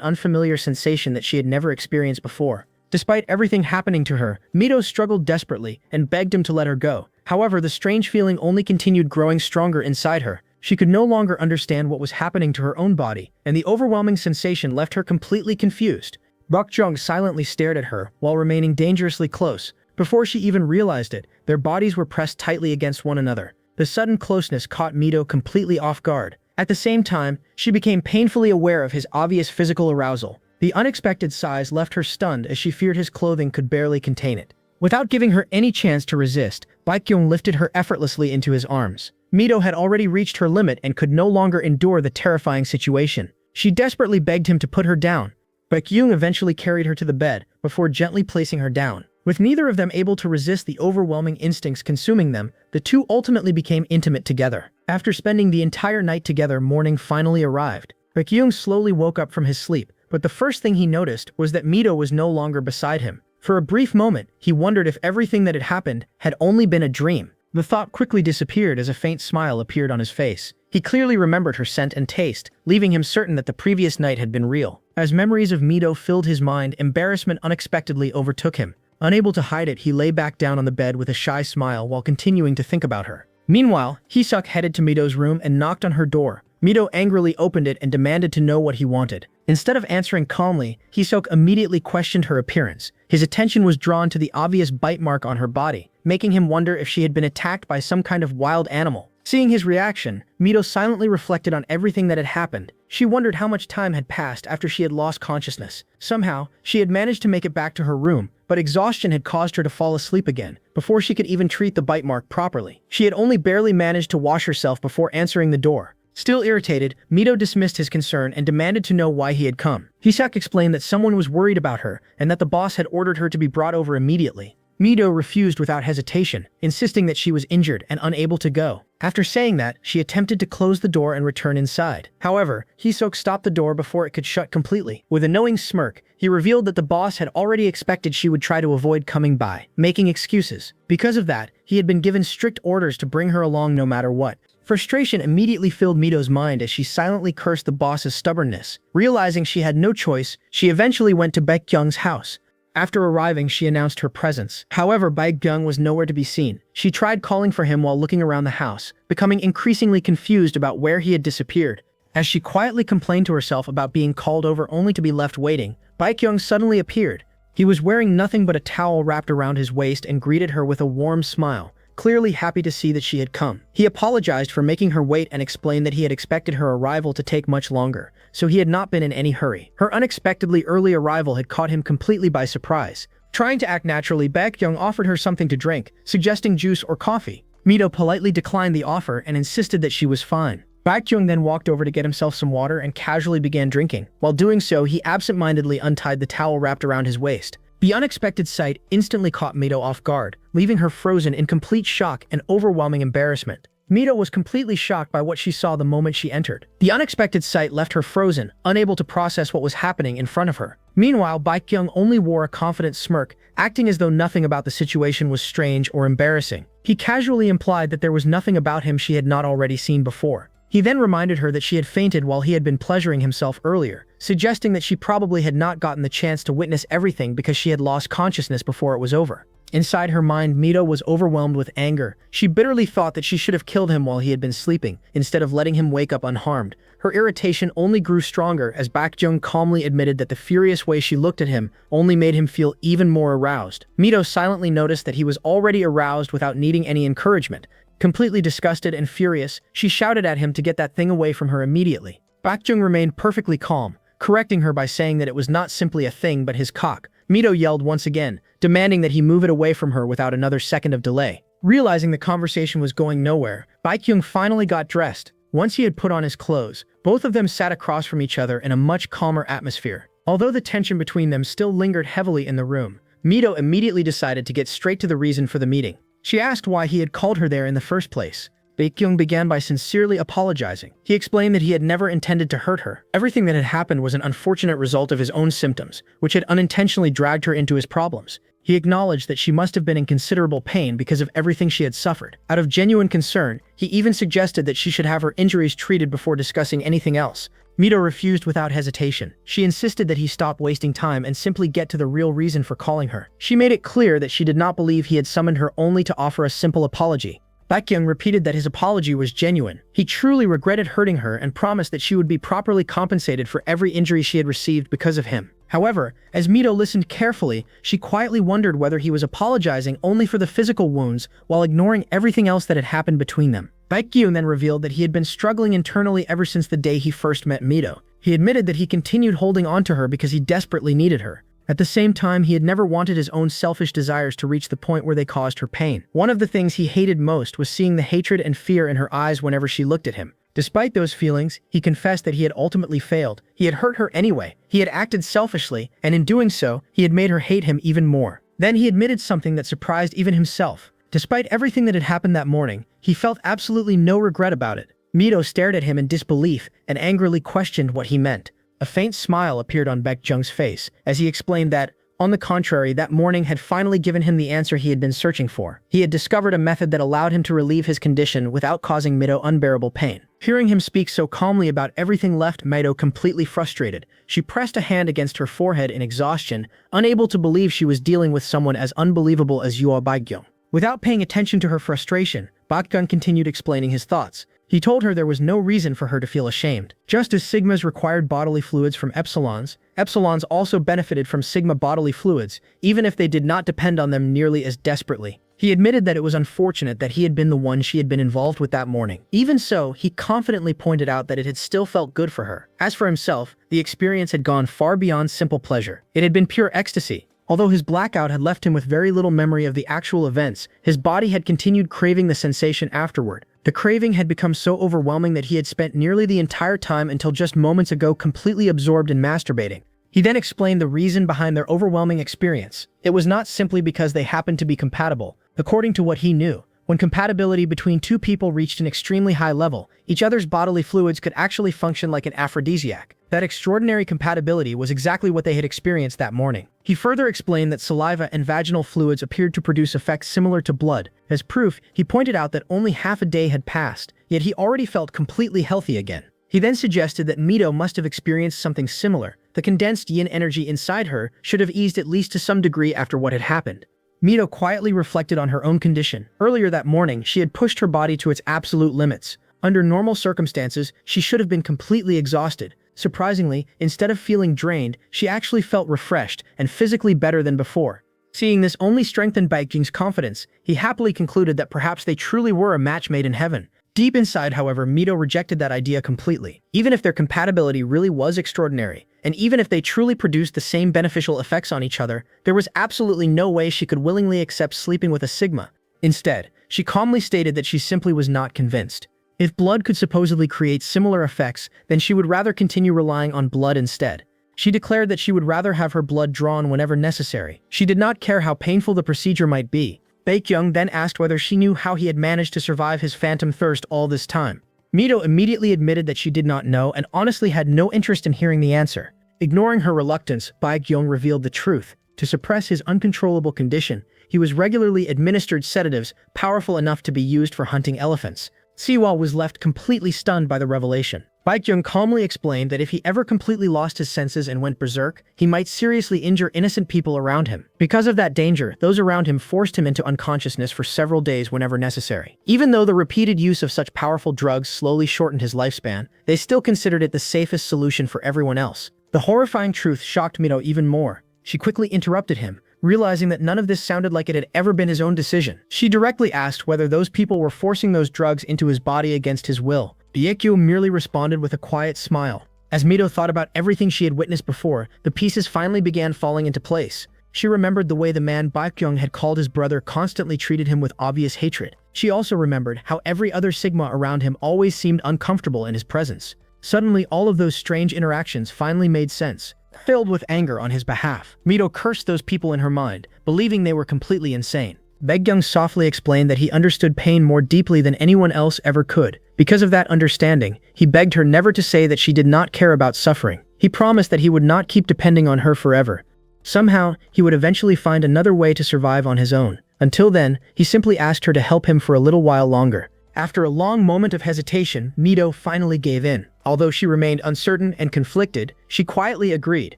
unfamiliar sensation that she had never experienced before. Despite everything happening to her, Mido struggled desperately and begged him to let her go. However, the strange feeling only continued growing stronger inside her. She could no longer understand what was happening to her own body, and the overwhelming sensation left her completely confused. Baekgyung silently stared at her while remaining dangerously close. Before she even realized it, their bodies were pressed tightly against one another. The sudden closeness caught Mido completely off guard. At the same time, she became painfully aware of his obvious physical arousal. The unexpected size left her stunned as she feared his clothing could barely contain it. Without giving her any chance to resist, Baekgyung lifted her effortlessly into his arms. Mido had already reached her limit and could no longer endure the terrifying situation. She desperately begged him to put her down. Baekgyung eventually carried her to the bed before gently placing her down. With neither of them able to resist the overwhelming instincts consuming them, the two ultimately became intimate together. After spending the entire night together, morning finally arrived. Baekgyung slowly woke up from his sleep, but the first thing he noticed was that Mido was no longer beside him. For a brief moment, he wondered if everything that had happened had only been a dream. The thought quickly disappeared as a faint smile appeared on his face. He clearly remembered her scent and taste, leaving him certain that the previous night had been real. As memories of Mido filled his mind, embarrassment unexpectedly overtook him. Unable to hide it, he lay back down on the bed with a shy smile while continuing to think about her. Meanwhile, Hisuk headed to Mido's room and knocked on her door. Mido angrily opened it and demanded to know what he wanted. Instead of answering calmly, Hisuk immediately questioned her appearance. His attention was drawn to the obvious bite mark on her body, making him wonder if she had been attacked by some kind of wild animal. Seeing his reaction, Mido silently reflected on everything that had happened. She wondered how much time had passed after she had lost consciousness. Somehow, she had managed to make it back to her room, but exhaustion had caused her to fall asleep again, before she could even treat the bite mark properly. She had only barely managed to wash herself before answering the door. Still irritated, Mido dismissed his concern and demanded to know why he had come. Hisuk explained that someone was worried about her and that the boss had ordered her to be brought over immediately. Mido refused without hesitation, insisting that she was injured and unable to go. After saying that, she attempted to close the door and return inside. However, Hisuk stopped the door before it could shut completely. With a knowing smirk, he revealed that the boss had already expected she would try to avoid coming by, making excuses. Because of that, he had been given strict orders to bring her along no matter what. Frustration immediately filled Mido's mind as she silently cursed the boss's stubbornness. Realizing she had no choice, she eventually went to Baekgyung's house. After arriving, she announced her presence. However, Baekgyung was nowhere to be seen. She tried calling for him while looking around the house, becoming increasingly confused about where he had disappeared. As she quietly complained to herself about being called over only to be left waiting, Baekgyung suddenly appeared. He was wearing nothing but a towel wrapped around his waist and greeted her with a warm smile, clearly happy to see that she had come. He apologized for making her wait and explained that he had expected her arrival to take much longer, so he had not been in any hurry. Her unexpectedly early arrival had caught him completely by surprise. Trying to act naturally, Baekgyung offered her something to drink, suggesting juice or coffee. Mido politely declined the offer and insisted that she was fine. Baekgyung then walked over to get himself some water and casually began drinking. While doing so, he absent-mindedly untied the towel wrapped around his waist. The unexpected sight instantly caught Mido off guard, leaving her frozen in complete shock and overwhelming embarrassment. Mido was completely shocked by what she saw the moment she entered. The unexpected sight left her frozen, unable to process what was happening in front of her. Meanwhile, Baekgyung only wore a confident smirk, acting as though nothing about the situation was strange or embarrassing. He casually implied that there was nothing about him she had not already seen before. He then reminded her that she had fainted while he had been pleasuring himself earlier, suggesting that she probably had not gotten the chance to witness everything because she had lost consciousness before it was over. Inside her mind, Mido was overwhelmed with anger. She bitterly thought that she should have killed him while he had been sleeping, instead of letting him wake up unharmed. Her irritation only grew stronger as Baekgyung calmly admitted that the furious way she looked at him only made him feel even more aroused. Mido silently noticed that he was already aroused without needing any encouragement. Completely disgusted and furious, she shouted at him to get that thing away from her immediately. Baekgyung remained perfectly calm, correcting her by saying that it was not simply a thing but his cock. Mido yelled once again, demanding that he move it away from her without another second of delay. Realizing the conversation was going nowhere, Baekgyung finally got dressed. Once he had put on his clothes, both of them sat across from each other in a much calmer atmosphere. Although the tension between them still lingered heavily in the room, Mido immediately decided to get straight to the reason for the meeting. She asked why he had called her there in the first place. Baekgyung began by sincerely apologizing. He explained that he had never intended to hurt her. Everything that had happened was an unfortunate result of his own symptoms, which had unintentionally dragged her into his problems. He acknowledged that she must have been in considerable pain because of everything she had suffered. Out of genuine concern, he even suggested that she should have her injuries treated before discussing anything else. Mido refused without hesitation. She insisted that he stop wasting time and simply get to the real reason for calling her. She made it clear that she did not believe he had summoned her only to offer a simple apology. Baekgyung repeated that his apology was genuine. He truly regretted hurting her and promised that she would be properly compensated for every injury she had received because of him. However, as Mido listened carefully, she quietly wondered whether he was apologizing only for the physical wounds while ignoring everything else that had happened between them. Baekgyung then revealed that he had been struggling internally ever since the day he first met Mido. He admitted that he continued holding on to her because he desperately needed her. At the same time, he had never wanted his own selfish desires to reach the point where they caused her pain. One of the things he hated most was seeing the hatred and fear in her eyes whenever she looked at him. Despite those feelings, he confessed that he had ultimately failed. He had hurt her anyway. He had acted selfishly, and in doing so, he had made her hate him even more. Then he admitted something that surprised even himself. Despite everything that had happened that morning, he felt absolutely no regret about it. Mido stared at him in disbelief and angrily questioned what he meant. A faint smile appeared on Baekgyung's face as he explained that, on the contrary, that morning had finally given him the answer he had been searching for. He had discovered a method that allowed him to relieve his condition without causing Mido unbearable pain. Hearing him speak so calmly about everything left Mido completely frustrated. She pressed a hand against her forehead in exhaustion, unable to believe she was dealing with someone as unbelievable as Baekgyung. Without paying attention to her frustration, Baekgyung continued explaining his thoughts. He told her there was no reason for her to feel ashamed. Just as sigmas required bodily fluids from epsilons, epsilons also benefited from sigma bodily fluids, even if they did not depend on them nearly as desperately. He admitted that it was unfortunate that he had been the one she had been involved with that morning. Even so, he confidently pointed out that it had still felt good for her. As for himself, the experience had gone far beyond simple pleasure. It had been pure ecstasy. Although his blackout had left him with very little memory of the actual events, his body had continued craving the sensation afterward. The craving had become so overwhelming that he had spent nearly the entire time until just moments ago completely absorbed in masturbating. He then explained the reason behind their overwhelming experience. It was not simply because they happened to be compatible. According to what he knew, when compatibility between two people reached an extremely high level, each other's bodily fluids could actually function like an aphrodisiac. That extraordinary compatibility was exactly what they had experienced that morning. He further explained that saliva and vaginal fluids appeared to produce effects similar to blood. As proof, he pointed out that only half a day had passed, yet he already felt completely healthy again. He then suggested that Mido must have experienced something similar. The condensed yin energy inside her should have eased at least to some degree after what had happened. Mido quietly reflected on her own condition. Earlier that morning, she had pushed her body to its absolute limits. Under normal circumstances, she should have been completely exhausted. Surprisingly, instead of feeling drained, she actually felt refreshed and physically better than before. Seeing this only strengthened Baekgyung's confidence. He happily concluded that perhaps they truly were a match made in heaven. Deep inside, however, Mido rejected that idea completely. Even if their compatibility really was extraordinary, and even if they truly produced the same beneficial effects on each other, there was absolutely no way she could willingly accept sleeping with a sigma. Instead, she calmly stated that she simply was not convinced. If blood could supposedly create similar effects, then she would rather continue relying on blood instead. She declared that she would rather have her blood drawn whenever necessary. She did not care how painful the procedure might be. Baekgyung then asked whether she knew how he had managed to survive his phantom thirst all this time. Mido immediately admitted that she did not know and honestly had no interest in hearing the answer. Ignoring her reluctance, Baekgyung revealed the truth. To suppress his uncontrollable condition, he was regularly administered sedatives powerful enough to be used for hunting elephants. Siwa was left completely stunned by the revelation. Baekgyung calmly explained that if he ever completely lost his senses and went berserk, he might seriously injure innocent people around him. Because of that danger, those around him forced him into unconsciousness for several days whenever necessary. Even though the repeated use of such powerful drugs slowly shortened his lifespan, they still considered it the safest solution for everyone else. The horrifying truth shocked Mido even more. She quickly interrupted him, realizing that none of this sounded like it had ever been his own decision. She directly asked whether those people were forcing those drugs into his body against his will. Baekgyung merely responded with a quiet smile. As Mido thought about everything she had witnessed before, the pieces finally began falling into place. She remembered the way the man Baekgyung had called his brother constantly treated him with obvious hatred. She also remembered how every other Sigma around him always seemed uncomfortable in his presence. Suddenly, all of those strange interactions finally made sense. Filled with anger on his behalf, Mido cursed those people in her mind, believing they were completely insane. Baekgyung softly explained that he understood pain more deeply than anyone else ever could. Because of that understanding, he begged her never to say that she did not care about suffering. He promised that he would not keep depending on her forever. Somehow, he would eventually find another way to survive on his own. Until then, he simply asked her to help him for a little while longer. After a long moment of hesitation, Mido finally gave in. Although she remained uncertain and conflicted, she quietly agreed.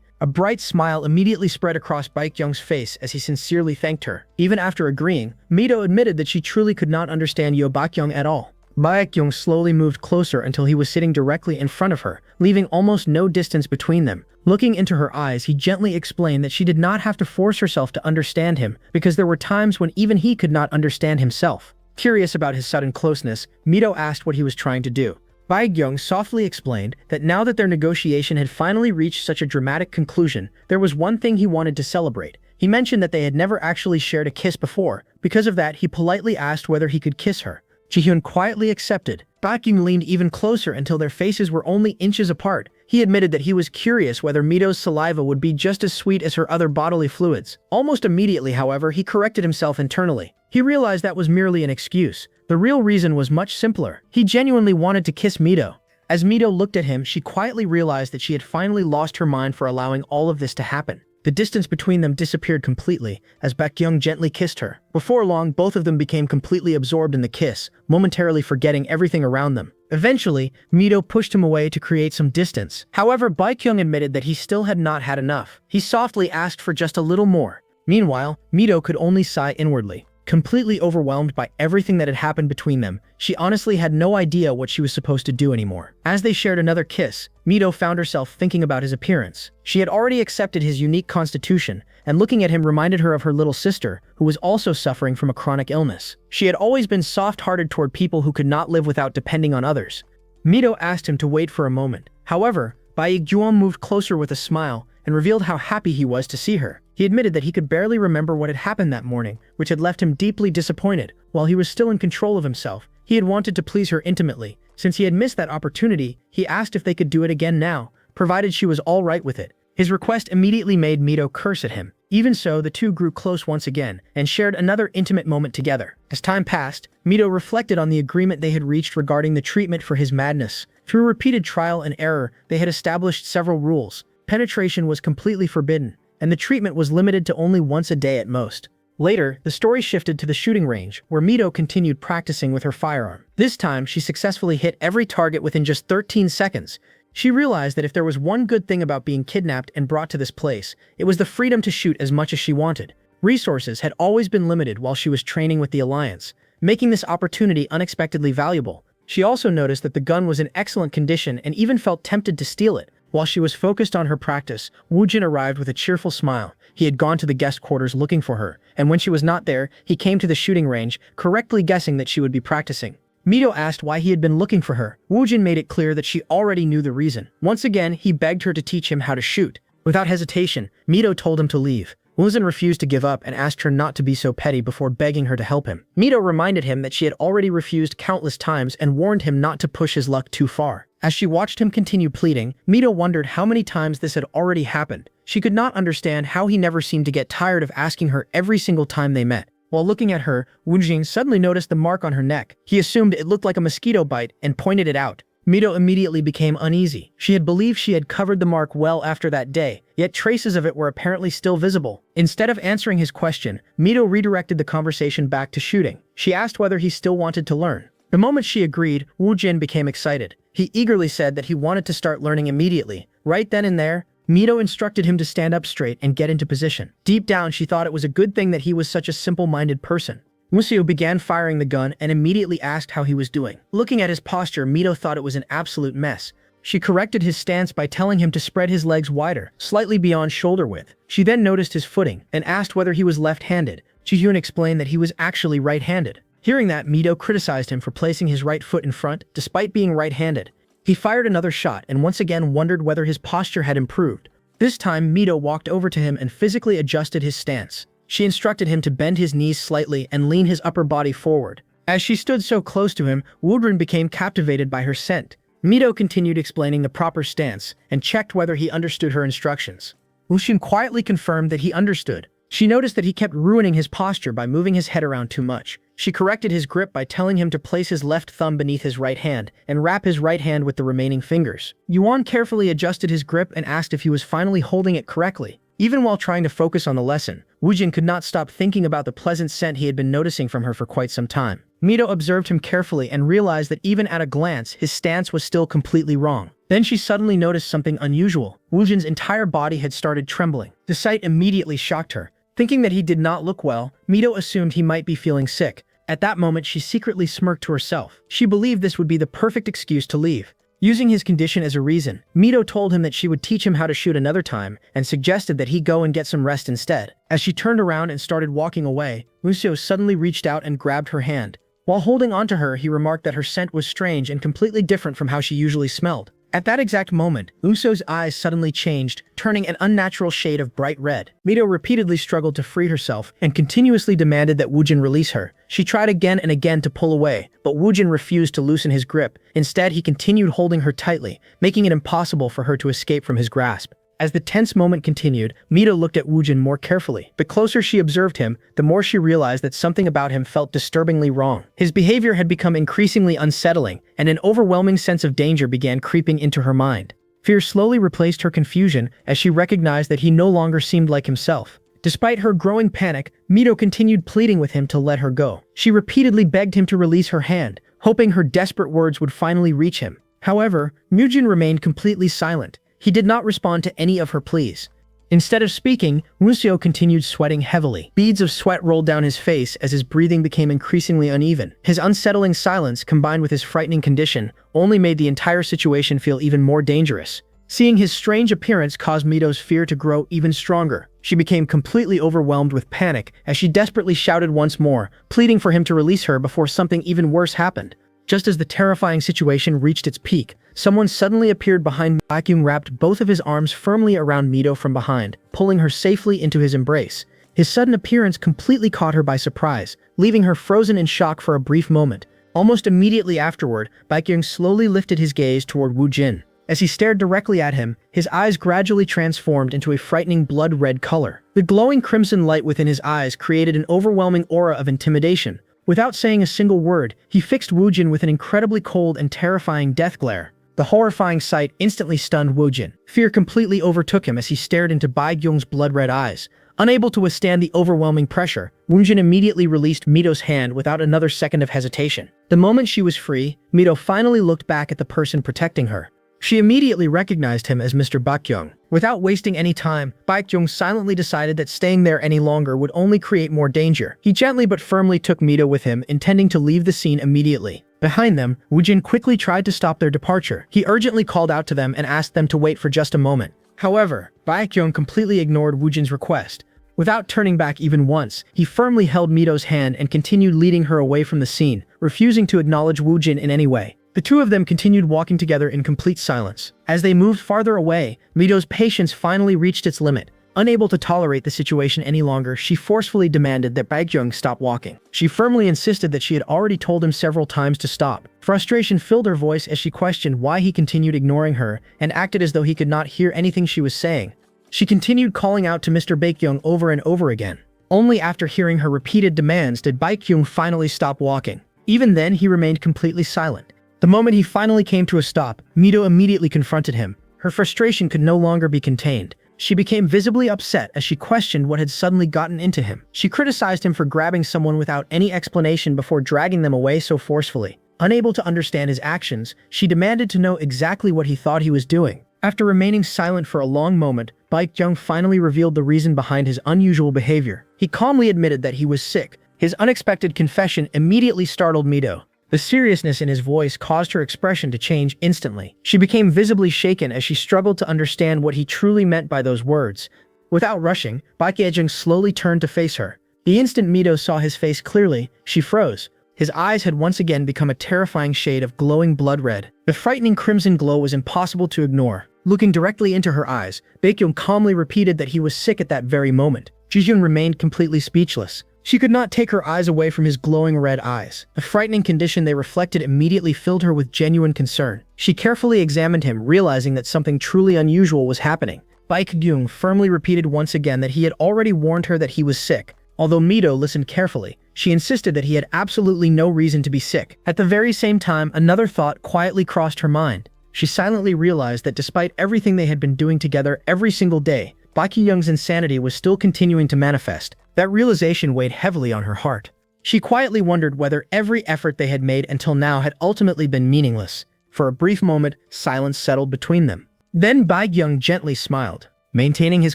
A bright smile immediately spread across Baekgyung's face as he sincerely thanked her. Even after agreeing, Mido admitted that she truly could not understand Baekgyung at all. Baekgyung slowly moved closer until he was sitting directly in front of her, leaving almost no distance between them. Looking into her eyes, he gently explained that she did not have to force herself to understand him, because there were times when even he could not understand himself. Curious about his sudden closeness, Mido asked what he was trying to do. Baekgyung softly explained that now that their negotiation had finally reached such a dramatic conclusion, there was one thing he wanted to celebrate. He mentioned that they had never actually shared a kiss before. Because of that, he politely asked whether he could kiss her. Jihyun quietly accepted. Baekgyung leaned even closer until their faces were only inches apart. He admitted that he was curious whether Mido's saliva would be just as sweet as her other bodily fluids. Almost immediately, however, he corrected himself internally. He realized that was merely an excuse. The real reason was much simpler. He genuinely wanted to kiss Mido. As Mido looked at him, she quietly realized that she had finally lost her mind for allowing all of this to happen. The distance between them disappeared completely as Baekgyung gently kissed her. Before long, both of them became completely absorbed in the kiss, momentarily forgetting everything around them. Eventually, Mido pushed him away to create some distance. However, Baekgyung admitted that he still had not had enough. He softly asked for just a little more. Meanwhile, Mido could only sigh inwardly. Completely overwhelmed by everything that had happened between them, she honestly had no idea what she was supposed to do anymore. As they shared another kiss, Mido found herself thinking about his appearance. She had already accepted his unique constitution, and looking at him reminded her of her little sister, who was also suffering from a chronic illness. She had always been soft-hearted toward people who could not live without depending on others. Mido asked him to wait for a moment. However, Baekgyung moved closer with a smile and revealed how happy he was to see her. He admitted that he could barely remember what had happened that morning, which had left him deeply disappointed. While he was still in control of himself, he had wanted to please her intimately. Since he had missed that opportunity, he asked if they could do it again now, provided she was all right with it. His request immediately made Mido curse at him. Even so, the two grew close once again and shared another intimate moment together. As time passed, Mido reflected on the agreement they had reached regarding the treatment for his madness. Through repeated trial and error, they had established several rules. Penetration was completely forbidden, and the treatment was limited to only once a day at most. Later, the story shifted to the shooting range, where Mido continued practicing with her firearm. This time, she successfully hit every target within just 13 seconds. She realized that if there was one good thing about being kidnapped and brought to this place, it was the freedom to shoot as much as she wanted. Resources had always been limited while she was training with the Alliance, making this opportunity unexpectedly valuable. She also noticed that the gun was in excellent condition and even felt tempted to steal it. While she was focused on her practice, Woojin arrived with a cheerful smile. He had gone to the guest quarters looking for her, and when she was not there, he came to the shooting range, correctly guessing that she would be practicing. Mido asked why he had been looking for her. Woojin made it clear that she already knew the reason. Once again, he begged her to teach him how to shoot. Without hesitation, Mido told him to leave. Woo-jin refused to give up and asked her not to be so petty before begging her to help him. Mido reminded him that she had already refused countless times and warned him not to push his luck too far. As she watched him continue pleading, Mido wondered how many times this had already happened. She could not understand how he never seemed to get tired of asking her every single time they met. While looking at her, Woo-jin suddenly noticed the mark on her neck. He assumed it looked like a mosquito bite and pointed it out. Mido immediately became uneasy. She had believed she had covered the mark well after that day, yet traces of it were apparently still visible. Instead of answering his question, Mido redirected the conversation back to shooting. She asked whether he still wanted to learn. The moment she agreed, Woo-jin became excited. He eagerly said that he wanted to start learning immediately. Right then and there, Mido instructed him to stand up straight and get into position. Deep down, she thought it was a good thing that he was such a simple-minded person. Museo began firing the gun and immediately asked how he was doing. Looking at his posture, Mido thought it was an absolute mess. She corrected his stance by telling him to spread his legs wider, slightly beyond shoulder width. She then noticed his footing and asked whether he was left-handed. Ji-hyun explained that he was actually right-handed. Hearing that, Mido criticized him for placing his right foot in front, despite being right-handed. He fired another shot and once again wondered whether his posture had improved. This time, Mido walked over to him and physically adjusted his stance. She instructed him to bend his knees slightly and lean his upper body forward. As she stood so close to him, Woo-jin became captivated by her scent. Mido continued explaining the proper stance and checked whether he understood her instructions. Woo-jin quietly confirmed that he understood. She noticed that he kept ruining his posture by moving his head around too much. She corrected his grip by telling him to place his left thumb beneath his right hand and wrap his right hand with the remaining fingers. Yuan carefully adjusted his grip and asked if he was finally holding it correctly. Even while trying to focus on the lesson, Woo-jin could not stop thinking about the pleasant scent he had been noticing from her for quite some time. Mido observed him carefully and realized that even at a glance, his stance was still completely wrong. Then she suddenly noticed something unusual. Woo-jin's entire body had started trembling. The sight immediately shocked her. Thinking that he did not look well, Mido assumed he might be feeling sick. At that moment, she secretly smirked to herself. She believed this would be the perfect excuse to leave. Using his condition as a reason, Mido told him that she would teach him how to shoot another time and suggested that he go and get some rest instead. As she turned around and started walking away, Museo suddenly reached out and grabbed her hand. While holding onto her, he remarked that her scent was strange and completely different from how she usually smelled. At that exact moment, Uso's eyes suddenly changed, turning an unnatural shade of bright red. Mido repeatedly struggled to free herself and continuously demanded that Woo-jin release her. She tried again and again to pull away, but Woo-jin refused to loosen his grip. Instead, he continued holding her tightly, making it impossible for her to escape from his grasp. As the tense moment continued, Mido looked at Woo-jin more carefully. The closer she observed him, the more she realized that something about him felt disturbingly wrong. His behavior had become increasingly unsettling, and an overwhelming sense of danger began creeping into her mind. Fear slowly replaced her confusion as she recognized that he no longer seemed like himself. Despite her growing panic, Mido continued pleading with him to let her go. She repeatedly begged him to release her hand, hoping her desperate words would finally reach him. However, Woo-jin remained completely silent. He did not respond to any of her pleas. Instead of speaking, Museo continued sweating heavily. Beads of sweat rolled down his face as his breathing became increasingly uneven. His unsettling silence, combined with his frightening condition, only made the entire situation feel even more dangerous. Seeing his strange appearance caused Mido's fear to grow even stronger. She became completely overwhelmed with panic as she desperately shouted once more, pleading for him to release her before something even worse happened. Just as the terrifying situation reached its peak, someone suddenly appeared behind Baekgyung, wrapped both of his arms firmly around Mido from behind, pulling her safely into his embrace. His sudden appearance completely caught her by surprise, leaving her frozen in shock for a brief moment. Almost immediately afterward, Baekgyung slowly lifted his gaze toward Woo-jin. As he stared directly at him, his eyes gradually transformed into a frightening blood-red color. The glowing crimson light within his eyes created an overwhelming aura of intimidation. Without saying a single word, he fixed Woo-jin with an incredibly cold and terrifying death glare. The horrifying sight instantly stunned Woo-jin. Fear completely overtook him as he stared into Baekgyung's blood-red eyes. Unable to withstand the overwhelming pressure, Woo-jin immediately released Mido's hand without another second of hesitation. The moment she was free, Mido finally looked back at the person protecting her. She immediately recognized him as Mr. Baekgyung. Without wasting any time, Baekgyung silently decided that staying there any longer would only create more danger. He gently but firmly took Mido with him, intending to leave the scene immediately. Behind them, Woo-jin quickly tried to stop their departure. He urgently called out to them and asked them to wait for just a moment. However, Baekgyung completely ignored Woo-jin's request. Without turning back even once, he firmly held Mido's hand and continued leading her away from the scene, refusing to acknowledge Woo-jin in any way. The two of them continued walking together in complete silence. As they moved farther away, Mido's patience finally reached its limit. Unable to tolerate the situation any longer, she forcefully demanded that Baekgyung stop walking. She firmly insisted that she had already told him several times to stop. Frustration filled her voice as she questioned why he continued ignoring her and acted as though he could not hear anything she was saying. She continued calling out to Mr. Baekgyung over and over again. Only after hearing her repeated demands did Baekgyung finally stop walking. Even then, he remained completely silent. The moment he finally came to a stop, Mido immediately confronted him. Her frustration could no longer be contained. She became visibly upset as she questioned what had suddenly gotten into him. She criticized him for grabbing someone without any explanation before dragging them away so forcefully. Unable to understand his actions, she demanded to know exactly what he thought he was doing. After remaining silent for a long moment, Baekgyung finally revealed the reason behind his unusual behavior. He calmly admitted that he was sick. His unexpected confession immediately startled Mido. The seriousness in his voice caused her expression to change instantly. She became visibly shaken as she struggled to understand what he truly meant by those words. Without rushing, Baekgyung slowly turned to face her. The instant Mido saw his face clearly, she froze. His eyes had once again become a terrifying shade of glowing blood red. The frightening crimson glow was impossible to ignore. Looking directly into her eyes, Baekgyung calmly repeated that he was sick at that very moment. Jijun remained completely speechless. She could not take her eyes away from his glowing red eyes. The frightening condition they reflected immediately filled her with genuine concern. She carefully examined him, realizing that something truly unusual was happening. Baekgyung firmly repeated once again that he had already warned her that he was sick. Although Mido listened carefully, she insisted that he had absolutely no reason to be sick. At the very same time, another thought quietly crossed her mind. She silently realized that despite everything they had been doing together every single day, Baekgyung's insanity was still continuing to manifest. That realization weighed heavily on her heart. She quietly wondered whether every effort they had made until now had ultimately been meaningless. For a brief moment, silence settled between them. Then Baekgyung gently smiled. Maintaining his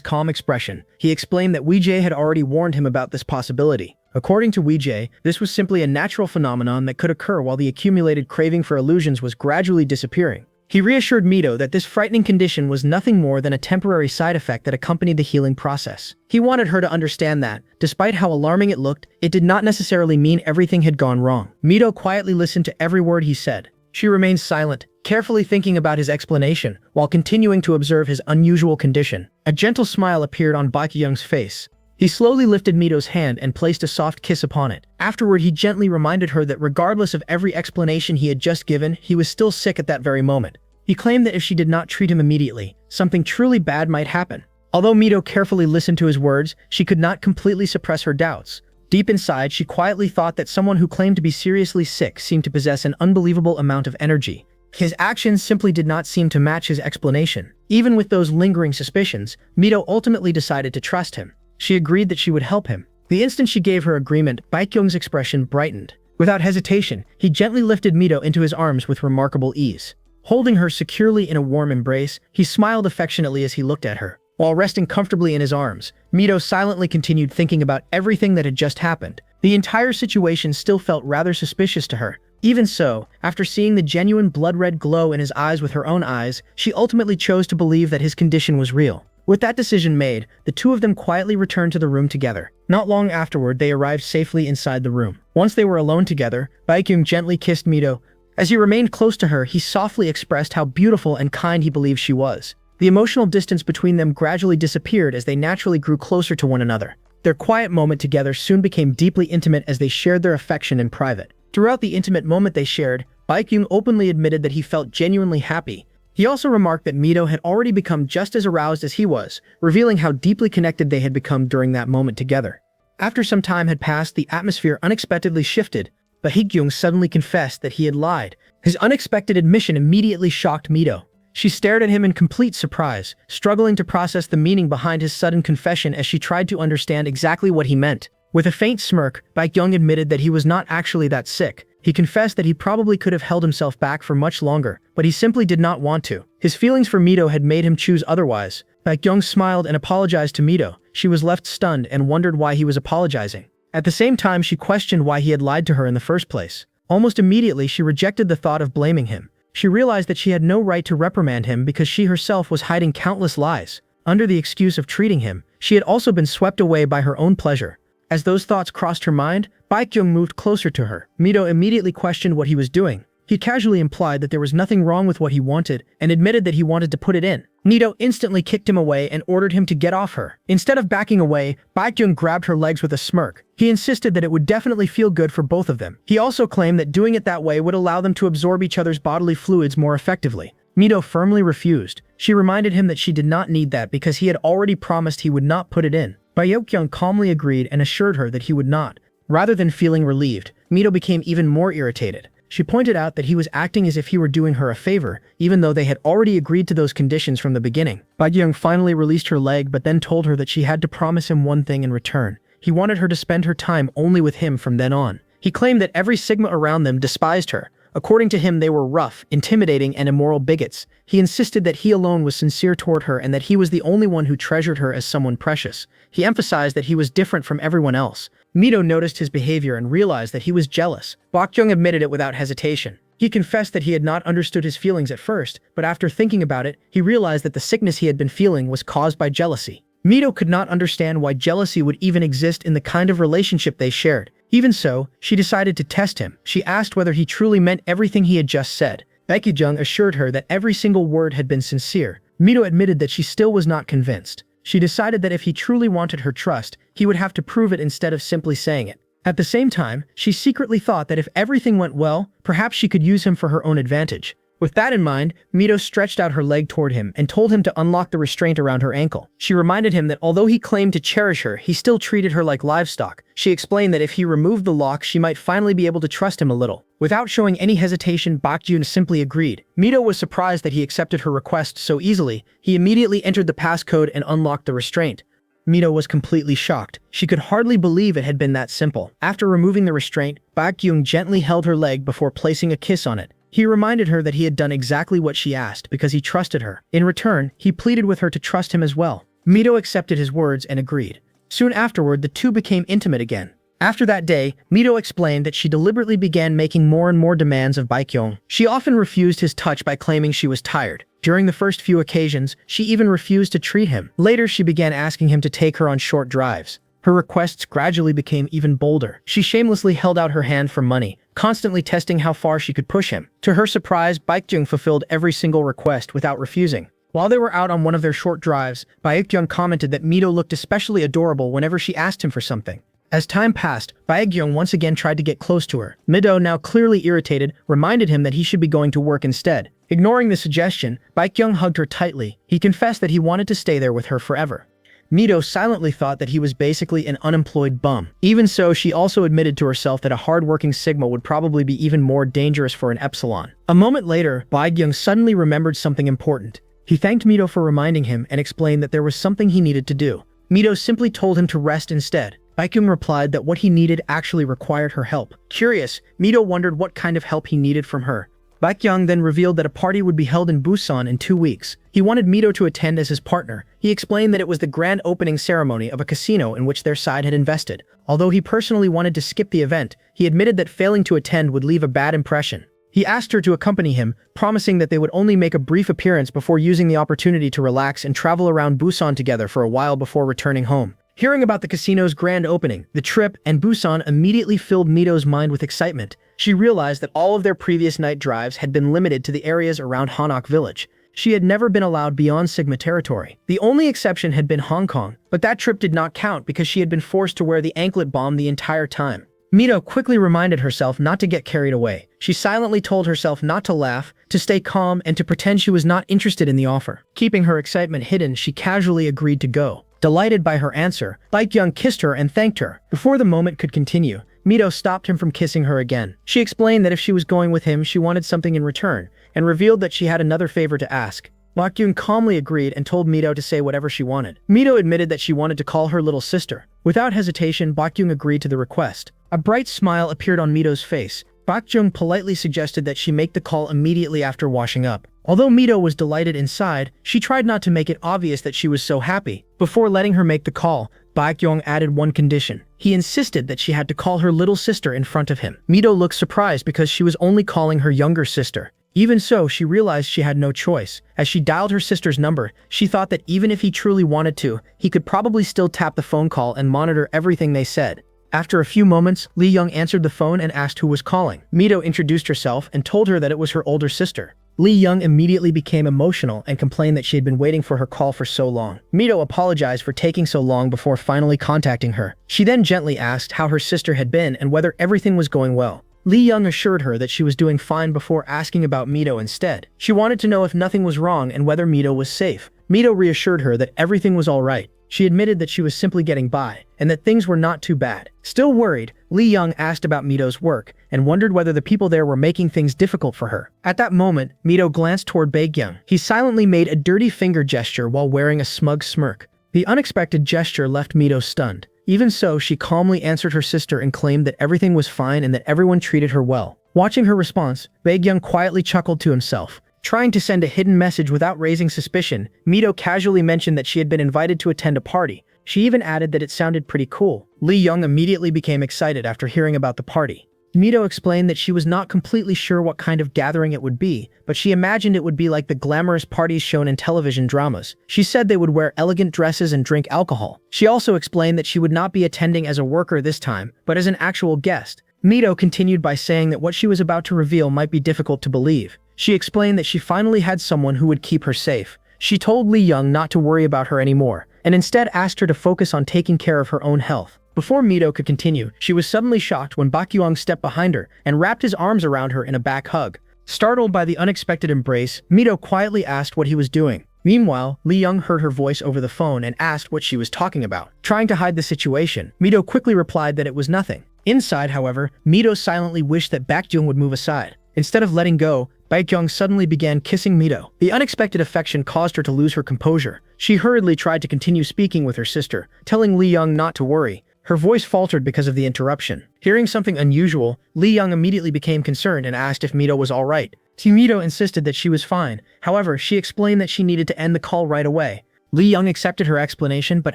calm expression, he explained that Weejay had already warned him about this possibility. According to Weejay, this was simply a natural phenomenon that could occur while the accumulated craving for illusions was gradually disappearing. He reassured Mido that this frightening condition was nothing more than a temporary side effect that accompanied the healing process. He wanted her to understand that, despite how alarming it looked, it did not necessarily mean everything had gone wrong. Mido quietly listened to every word he said. She remained silent, carefully thinking about his explanation, while continuing to observe his unusual condition. A gentle smile appeared on Baekgyung's face. He slowly lifted Mido's hand and placed a soft kiss upon it. Afterward, he gently reminded her that regardless of every explanation he had just given, he was still sick at that very moment. He claimed that if she did not treat him immediately, something truly bad might happen. Although Mido carefully listened to his words, she could not completely suppress her doubts. Deep inside, she quietly thought that someone who claimed to be seriously sick seemed to possess an unbelievable amount of energy. His actions simply did not seem to match his explanation. Even with those lingering suspicions, Mido ultimately decided to trust him. She agreed that she would help him. The instant she gave her agreement, Baekgyung's expression brightened. Without hesitation, he gently lifted Mido into his arms with remarkable ease. Holding her securely in a warm embrace, he smiled affectionately as he looked at her. While resting comfortably in his arms, Mido silently continued thinking about everything that had just happened. The entire situation still felt rather suspicious to her. Even so, after seeing the genuine blood-red glow in his eyes with her own eyes, she ultimately chose to believe that his condition was real. With that decision made, the two of them quietly returned to the room together. Not long afterward, they arrived safely inside the room. Once they were alone together, Baekgyung gently kissed Mido. As he remained close to her, he softly expressed how beautiful and kind he believed she was. The emotional distance between them gradually disappeared as they naturally grew closer to one another. Their quiet moment together soon became deeply intimate as they shared their affection in private. Throughout the intimate moment they shared, Baekgyung openly admitted that he felt genuinely happy. He also remarked that Mido had already become just as aroused as he was, revealing how deeply connected they had become during that moment together. After some time had passed, the atmosphere unexpectedly shifted. Baekgyung suddenly confessed that he had lied. His unexpected admission immediately shocked Mido. She stared at him in complete surprise, struggling to process the meaning behind his sudden confession as she tried to understand exactly what he meant. With a faint smirk, Baekgyung admitted that he was not actually that sick. He confessed that he probably could have held himself back for much longer, but he simply did not want to. His feelings for Mido had made him choose otherwise. Baekgyung smiled and apologized to Mido. She was left stunned and wondered why he was apologizing. At the same time, she questioned why he had lied to her in the first place. Almost immediately, she rejected the thought of blaming him. She realized that she had no right to reprimand him because she herself was hiding countless lies. Under the excuse of treating him, she had also been swept away by her own pleasure. As those thoughts crossed her mind, Baekgyung moved closer to her. Mido immediately questioned what he was doing. He casually implied that there was nothing wrong with what he wanted and admitted that he wanted to put it in. Mido instantly kicked him away and ordered him to get off her. Instead of backing away, Baekgyung grabbed her legs with a smirk. He insisted that it would definitely feel good for both of them. He also claimed that doing it that way would allow them to absorb each other's bodily fluids more effectively. Mido firmly refused. She reminded him that she did not need that because he had already promised he would not put it in. Baekgyung calmly agreed and assured her that he would not. Rather than feeling relieved, Mido became even more irritated. She pointed out that he was acting as if he were doing her a favor, even though they had already agreed to those conditions from the beginning. Baekgyung finally released her leg but then told her that she had to promise him one thing in return. He wanted her to spend her time only with him from then on. He claimed that every Sigma around them despised her. According to him, they were rough, intimidating, and immoral bigots. He insisted that he alone was sincere toward her and that he was the only one who treasured her as someone precious. He emphasized that he was different from everyone else. Mido noticed his behavior and realized that he was jealous. Baekgyung admitted it without hesitation. He confessed that he had not understood his feelings at first, but after thinking about it, he realized that the sickness he had been feeling was caused by jealousy. Mido could not understand why jealousy would even exist in the kind of relationship they shared. Even so, she decided to test him. She asked whether he truly meant everything he had just said. Baekgyung assured her that every single word had been sincere. Mido admitted that she still was not convinced. She decided that if he truly wanted her trust, he would have to prove it instead of simply saying it. At the same time, she secretly thought that if everything went well, perhaps she could use him for her own advantage. With that in mind, Mido stretched out her leg toward him and told him to unlock the restraint around her ankle. She reminded him that although he claimed to cherish her, he still treated her like livestock. She explained that if he removed the lock, she might finally be able to trust him a little. Without showing any hesitation, Baekgyung simply agreed. Mido was surprised that he accepted her request so easily. He immediately entered the passcode and unlocked the restraint. Mido was completely shocked. She could hardly believe it had been that simple. After removing the restraint, Baekgyung gently held her leg before placing a kiss on it. He reminded her that he had done exactly what she asked because he trusted her. In return, he pleaded with her to trust him as well. Mido accepted his words and agreed. Soon afterward, the two became intimate again. After that day, Mido explained that she deliberately began making more and more demands of Baekgyung. She often refused his touch by claiming she was tired. During the first few occasions, she even refused to treat him. Later, she began asking him to take her on short drives. Her requests gradually became even bolder. She shamelessly held out her hand for money, constantly testing how far she could push him. To her surprise, Baekgyung fulfilled every single request without refusing. While they were out on one of their short drives, Baekgyung commented that Mido looked especially adorable whenever she asked him for something. As time passed, Baekgyung once again tried to get close to her. Mido, now clearly irritated, reminded him that he should be going to work instead. Ignoring the suggestion, Baekgyung hugged her tightly. He confessed that he wanted to stay there with her forever. Mido silently thought that he was basically an unemployed bum. Even so, she also admitted to herself that a hard-working Sigma would probably be even more dangerous for an Epsilon. A moment later, Baekgyung suddenly remembered something important. He thanked Mido for reminding him and explained that there was something he needed to do. Mido simply told him to rest instead. Baekgyung replied that what he needed actually required her help. Curious, Mido wondered what kind of help he needed from her. Baekgyung then revealed that a party would be held in Busan in 2 weeks. He wanted Mido to attend as his partner. He explained that it was the grand opening ceremony of a casino in which their side had invested. Although he personally wanted to skip the event, he admitted that failing to attend would leave a bad impression. He asked her to accompany him, promising that they would only make a brief appearance before using the opportunity to relax and travel around Busan together for a while before returning home. Hearing about the casino's grand opening, the trip, and Busan immediately filled Mido's mind with excitement. She realized that all of their previous night drives had been limited to the areas around Hanok Village. She had never been allowed beyond Sigma territory. The only exception had been Hong Kong, but that trip did not count because she had been forced to wear the anklet bomb the entire time. Mido quickly reminded herself not to get carried away. She silently told herself not to laugh, to stay calm, and to pretend she was not interested in the offer. Keeping her excitement hidden, she casually agreed to go. Delighted by her answer, Baekgyung kissed her and thanked her. Before the moment could continue, Mido stopped him from kissing her again. She explained that if she was going with him, she wanted something in return, and revealed that she had another favor to ask. Baekgyung calmly agreed and told Mido to say whatever she wanted. Mido admitted that she wanted to call her little sister. Without hesitation, Baekgyung agreed to the request. A bright smile appeared on Mido's face. Baekgyung politely suggested that she make the call immediately after washing up. Although Mido was delighted inside, she tried not to make it obvious that she was so happy. Before letting her make the call, Baekgyung added one condition. He insisted that she had to call her little sister in front of him. Mido looked surprised because she was only calling her younger sister. Even so, she realized she had no choice. As she dialed her sister's number, she thought that even if he truly wanted to, he could probably still tap the phone call and monitor everything they said. After a few moments, Lee Young answered the phone and asked who was calling. Mido introduced herself and told her that it was her older sister. Lee Young immediately became emotional and complained that she had been waiting for her call for so long. Mido apologized for taking so long before finally contacting her. She then gently asked how her sister had been and whether everything was going well. Lee Young assured her that she was doing fine before asking about Mido instead. She wanted to know if nothing was wrong and whether Mido was safe. Mido reassured her that everything was alright. She admitted that she was simply getting by, and that things were not too bad. Still worried, Lee Young asked about Mido's work, and wondered whether the people there were making things difficult for her. At that moment, Mido glanced toward Baekgyung. He silently made a dirty finger gesture while wearing a smug smirk. The unexpected gesture left Mido stunned. Even so, she calmly answered her sister and claimed that everything was fine and that everyone treated her well. Watching her response, Baekgyung quietly chuckled to himself. Trying to send a hidden message without raising suspicion, Mido casually mentioned that she had been invited to attend a party. She even added that it sounded pretty cool. Lee Young immediately became excited after hearing about the party. Mido explained that she was not completely sure what kind of gathering it would be, but she imagined it would be like the glamorous parties shown in television dramas. She said they would wear elegant dresses and drink alcohol. She also explained that she would not be attending as a worker this time, but as an actual guest. Mido continued by saying that what she was about to reveal might be difficult to believe. She explained that she finally had someone who would keep her safe. She told Lee Young not to worry about her anymore, and instead asked her to focus on taking care of her own health. Before Mido could continue, she was suddenly shocked when Baekgyung stepped behind her and wrapped his arms around her in a back hug. Startled by the unexpected embrace, Mido quietly asked what he was doing. Meanwhile, Lee Young heard her voice over the phone and asked what she was talking about. Trying to hide the situation, Mido quickly replied that it was nothing. Inside, however, Mido silently wished that Baekgyung would move aside. Instead of letting go, Baekgyung suddenly began kissing Mido. The unexpected affection caused her to lose her composure. She hurriedly tried to continue speaking with her sister, telling Lee Young not to worry. Her voice faltered because of the interruption. Hearing something unusual, Lee Young immediately became concerned and asked if Mido was alright. Mido insisted that she was fine. However, she explained that she needed to end the call right away. Lee Young accepted her explanation but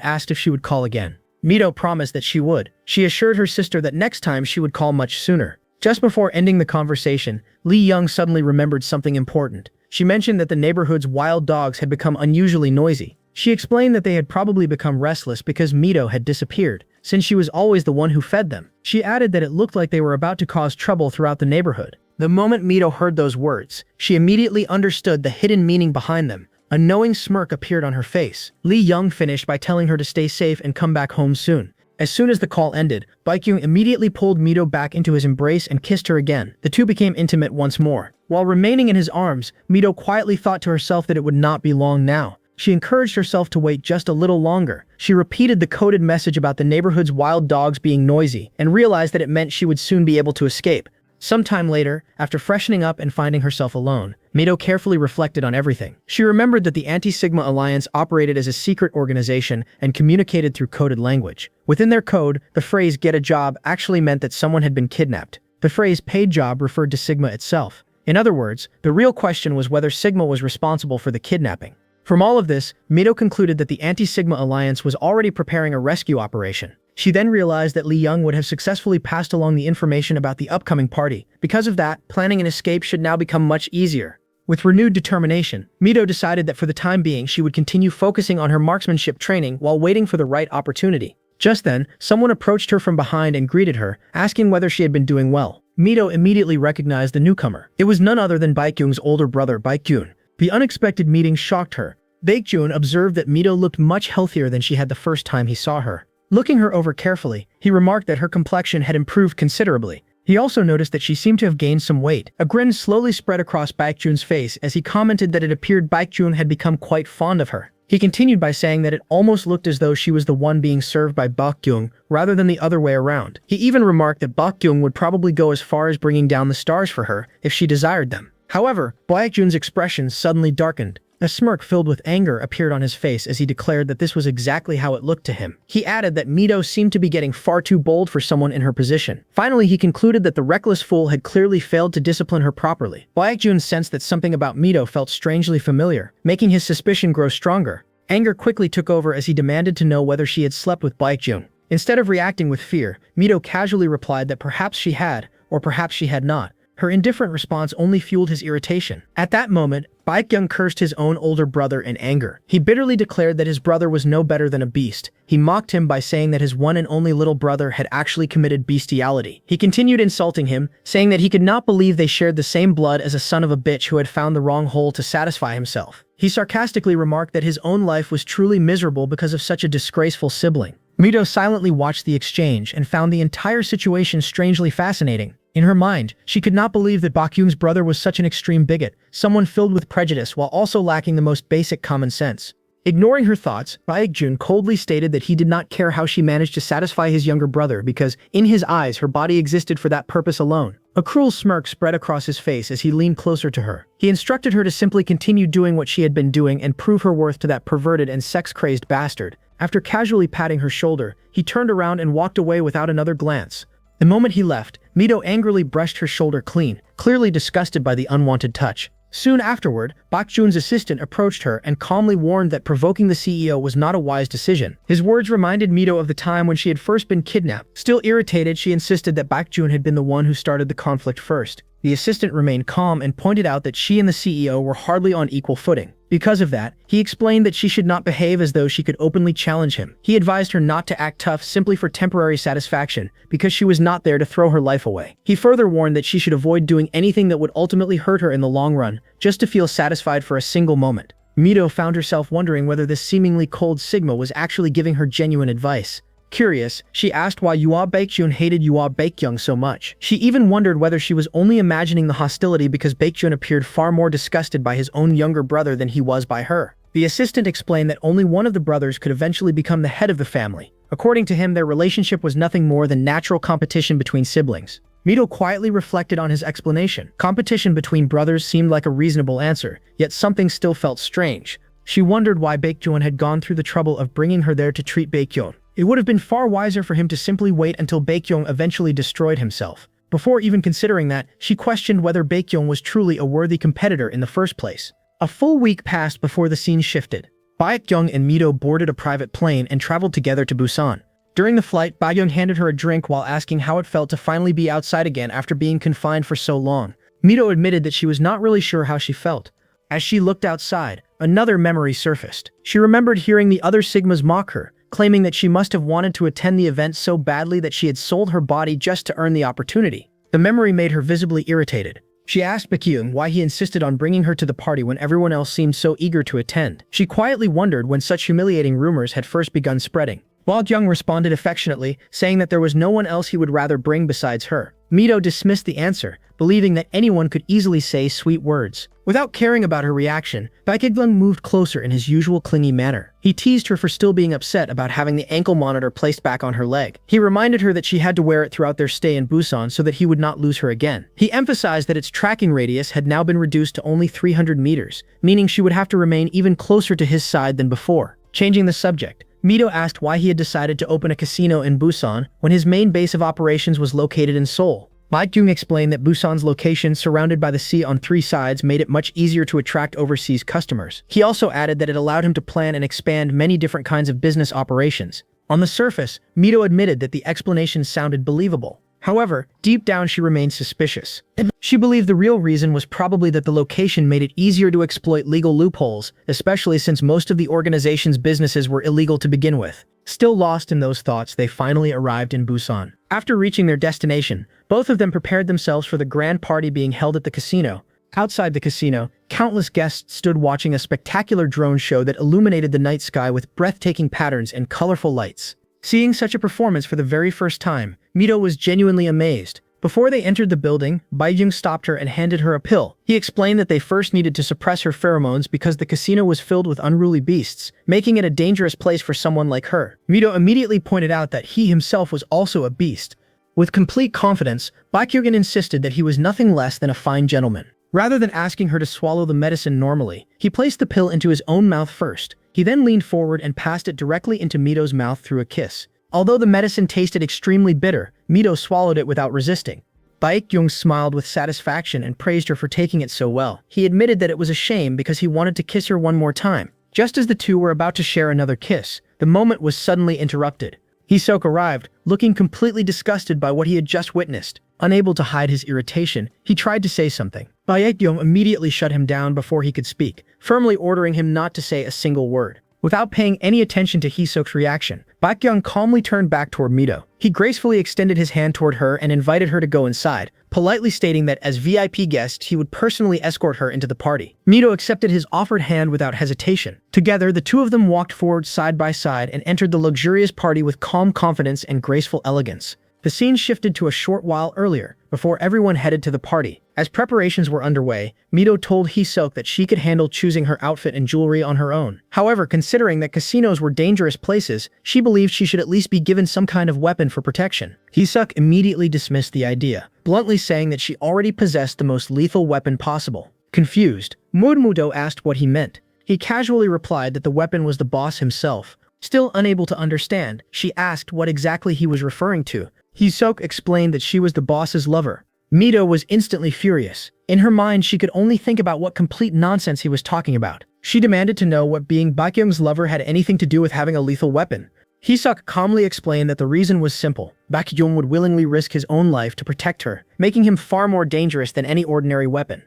asked if she would call again. Mido promised that she would. She assured her sister that next time she would call much sooner. Just before ending the conversation, Lee Young suddenly remembered something important. She mentioned that the neighborhood's wild dogs had become unusually noisy. She explained that they had probably become restless because Mido had disappeared, since she was always the one who fed them. She added that it looked like they were about to cause trouble throughout the neighborhood. The moment Mido heard those words, she immediately understood the hidden meaning behind them. A knowing smirk appeared on her face. Lee Young finished by telling her to stay safe and come back home soon. As soon as the call ended, Baekgyung immediately pulled Mido back into his embrace and kissed her again. The two became intimate once more. While remaining in his arms, Mido quietly thought to herself that it would not be long now. She encouraged herself to wait just a little longer. She repeated the coded message about the neighborhood's wild dogs being noisy, and realized that it meant she would soon be able to escape. Sometime later, after freshening up and finding herself alone, Mido carefully reflected on everything. She remembered that the Anti-Sigma Alliance operated as a secret organization and communicated through coded language. Within their code, the phrase "get a job" actually meant that someone had been kidnapped. The phrase "paid job" referred to Sigma itself. In other words, the real question was whether Sigma was responsible for the kidnapping. From all of this, Mido concluded that the Anti-Sigma Alliance was already preparing a rescue operation. She then realized that Lee Young would have successfully passed along the information about the upcoming party. Because of that, planning an escape should now become much easier. With renewed determination, Mido decided that for the time being she would continue focusing on her marksmanship training while waiting for the right opportunity. Just then, someone approached her from behind and greeted her, asking whether she had been doing well. Mido immediately recognized the newcomer. It was none other than Baekgyung's older brother, Baekgyung. The unexpected meeting shocked her. Baekgyung observed that Mido looked much healthier than she had the first time he saw her. Looking her over carefully, he remarked that her complexion had improved considerably. He also noticed that she seemed to have gained some weight. A grin slowly spread across Baekgyung's face as he commented that it appeared Baekgyung had become quite fond of her. He continued by saying that it almost looked as though she was the one being served by Baekgyung rather than the other way around. He even remarked that Baekgyung would probably go as far as bringing down the stars for her if she desired them. However, Baekgyung's expression suddenly darkened. A smirk filled with anger appeared on his face as he declared that this was exactly how it looked to him. He added that Mido seemed to be getting far too bold for someone in her position. Finally, he concluded that the reckless fool had clearly failed to discipline her properly. Baekgyung sensed that something about Mido felt strangely familiar, making his suspicion grow stronger. Anger quickly took over as he demanded to know whether she had slept with Baekgyung. Instead of reacting with fear, Mido casually replied that perhaps she had, or perhaps she had not. Her indifferent response only fueled his irritation. At that moment, Baekgyung cursed his own older brother in anger. He bitterly declared that his brother was no better than a beast. He mocked him by saying that his one and only little brother had actually committed bestiality. He continued insulting him, saying that he could not believe they shared the same blood as a son of a bitch who had found the wrong hole to satisfy himself. He sarcastically remarked that his own life was truly miserable because of such a disgraceful sibling. Mido silently watched the exchange and found the entire situation strangely fascinating. In her mind, she could not believe that Baekgyung's brother was such an extreme bigot, someone filled with prejudice while also lacking the most basic common sense. Ignoring her thoughts, Baekgyung coldly stated that he did not care how she managed to satisfy his younger brother because, in his eyes, her body existed for that purpose alone. A cruel smirk spread across his face as he leaned closer to her. He instructed her to simply continue doing what she had been doing and prove her worth to that perverted and sex-crazed bastard. After casually patting her shoulder, he turned around and walked away without another glance. The moment he left, Mido angrily brushed her shoulder clean, clearly disgusted by the unwanted touch. Soon afterward, Baekgyung's assistant approached her and calmly warned that provoking the CEO was not a wise decision. His words reminded Mido of the time when she had first been kidnapped. Still irritated, she insisted that Baekgyung had been the one who started the conflict first. The assistant remained calm and pointed out that she and the CEO were hardly on equal footing. Because of that, he explained that she should not behave as though she could openly challenge him. He advised her not to act tough simply for temporary satisfaction, because she was not there to throw her life away. He further warned that she should avoid doing anything that would ultimately hurt her in the long run, just to feel satisfied for a single moment. Mido found herself wondering whether this seemingly cold Sigma was actually giving her genuine advice. Curious, she asked why Baekgyung hated Baekgyung so much. She even wondered whether she was only imagining the hostility because Baekgyung appeared far more disgusted by his own younger brother than he was by her. The assistant explained that only one of the brothers could eventually become the head of the family. According to him, their relationship was nothing more than natural competition between siblings. Mido quietly reflected on his explanation. Competition between brothers seemed like a reasonable answer, yet something still felt strange. She wondered why Baekgyung had gone through the trouble of bringing her there to treat Baekgyung. It would have been far wiser for him to simply wait until Baekgyung eventually destroyed himself. Before even considering that, she questioned whether Baekgyung was truly a worthy competitor in the first place. A full week passed before the scene shifted. Baekgyung and Mido boarded a private plane and traveled together to Busan. During the flight, Baekgyung handed her a drink while asking how it felt to finally be outside again after being confined for so long. Mido admitted that she was not really sure how she felt. As she looked outside, another memory surfaced. She remembered hearing the other Sigmas mock her, claiming that she must have wanted to attend the event so badly that she had sold her body just to earn the opportunity. The memory made her visibly irritated. She asked Baekgyung why he insisted on bringing her to the party when everyone else seemed so eager to attend. She quietly wondered when such humiliating rumors had first begun spreading. Baekgyung responded affectionately, saying that there was no one else he would rather bring besides her. Mido dismissed the answer, believing that anyone could easily say sweet words. Without caring about her reaction, Baekgyung moved closer in his usual clingy manner. He teased her for still being upset about having the ankle monitor placed back on her leg. He reminded her that she had to wear it throughout their stay in Busan so that he would not lose her again. He emphasized that its tracking radius had now been reduced to only 300 meters, meaning she would have to remain even closer to his side than before. Changing the subject, Mido asked why he had decided to open a casino in Busan when his main base of operations was located in Seoul. Baekgyung explained that Busan's location, surrounded by the sea on three sides, made it much easier to attract overseas customers. He also added that it allowed him to plan and expand many different kinds of business operations. On the surface, Mido admitted that the explanation sounded believable. However, deep down she remained suspicious. She believed the real reason was probably that the location made it easier to exploit legal loopholes, especially since most of the organization's businesses were illegal to begin with. Still lost in those thoughts, they finally arrived in Busan. After reaching their destination, both of them prepared themselves for the grand party being held at the casino. Outside the casino, countless guests stood watching a spectacular drone show that illuminated the night sky with breathtaking patterns and colorful lights. Seeing such a performance for the very first time, Mido was genuinely amazed. Before they entered the building, Baekgyung stopped her and handed her a pill. He explained that they first needed to suppress her pheromones because the casino was filled with unruly beasts, making it a dangerous place for someone like her. Mido immediately pointed out that he himself was also a beast. With complete confidence, Baekgyung insisted that he was nothing less than a fine gentleman. Rather than asking her to swallow the medicine normally, he placed the pill into his own mouth first. He then leaned forward and passed it directly into Mido's mouth through a kiss. Although the medicine tasted extremely bitter, Mido swallowed it without resisting. Baekgyung smiled with satisfaction and praised her for taking it so well. He admitted that it was a shame because he wanted to kiss her one more time. Just as the two were about to share another kiss, the moment was suddenly interrupted. Hisoka arrived, looking completely disgusted by what he had just witnessed. Unable to hide his irritation, he tried to say something. Baekgyung immediately shut him down before he could speak, firmly ordering him not to say a single word. Without paying any attention to Hisok's reaction, Baekgyung calmly turned back toward Mido. He gracefully extended his hand toward her and invited her to go inside, politely stating that as VIP guest he would personally escort her into the party. Mido accepted his offered hand without hesitation. Together, the two of them walked forward side by side and entered the luxurious party with calm confidence and graceful elegance. The scene shifted to a short while earlier, before everyone headed to the party. As preparations were underway, Mido told Hisok that she could handle choosing her outfit and jewelry on her own. However, considering that casinos were dangerous places, she believed she should at least be given some kind of weapon for protection. Hisok immediately dismissed the idea, bluntly saying that she already possessed the most lethal weapon possible. Confused, Mido asked what he meant. He casually replied that the weapon was the boss himself. Still unable to understand, she asked what exactly he was referring to. Hisok explained that she was the boss's lover. Mido was instantly furious. In her mind, she could only think about what complete nonsense he was talking about. She demanded to know what being Baekgyung's lover had anything to do with having a lethal weapon. Hisok calmly explained that the reason was simple. Baekgyung would willingly risk his own life to protect her, making him far more dangerous than any ordinary weapon.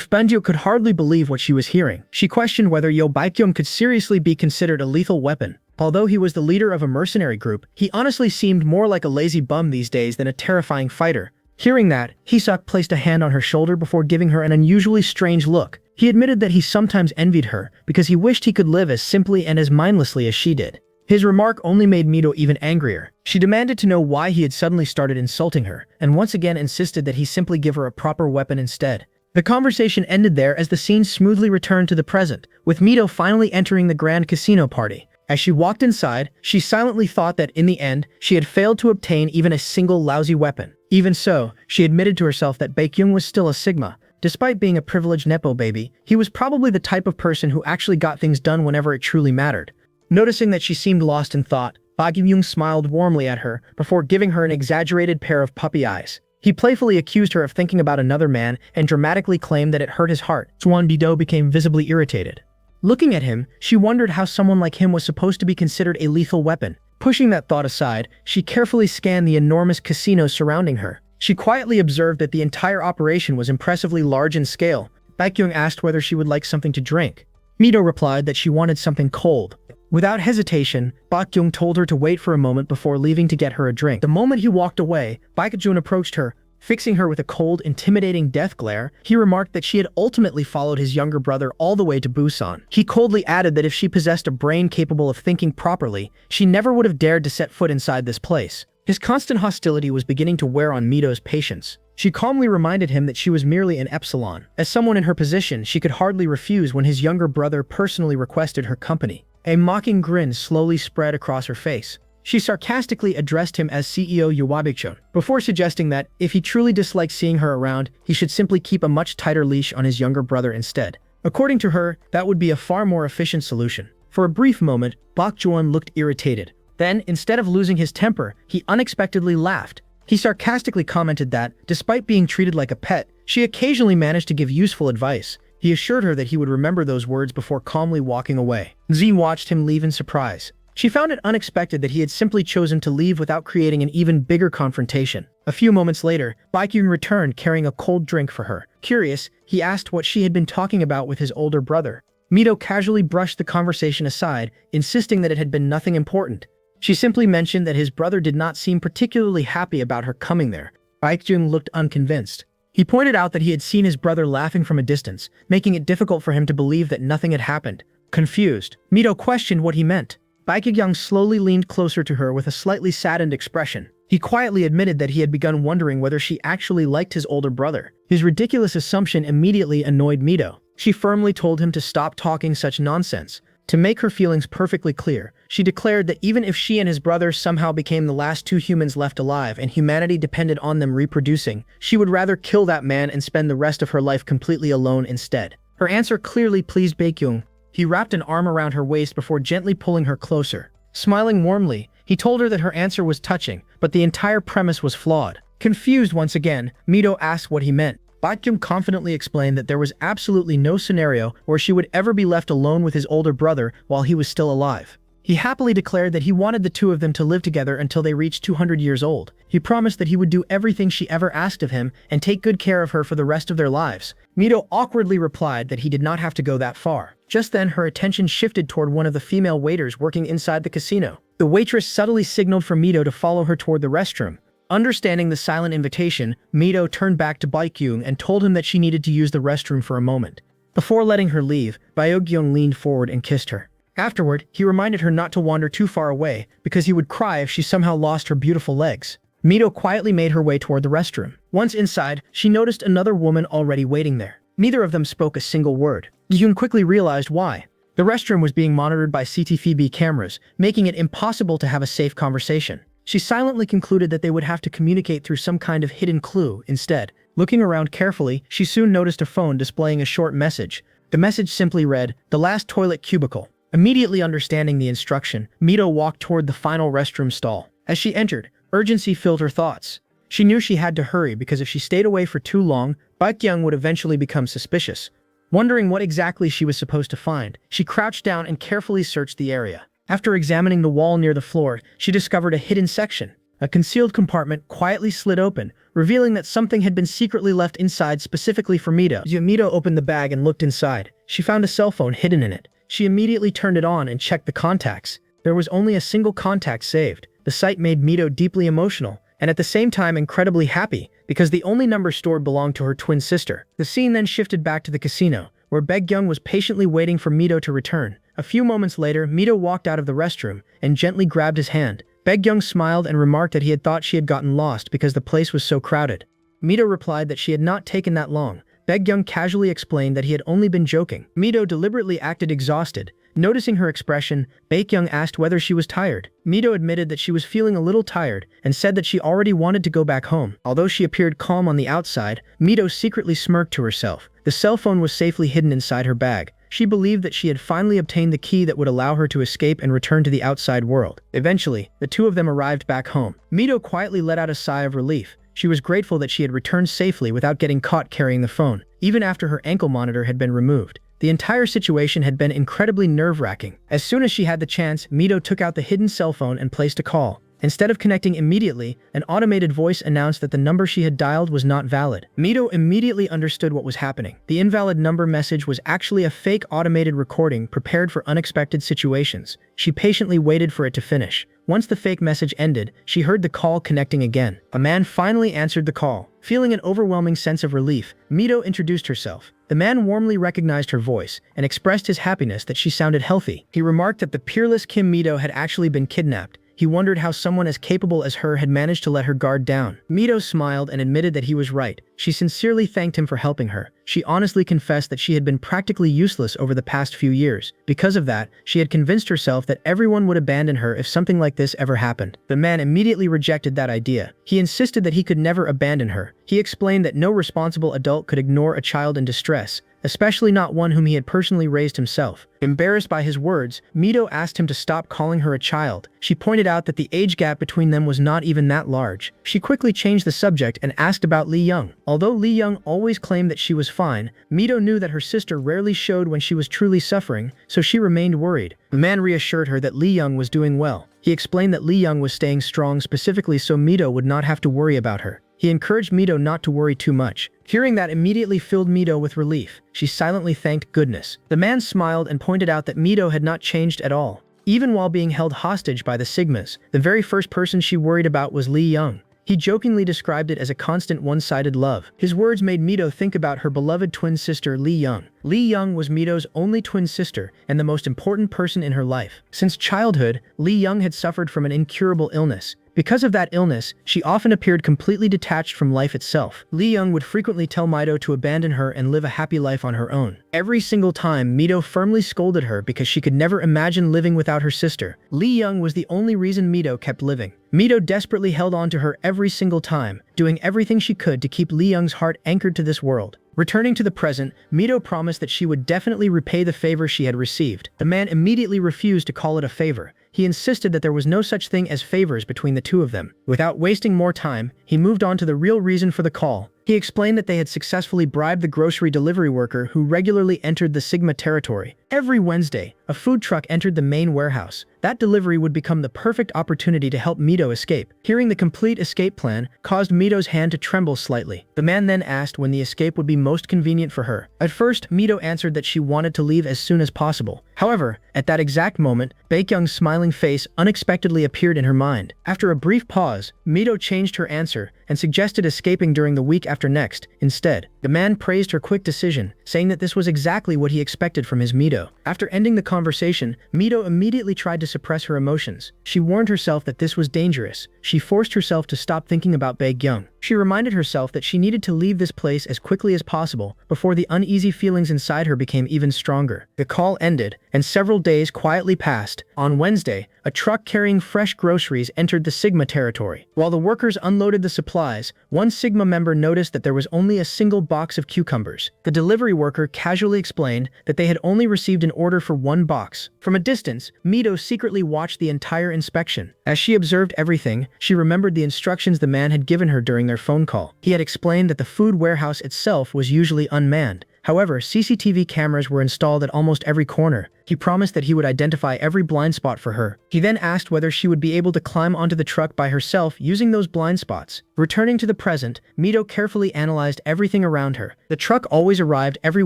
Banjo could hardly believe what she was hearing. She questioned whether Baekgyung could seriously be considered a lethal weapon. Although he was the leader of a mercenary group, he honestly seemed more like a lazy bum these days than a terrifying fighter. Hearing that, Hisok placed a hand on her shoulder before giving her an unusually strange look. He admitted that he sometimes envied her because he wished he could live as simply and as mindlessly as she did. His remark only made Mido even angrier. She demanded to know why he had suddenly started insulting her, and once again insisted that he simply give her a proper weapon instead. The conversation ended there as the scene smoothly returned to the present, with Mido finally entering the grand casino party. As she walked inside, she silently thought that in the end, she had failed to obtain even a single lousy weapon. Even so, she admitted to herself that Baekgyung was still a Sigma. Despite being a privileged Nepo baby, he was probably the type of person who actually got things done whenever it truly mattered. Noticing that she seemed lost in thought, Baekgyung smiled warmly at her before giving her an exaggerated pair of puppy eyes. He playfully accused her of thinking about another man and dramatically claimed that it hurt his heart. Mido became visibly irritated. Looking at him, she wondered how someone like him was supposed to be considered a lethal weapon. Pushing that thought aside, she carefully scanned the enormous casinos surrounding her. She quietly observed that the entire operation was impressively large in scale. Baekgyung asked whether she would like something to drink. Mido replied that she wanted something cold. Without hesitation, Baekgyung told her to wait for a moment before leaving to get her a drink. The moment he walked away, Baekgyung approached her. Fixing her with a cold, intimidating death glare, he remarked that she had ultimately followed his younger brother all the way to Busan. He coldly added that if she possessed a brain capable of thinking properly, she never would have dared to set foot inside this place. His constant hostility was beginning to wear on Mido's patience. She calmly reminded him that she was merely an epsilon. As someone in her position, she could hardly refuse when his younger brother personally requested her company. A mocking grin slowly spread across her face. She sarcastically addressed him as CEO Baekgyung, before suggesting that, if he truly disliked seeing her around, he should simply keep a much tighter leash on his younger brother instead. According to her, that would be a far more efficient solution. For a brief moment, Baekgyung looked irritated. Then, instead of losing his temper, he unexpectedly laughed. He sarcastically commented that, despite being treated like a pet, she occasionally managed to give useful advice. He assured her that he would remember those words before calmly walking away. Z watched him leave in surprise. She found it unexpected that he had simply chosen to leave without creating an even bigger confrontation. A few moments later, Baekgyung returned carrying a cold drink for her. Curious, he asked what she had been talking about with his older brother. Mido casually brushed the conversation aside, insisting that it had been nothing important. She simply mentioned that his brother did not seem particularly happy about her coming there. Baekgyung looked unconvinced. He pointed out that he had seen his brother laughing from a distance, making it difficult for him to believe that nothing had happened. Confused, Mido questioned what he meant. Baekgyung slowly leaned closer to her with a slightly saddened expression. He quietly admitted that he had begun wondering whether she actually liked his older brother. His ridiculous assumption immediately annoyed Mido. She firmly told him to stop talking such nonsense. To make her feelings perfectly clear, she declared that even if she and his brother somehow became the last two humans left alive and humanity depended on them reproducing, she would rather kill that man and spend the rest of her life completely alone instead. Her answer clearly pleased Baekgyung. He wrapped an arm around her waist before gently pulling her closer. Smiling warmly, he told her that her answer was touching, but the entire premise was flawed. Confused once again, Mido asked what he meant. Baekgyung confidently explained that there was absolutely no scenario where she would ever be left alone with his older brother while he was still alive. He happily declared that he wanted the two of them to live together until they reached 200 years old. He promised that he would do everything she ever asked of him and take good care of her for the rest of their lives. Mido awkwardly replied that he did not have to go that far. Just then, her attention shifted toward one of the female waiters working inside the casino. The waitress subtly signaled for Mido to follow her toward the restroom. Understanding the silent invitation, Mido turned back to Baekgyung and told him that she needed to use the restroom for a moment. Before letting her leave, Baekgyung leaned forward and kissed her. Afterward, he reminded her not to wander too far away because he would cry if she somehow lost her beautiful legs. Mido quietly made her way toward the restroom. Once inside, she noticed another woman already waiting there. Neither of them spoke a single word. Baekgyung quickly realized why. The restroom was being monitored by CCTV cameras, making it impossible to have a safe conversation. She silently concluded that they would have to communicate through some kind of hidden clue instead. Looking around carefully, she soon noticed a phone displaying a short message. The message simply read, "The last toilet cubicle." Immediately understanding the instruction, Mido walked toward the final restroom stall. As she entered, urgency filled her thoughts. She knew she had to hurry because if she stayed away for too long, Baekgyung would eventually become suspicious. Wondering what exactly she was supposed to find, she crouched down and carefully searched the area. After examining the wall near the floor, she discovered a hidden section. A concealed compartment quietly slid open, revealing that something had been secretly left inside specifically for Mido. As Mido opened the bag and looked inside, she found a cell phone hidden in it. She immediately turned it on and checked the contacts. There was only a single contact saved. The sight made Mido deeply emotional, and at the same time incredibly happy, because the only number stored belonged to her twin sister. The scene then shifted back to the casino, where Baekgyung was patiently waiting for Mido to return. A few moments later, Mido walked out of the restroom and gently grabbed his hand. Baekgyung smiled and remarked that he had thought she had gotten lost because the place was so crowded. Mido replied that she had not taken that long. Baekgyung casually explained that he had only been joking. Mido deliberately acted exhausted. Noticing her expression, Baekgyung asked whether she was tired. Mido admitted that she was feeling a little tired and said that she already wanted to go back home. Although she appeared calm on the outside, Mido secretly smirked to herself. The cell phone was safely hidden inside her bag. She believed that she had finally obtained the key that would allow her to escape and return to the outside world. Eventually, the two of them arrived back home. Mido quietly let out a sigh of relief. She was grateful that she had returned safely without getting caught carrying the phone, even after her ankle monitor had been removed. The entire situation had been incredibly nerve-wracking. As soon as she had the chance, Mido took out the hidden cell phone and placed a call. Instead of connecting immediately, an automated voice announced that the number she had dialed was not valid. Mido immediately understood what was happening. The invalid number message was actually a fake automated recording prepared for unexpected situations. She patiently waited for it to finish. Once the fake message ended, she heard the call connecting again. A man finally answered the call. Feeling an overwhelming sense of relief, Mido introduced herself. The man warmly recognized her voice and expressed his happiness that she sounded healthy. He remarked that the peerless Kim Mido had actually been kidnapped. He wondered how someone as capable as her had managed to let her guard down. Mido smiled and admitted that he was right. She sincerely thanked him for helping her. She honestly confessed that she had been practically useless over the past few years. Because of that, she had convinced herself that everyone would abandon her if something like this ever happened. The man immediately rejected that idea. He insisted that he could never abandon her. He explained that no responsible adult could ignore a child in distress, especially not one whom he had personally raised himself. Embarrassed by his words, Mido asked him to stop calling her a child. She pointed out that the age gap between them was not even that large. She quickly changed the subject and asked about Lee Young. Although Lee Young always claimed that she was fine, Mido knew that her sister rarely showed when she was truly suffering, so she remained worried. The man reassured her that Lee Young was doing well. He explained that Lee Young was staying strong specifically so Mido would not have to worry about her. He encouraged Mido not to worry too much. Hearing that immediately filled Mido with relief. She silently thanked goodness. The man smiled and pointed out that Mido had not changed at all. Even while being held hostage by the Sigmas, the very first person she worried about was Lee Young. He jokingly described it as a constant one-sided love. His words made Mido think about her beloved twin sister Lee Young. Lee Young was Mido's only twin sister and the most important person in her life. Since childhood, Lee Young had suffered from an incurable illness. Because of that illness, she often appeared completely detached from life itself. Lee Young would frequently tell Mido to abandon her and live a happy life on her own. Every single time, Mido firmly scolded her because she could never imagine living without her sister. Lee Young was the only reason Mido kept living. Mido desperately held on to her every single time, doing everything she could to keep Lee Young's heart anchored to this world. Returning to the present, Mido promised that she would definitely repay the favor she had received. The man immediately refused to call it a favor. He insisted that there was no such thing as favors between the two of them. Without wasting more time, he moved on to the real reason for the call. He explained that they had successfully bribed the grocery delivery worker who regularly entered the Sigma territory. Every Wednesday, a food truck entered the main warehouse. That delivery would become the perfect opportunity to help Mido escape. Hearing the complete escape plan caused Mido's hand to tremble slightly. The man then asked when the escape would be most convenient for her. At first, Mido answered that she wanted to leave as soon as possible. However, at that exact moment, Baekgyung's smiling face unexpectedly appeared in her mind. After a brief pause, Mido changed her answer and suggested escaping during the week after next instead. The man praised her quick decision, saying that this was exactly what he expected from his Mido. After ending the conversation, Mido immediately tried to suppress her emotions. She warned herself that this was dangerous. She forced herself to stop thinking about Baekgyung. She reminded herself that she needed to leave this place as quickly as possible before the uneasy feelings inside her became even stronger. The call ended, and several days quietly passed. On Wednesday, a truck carrying fresh groceries entered the Sigma territory. While the workers unloaded the supplies, one Sigma member noticed that there was only a single box of cucumbers. The delivery worker casually explained that they had only received an order for one box. From a distance, Mido secretly watched the entire inspection. As she observed everything, she remembered the instructions the man had given her during their phone call. He had explained that the food warehouse itself was usually unmanned. However, CCTV cameras were installed at almost every corner. He promised that he would identify every blind spot for her. He then asked whether she would be able to climb onto the truck by herself using those blind spots. Returning to the present, Mido carefully analyzed everything around her. The truck always arrived every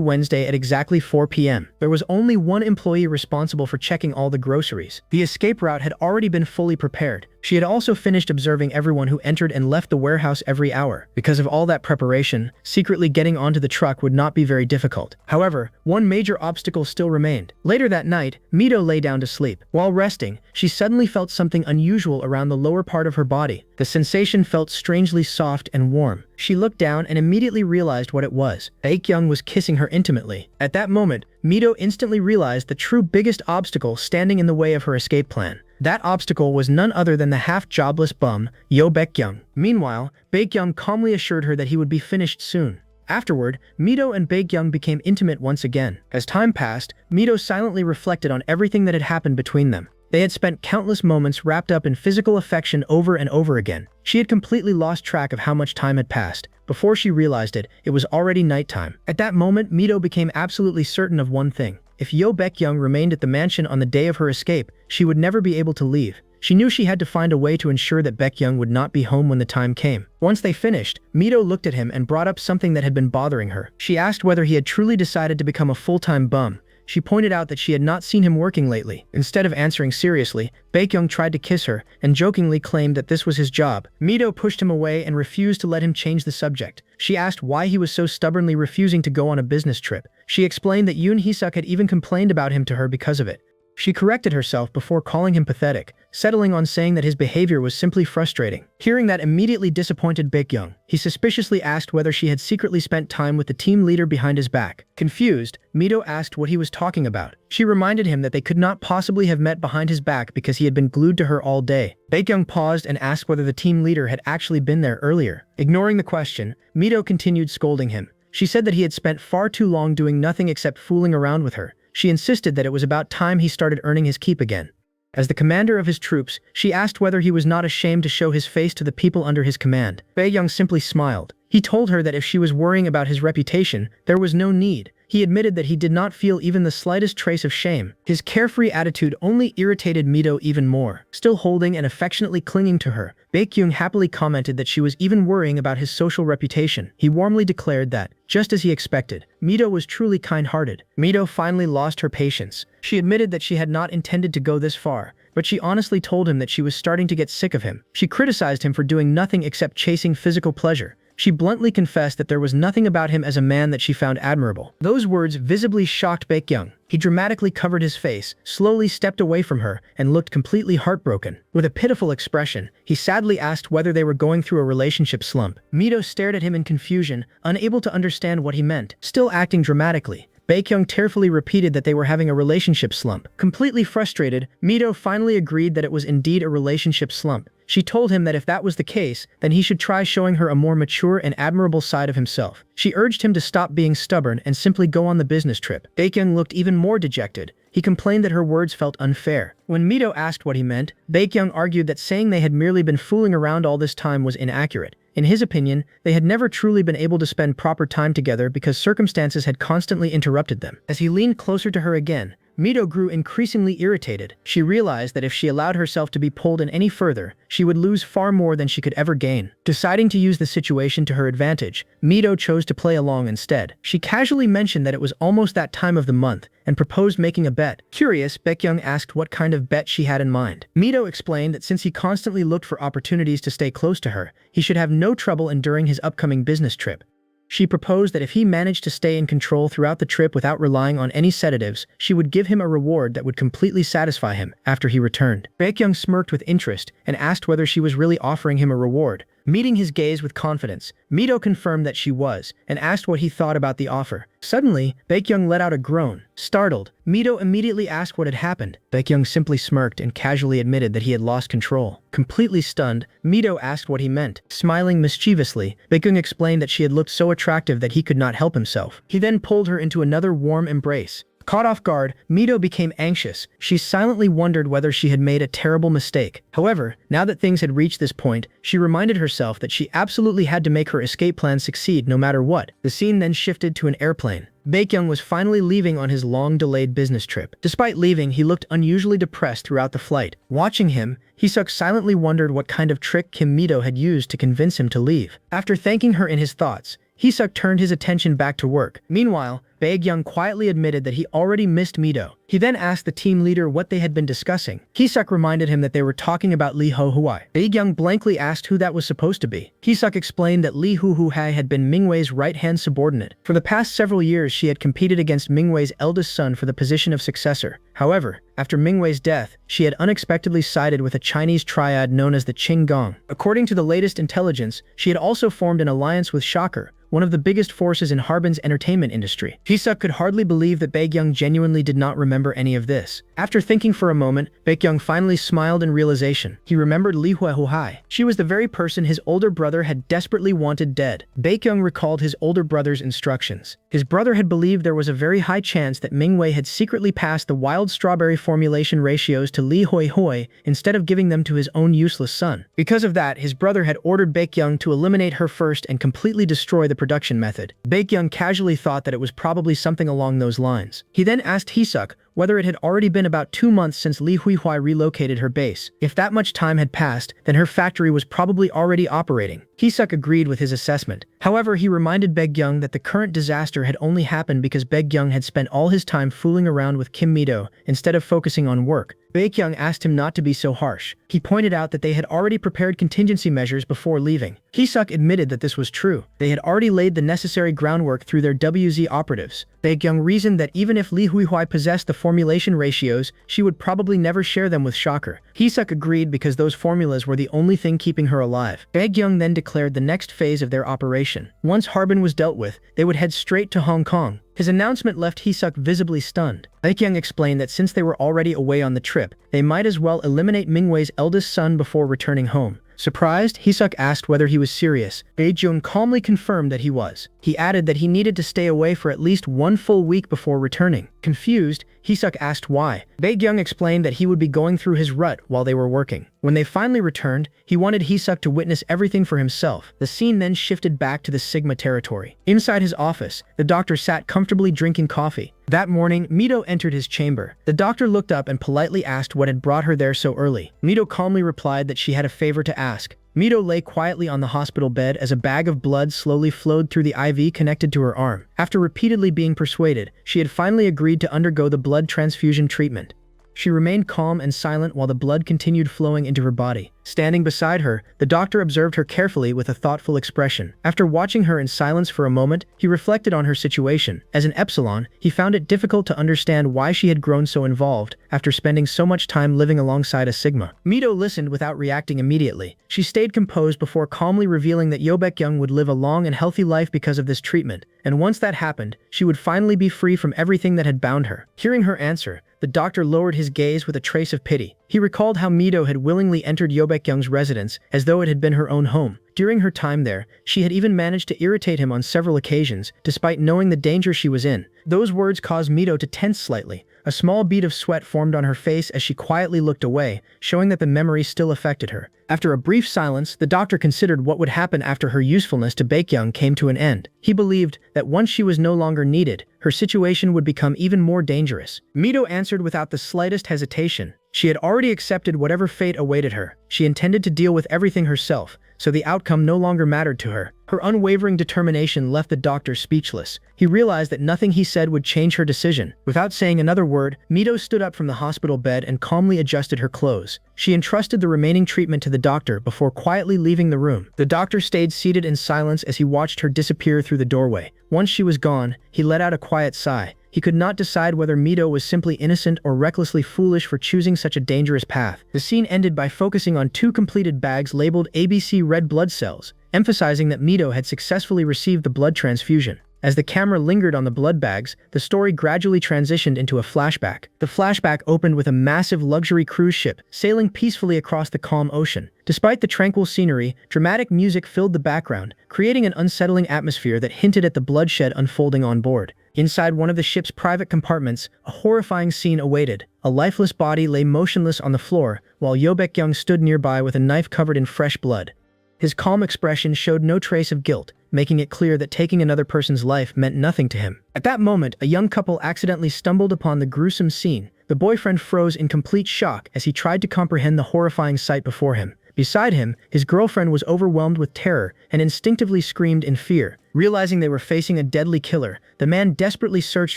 Wednesday at exactly 4 p.m. There was only one employee responsible for checking all the groceries. The escape route had already been fully prepared. She had also finished observing everyone who entered and left the warehouse every hour. Because of all that preparation, secretly getting onto the truck would not be very difficult. However, one major obstacle still remained. Later that night, Mido lay down to sleep. While resting, she suddenly felt something unusual around the lower part of her body. The sensation felt strangely soft and warm. She looked down and immediately realized what it was. Baekgyung was kissing her intimately. At that moment, Mido instantly realized the true biggest obstacle standing in the way of her escape plan. That obstacle was none other than the half-jobless bum, Baekgyung. Meanwhile, Baekgyung calmly assured her that he would be finished soon. Afterward, Mido and Baekgyung became intimate once again. As time passed, Mido silently reflected on everything that had happened between them. They had spent countless moments wrapped up in physical affection over and over again. She had completely lost track of how much time had passed. Before she realized it, it was already nighttime. At that moment, Mido became absolutely certain of one thing. If Baekgyung remained at the mansion on the day of her escape, she would never be able to leave. She knew she had to find a way to ensure that Baekgyung would not be home when the time came. Once they finished, Mido looked at him and brought up something that had been bothering her. She asked whether he had truly decided to become a full-time bum. She pointed out that she had not seen him working lately. Instead of answering seriously, Baekgyung tried to kiss her and jokingly claimed that this was his job. Mido pushed him away and refused to let him change the subject. She asked why he was so stubbornly refusing to go on a business trip. She explained that Yoon Hee-suk had even complained about him to her because of it. She corrected herself before calling him pathetic, settling on saying that his behavior was simply frustrating. Hearing that immediately disappointed Baekgyung. He suspiciously asked whether she had secretly spent time with the team leader behind his back. Confused, Mido asked what he was talking about. She reminded him that they could not possibly have met behind his back because he had been glued to her all day. Baekgyung paused and asked whether the team leader had actually been there earlier. Ignoring the question, Mido continued scolding him. She said that he had spent far too long doing nothing except fooling around with her. She insisted that it was about time he started earning his keep again. As the commander of his troops, she asked whether he was not ashamed to show his face to the people under his command. Baekgyung simply smiled. He told her that if she was worrying about his reputation, there was no need. He admitted that he did not feel even the slightest trace of shame. His carefree attitude only irritated Mido even more. Still holding and affectionately clinging to her, Baekgyung happily commented that she was even worrying about his social reputation. He warmly declared that, just as he expected, Mido was truly kind-hearted. Mido finally lost her patience. She admitted that she had not intended to go this far, but she honestly told him that she was starting to get sick of him. She criticized him for doing nothing except chasing physical pleasure. She bluntly confessed that there was nothing about him as a man that she found admirable. Those words visibly shocked Baekgyung. He dramatically covered his face, slowly stepped away from her, and looked completely heartbroken. With a pitiful expression, he sadly asked whether they were going through a relationship slump. Mido stared at him in confusion, unable to understand what he meant. Still acting dramatically, Baekgyung tearfully repeated that they were having a relationship slump. Completely frustrated, Mido finally agreed that it was indeed a relationship slump. She told him that if that was the case, then he should try showing her a more mature and admirable side of himself. She urged him to stop being stubborn and simply go on the business trip. Baekgyung looked even more dejected. He complained that her words felt unfair. When Mido asked what he meant, Baekgyung argued that saying they had merely been fooling around all this time was inaccurate. In his opinion, they had never truly been able to spend proper time together because circumstances had constantly interrupted them. As he leaned closer to her again, Mido grew increasingly irritated. She realized that if she allowed herself to be pulled in any further, she would lose far more than she could ever gain. Deciding to use the situation to her advantage, Mido chose to play along instead. She casually mentioned that it was almost that time of the month and proposed making a bet. Curious, Baekgyung asked what kind of bet she had in mind. Mido explained that since he constantly looked for opportunities to stay close to her, he should have no trouble enduring his upcoming business trip. She proposed that if he managed to stay in control throughout the trip without relying on any sedatives, she would give him a reward that would completely satisfy him after he returned. Baekgyung smirked with interest and asked whether she was really offering him a reward. Meeting his gaze with confidence, Mido confirmed that she was, and asked what he thought about the offer. Suddenly, Baekgyung let out a groan. Startled, Mido immediately asked what had happened. Baekgyung simply smirked and casually admitted that he had lost control. Completely stunned, Mido asked what he meant. Smiling mischievously, Baekgyung explained that she had looked so attractive that he could not help himself. He then pulled her into another warm embrace. Caught off guard, Mido became anxious. She silently wondered whether she had made a terrible mistake. However, now that things had reached this point, she reminded herself that she absolutely had to make her escape plan succeed no matter what. The scene then shifted to an airplane. Baekgyung was finally leaving on his long-delayed business trip. Despite leaving, he looked unusually depressed throughout the flight. Watching him, Hisuk silently wondered what kind of trick Kim Mido had used to convince him to leave. After thanking her in his thoughts, Hisuk turned his attention back to work. Meanwhile, Baekgyung quietly admitted that he already missed Mido. He then asked the team leader what they had been discussing. Hisuk reminded him that they were talking about Lee Ho-Huai. Baekgyung blankly asked who that was supposed to be. Hisuk explained that Lee Ho-Huai had been Mingwei's right-hand subordinate. For the past several years, she had competed against Mingwei's eldest son for the position of successor. However, after Mingwei's death, she had unexpectedly sided with a Chinese triad known as the Qing Gong. According to the latest intelligence, she had also formed an alliance with Shocker, one of the biggest forces in Harbin's entertainment industry. Hisuk could hardly believe that Baekgyung genuinely did not remember any of this. After thinking for a moment, Baekgyung finally smiled in realization. He remembered Lee Ho-Huai. She was the very person his older brother had desperately wanted dead. Baekgyung recalled his older brother's instructions. His brother had believed there was a very high chance that Mingwei had secretly passed the wild strawberry formulation ratios to Lee Hoi instead of giving them to his own useless son. Because of that, his brother had ordered Baekgyung to eliminate her first and completely destroy the production method. Baekgyung casually thought that it was probably something along those lines. He then asked Hisuk whether it had already been about 2 months since Lee Hui relocated her base. If that much time had passed, then her factory was probably already operating. Hisuk agreed with his assessment. However, he reminded Baekgyung that the current disaster had only happened because Baekgyung had spent all his time fooling around with Kim Mido instead of focusing on work. Baekgyung asked him not to be so harsh. He pointed out that they had already prepared contingency measures before leaving. Hisuk admitted that this was true. They had already laid the necessary groundwork through their WZ operatives. Baekgyung reasoned that even if Lee Hui possessed the formulation ratios, she would probably never share them with Shocker. Hisuk agreed because those formulas were the only thing keeping her alive. Baekgyung then declared the next phase of their operation. Once Harbin was dealt with, they would head straight to Hong Kong. His announcement left Hisuk visibly stunned. Baekgyung explained that since they were already away on the trip, they might as well eliminate Mingwei's eldest son before returning home. Surprised, Hisuk asked whether he was serious. Baekgyung calmly confirmed that he was. He added that he needed to stay away for at least 1 full week before returning. Confused, Hisuk asked why. Baekgyung explained that he would be going through his rut while they were working. When they finally returned, he wanted Hisuk to witness everything for himself. The scene then shifted back to the Sigma territory. Inside his office, the doctor sat comfortably drinking coffee. That morning, Mido entered his chamber. The doctor looked up and politely asked what had brought her there so early. Mido calmly replied that she had a favor to ask. Mido lay quietly on the hospital bed as a bag of blood slowly flowed through the IV connected to her arm. After repeatedly being persuaded, she had finally agreed to undergo the blood transfusion treatment. She remained calm and silent while the blood continued flowing into her body. Standing beside her, the doctor observed her carefully with a thoughtful expression. After watching her in silence for a moment, he reflected on her situation. As an Epsilon, he found it difficult to understand why she had grown so involved after spending so much time living alongside a Sigma. Mido listened without reacting immediately. She stayed composed before calmly revealing that Baekgyung would live a long and healthy life because of this treatment, and once that happened, she would finally be free from everything that had bound her. Hearing her answer, the doctor lowered his gaze with a trace of pity. He recalled how Mido had willingly entered Baekgyung's residence as though it had been her own home. During her time there, she had even managed to irritate him on several occasions, despite knowing the danger she was in. Those words caused Mido to tense slightly. A small bead of sweat formed on her face as she quietly looked away, showing that the memory still affected her. After a brief silence, the doctor considered what would happen after her usefulness to Baekgyung came to an end. He believed that once she was no longer needed, her situation would become even more dangerous. Mido answered without the slightest hesitation. She had already accepted whatever fate awaited her. She intended to deal with everything herself, so the outcome no longer mattered to her. Her unwavering determination left the doctor speechless. He realized that nothing he said would change her decision. Without saying another word, Mido stood up from the hospital bed and calmly adjusted her clothes. She entrusted the remaining treatment to the doctor before quietly leaving the room. The doctor stayed seated in silence as he watched her disappear through the doorway. Once she was gone, he let out a quiet sigh. He could not decide whether Mido was simply innocent or recklessly foolish for choosing such a dangerous path. The scene ended by focusing on 2 completed bags labeled ABC red blood cells, emphasizing that Mido had successfully received the blood transfusion. As the camera lingered on the blood bags, the story gradually transitioned into a flashback. The flashback opened with a massive luxury cruise ship sailing peacefully across the calm ocean. Despite the tranquil scenery, dramatic music filled the background, creating an unsettling atmosphere that hinted at the bloodshed unfolding on board. Inside one of the ship's private compartments, a horrifying scene awaited. A lifeless body lay motionless on the floor, while Baekgyung stood nearby with a knife covered in fresh blood. His calm expression showed no trace of guilt, making it clear that taking another person's life meant nothing to him. At that moment, a young couple accidentally stumbled upon the gruesome scene. The boyfriend froze in complete shock as he tried to comprehend the horrifying sight before him. Beside him, his girlfriend was overwhelmed with terror and instinctively screamed in fear. Realizing they were facing a deadly killer, the man desperately searched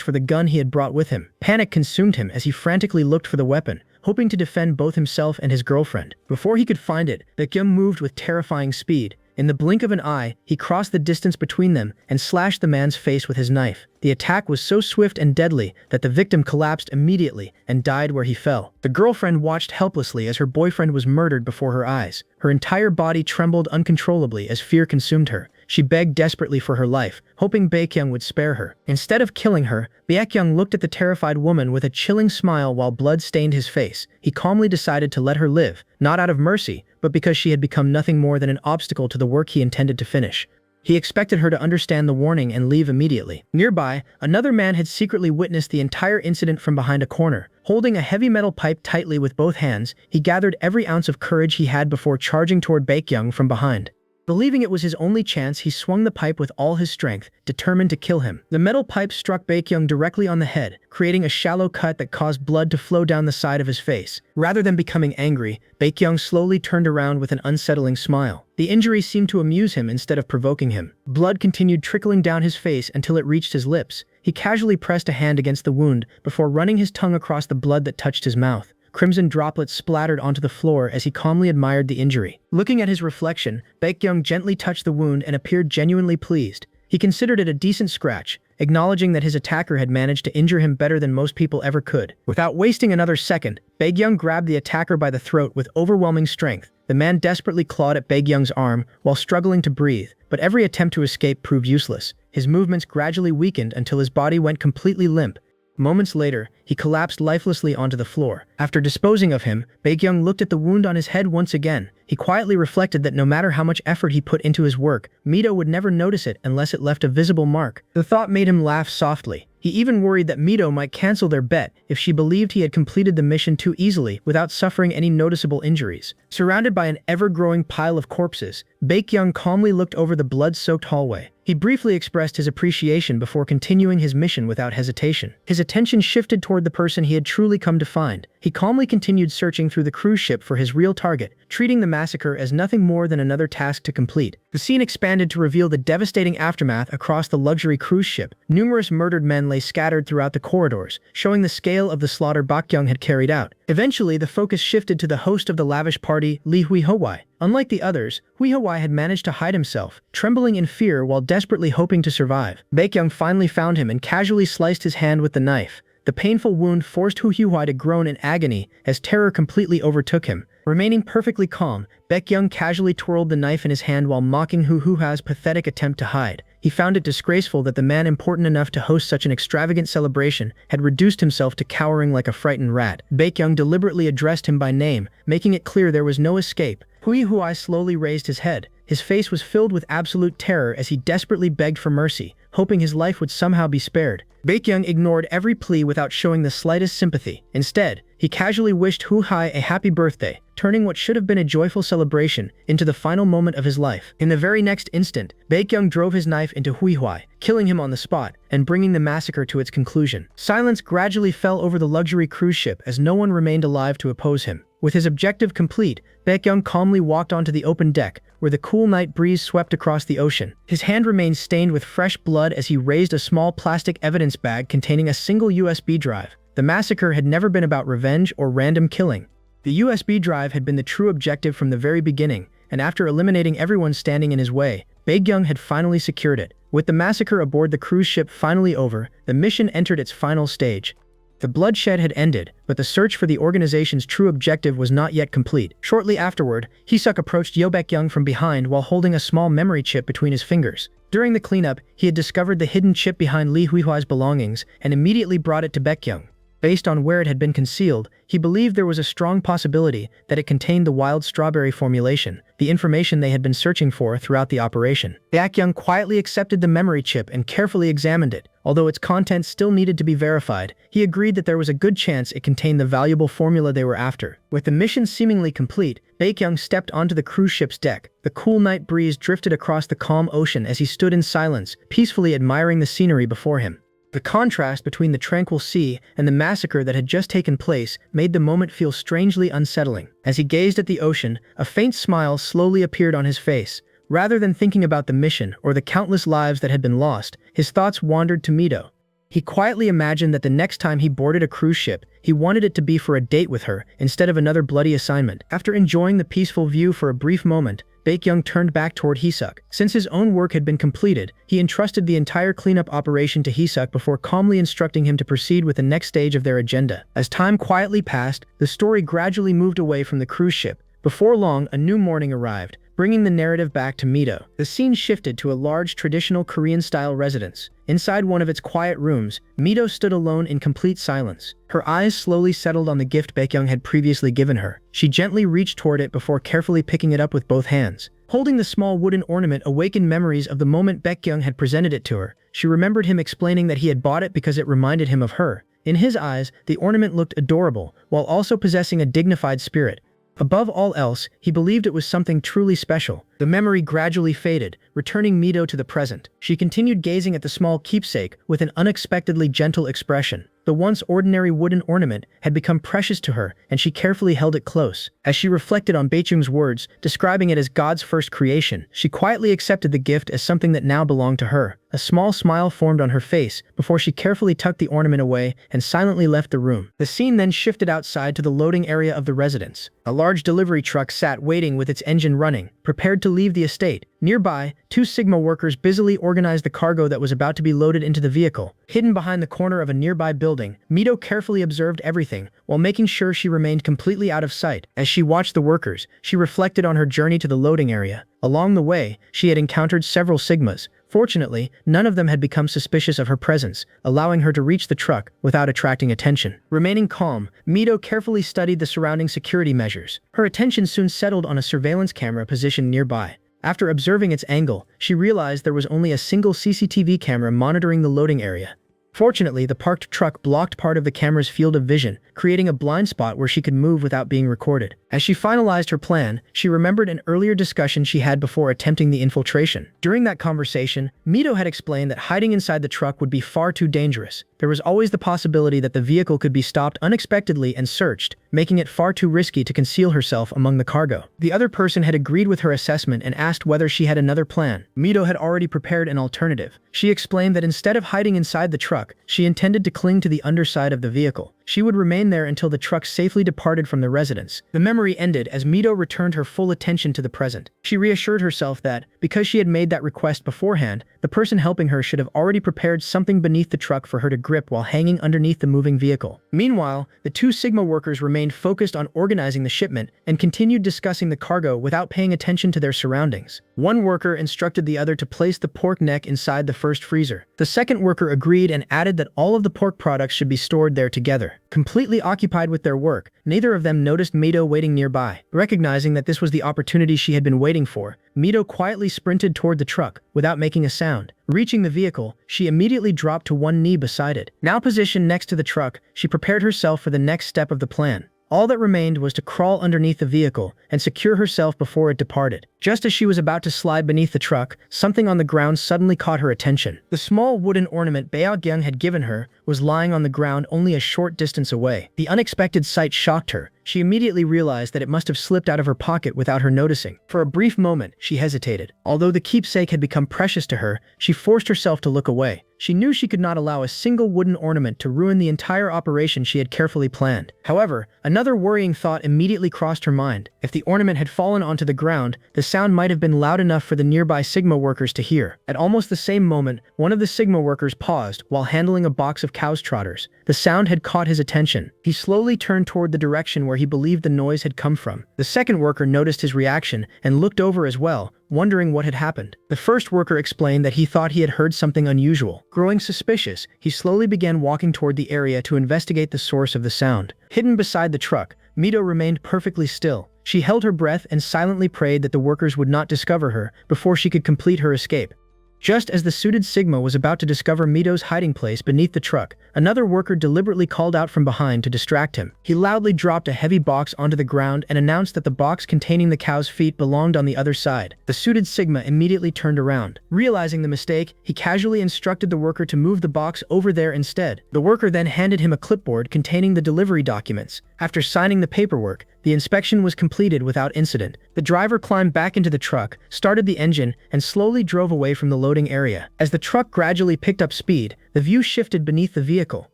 for the gun he had brought with him. Panic consumed him as he frantically looked for the weapon, hoping to defend both himself and his girlfriend. Before he could find it, Baekgyung moved with terrifying speed. In the blink of an eye, he crossed the distance between them and slashed the man's face with his knife. The attack was so swift and deadly that the victim collapsed immediately and died where he fell. The girlfriend watched helplessly as her boyfriend was murdered before her eyes. Her entire body trembled uncontrollably as fear consumed her. She begged desperately for her life, hoping Baekgyung would spare her. Instead of killing her, Baekgyung looked at the terrified woman with a chilling smile while blood stained his face. He calmly decided to let her live, not out of mercy, but because she had become nothing more than an obstacle to the work he intended to finish. He expected her to understand the warning and leave immediately. Nearby, another man had secretly witnessed the entire incident from behind a corner. Holding a heavy metal pipe tightly with both hands, he gathered every ounce of courage he had before charging toward Baekgyung from behind. Believing it was his only chance, he swung the pipe with all his strength, determined to kill him. The metal pipe struck Baekgyung directly on the head, creating a shallow cut that caused blood to flow down the side of his face. Rather than becoming angry, Baekgyung slowly turned around with an unsettling smile. The injury seemed to amuse him instead of provoking him. Blood continued trickling down his face until it reached his lips. He casually pressed a hand against the wound before running his tongue across the blood that touched his mouth. Crimson droplets splattered onto the floor as he calmly admired the injury. Looking at his reflection, Baekgyung gently touched the wound and appeared genuinely pleased. He considered it a decent scratch, acknowledging that his attacker had managed to injure him better than most people ever could. Without wasting another second, Baekgyung grabbed the attacker by the throat with overwhelming strength. The man desperately clawed at Baekgyung's arm while struggling to breathe, but every attempt to escape proved useless. His movements gradually weakened until his body went completely limp. Moments later, he collapsed lifelessly onto the floor. After disposing of him, Baekgyung looked at the wound on his head once again. He quietly reflected that no matter how much effort he put into his work, Mido would never notice it unless it left a visible mark. The thought made him laugh softly. He even worried that Mido might cancel their bet if she believed he had completed the mission too easily without suffering any noticeable injuries. Surrounded by an ever-growing pile of corpses, Baekgyung calmly looked over the blood-soaked hallway. He briefly expressed his appreciation before continuing his mission without hesitation. His attention shifted toward the person he had truly come to find. He calmly continued searching through the cruise ship for his real target, treating the massacre as nothing more than another task to complete. The scene expanded to reveal the devastating aftermath across the luxury cruise ship. Numerous murdered men lay scattered throughout the corridors, showing the scale of the slaughter Baekgyung had carried out. Eventually, the focus shifted to the host of the lavish party, Lee Hui-Howai. Unlike the others, Hui-Howai had managed to hide himself, trembling in fear while desperately hoping to survive. Baekgyung finally found him and casually sliced his hand with the knife. The painful wound forced Hui-Howai to groan in agony as terror completely overtook him. Remaining perfectly calm, Baekgyung casually twirled the knife in his hand while mocking Hui-Howai's pathetic attempt to hide. He found it disgraceful that the man important enough to host such an extravagant celebration had reduced himself to cowering like a frightened rat. Baekgyung deliberately addressed him by name, making it clear there was no escape. Hui-Howai slowly raised his head. His face was filled with absolute terror as he desperately begged for mercy, hoping his life would somehow be spared. Baekgyung ignored every plea without showing the slightest sympathy. Instead, he casually wished Hu Hai a happy birthday, turning what should have been a joyful celebration into the final moment of his life. In the very next instant, Baekgyung drove his knife into Hu Hai, killing him on the spot and bringing the massacre to its conclusion. Silence gradually fell over the luxury cruise ship as no one remained alive to oppose him. With his objective complete, Baekgyung calmly walked onto the open deck, where the cool night breeze swept across the ocean. His hand remained stained with fresh blood as he raised a small plastic evidence bag containing a single USB drive. The massacre had never been about revenge or random killing. The USB drive had been the true objective from the very beginning, and after eliminating everyone standing in his way, Baekgyung had finally secured it. With the massacre aboard the cruise ship finally over, the mission entered its final stage. The bloodshed had ended, but the search for the organization's true objective was not yet complete. Shortly afterward, Hisuk approached Yo Baekgyung from behind while holding a small memory chip between his fingers. During the cleanup, he had discovered the hidden chip behind Li Huihai's belongings and immediately brought it to Baekgyung. Based on where it had been concealed, he believed there was a strong possibility that it contained the wild strawberry formulation, the information they had been searching for throughout the operation. Baekgyung quietly accepted the memory chip and carefully examined it. Although its contents still needed to be verified, he agreed that there was a good chance it contained the valuable formula they were after. With the mission seemingly complete, Baekgyung stepped onto the cruise ship's deck. The cool night breeze drifted across the calm ocean as he stood in silence, peacefully admiring the scenery before him. The contrast between the tranquil sea and the massacre that had just taken place made the moment feel strangely unsettling. As he gazed at the ocean, a faint smile slowly appeared on his face. Rather than thinking about the mission or the countless lives that had been lost, his thoughts wandered to Mido. He quietly imagined that the next time he boarded a cruise ship, he wanted it to be for a date with her instead of another bloody assignment. After enjoying the peaceful view for a brief moment, Baekgyung turned back toward Hisuk. Since his own work had been completed, he entrusted the entire cleanup operation to Hisuk before calmly instructing him to proceed with the next stage of their agenda. As time quietly passed, the story gradually moved away from the cruise ship. Before long, a new morning arrived, bringing the narrative back to Mido. The scene shifted to a large traditional Korean-style residence. Inside one of its quiet rooms, Mido stood alone in complete silence. Her eyes slowly settled on the gift Baekgyung had previously given her. She gently reached toward it before carefully picking it up with both hands. Holding the small wooden ornament awakened memories of the moment Baekgyung had presented it to her. She remembered him explaining that he had bought it because it reminded him of her. In his eyes, the ornament looked adorable, while also possessing a dignified spirit. Above all else, he believed it was something truly special. The memory gradually faded, returning Mido to the present. She continued gazing at the small keepsake with an unexpectedly gentle expression. The once ordinary wooden ornament had become precious to her, and she carefully held it close. As she reflected on Baekgyung's words, describing it as God's first creation, she quietly accepted the gift as something that now belonged to her. A small smile formed on her face before she carefully tucked the ornament away and silently left the room. The scene then shifted outside to the loading area of the residence. A large delivery truck sat waiting with its engine running, prepared to leave the estate. Nearby, two Sigma workers busily organized the cargo that was about to be loaded into the vehicle. Hidden behind the corner of a nearby building, Mido carefully observed everything, while making sure she remained completely out of sight. As she watched the workers, she reflected on her journey to the loading area. Along the way, she had encountered several Sigmas. Fortunately, none of them had become suspicious of her presence, allowing her to reach the truck without attracting attention. Remaining calm, Mido carefully studied the surrounding security measures. Her attention soon settled on a surveillance camera positioned nearby. After observing its angle, she realized there was only a single CCTV camera monitoring the loading area. Fortunately, the parked truck blocked part of the camera's field of vision, creating a blind spot where she could move without being recorded. As she finalized her plan, she remembered an earlier discussion she had before attempting the infiltration. During that conversation, Mido had explained that hiding inside the truck would be far too dangerous. There was always the possibility that the vehicle could be stopped unexpectedly and searched, making it far too risky to conceal herself among the cargo. The other person had agreed with her assessment and asked whether she had another plan. Mido had already prepared an alternative. She explained that instead of hiding inside the truck, she intended to cling to the underside of the vehicle. She would remain there until the truck safely departed from the residence. The memory ended as Mido returned her full attention to the present. She reassured herself that, because she had made that request beforehand, the person helping her should have already prepared something beneath the truck for her to grip while hanging underneath the moving vehicle. Meanwhile, the two Sigma workers remained focused on organizing the shipment and continued discussing the cargo without paying attention to their surroundings. One worker instructed the other to place the pork neck inside the first freezer. The second worker agreed and added that all of the pork products should be stored there together. Completely occupied with their work, neither of them noticed Mido waiting nearby. Recognizing that this was the opportunity she had been waiting for, Mido quietly sprinted toward the truck without making a sound. Reaching the vehicle, she immediately dropped to one knee beside it. Now positioned next to the truck, she prepared herself for the next step of the plan. All that remained was to crawl underneath the vehicle and secure herself before it departed. Just as she was about to slide beneath the truck, something on the ground suddenly caught her attention. The small wooden ornament Baekgyung had given her was lying on the ground only a short distance away. The unexpected sight shocked her. She immediately realized that it must have slipped out of her pocket without her noticing. For a brief moment, she hesitated. Although the keepsake had become precious to her, she forced herself to look away. She knew she could not allow a single wooden ornament to ruin the entire operation she had carefully planned. However, another worrying thought immediately crossed her mind. If the ornament had fallen onto the ground, the sound might have been loud enough for the nearby Sigma workers to hear. At almost the same moment, one of the Sigma workers paused while handling a box of cow's trotters. The sound had caught his attention. He slowly turned toward the direction where he believed the noise had come from. The second worker noticed his reaction and looked over as well, wondering what had happened. The first worker explained that he thought he had heard something unusual. Growing suspicious, he slowly began walking toward the area to investigate the source of the sound. Hidden beside the truck, Mido remained perfectly still. She held her breath and silently prayed that the workers would not discover her before she could complete her escape. Just as the suited Sigma was about to discover Mido's hiding place beneath the truck, another worker deliberately called out from behind to distract him. He loudly dropped a heavy box onto the ground and announced that the box containing the cow's feet belonged on the other side. The suited Sigma immediately turned around. Realizing the mistake, he casually instructed the worker to move the box over there instead. The worker then handed him a clipboard containing the delivery documents. After signing the paperwork, the inspection was completed without incident. The driver climbed back into the truck, started the engine, and slowly drove away from the loading area. As the truck gradually picked up speed, the view shifted beneath the vehicle.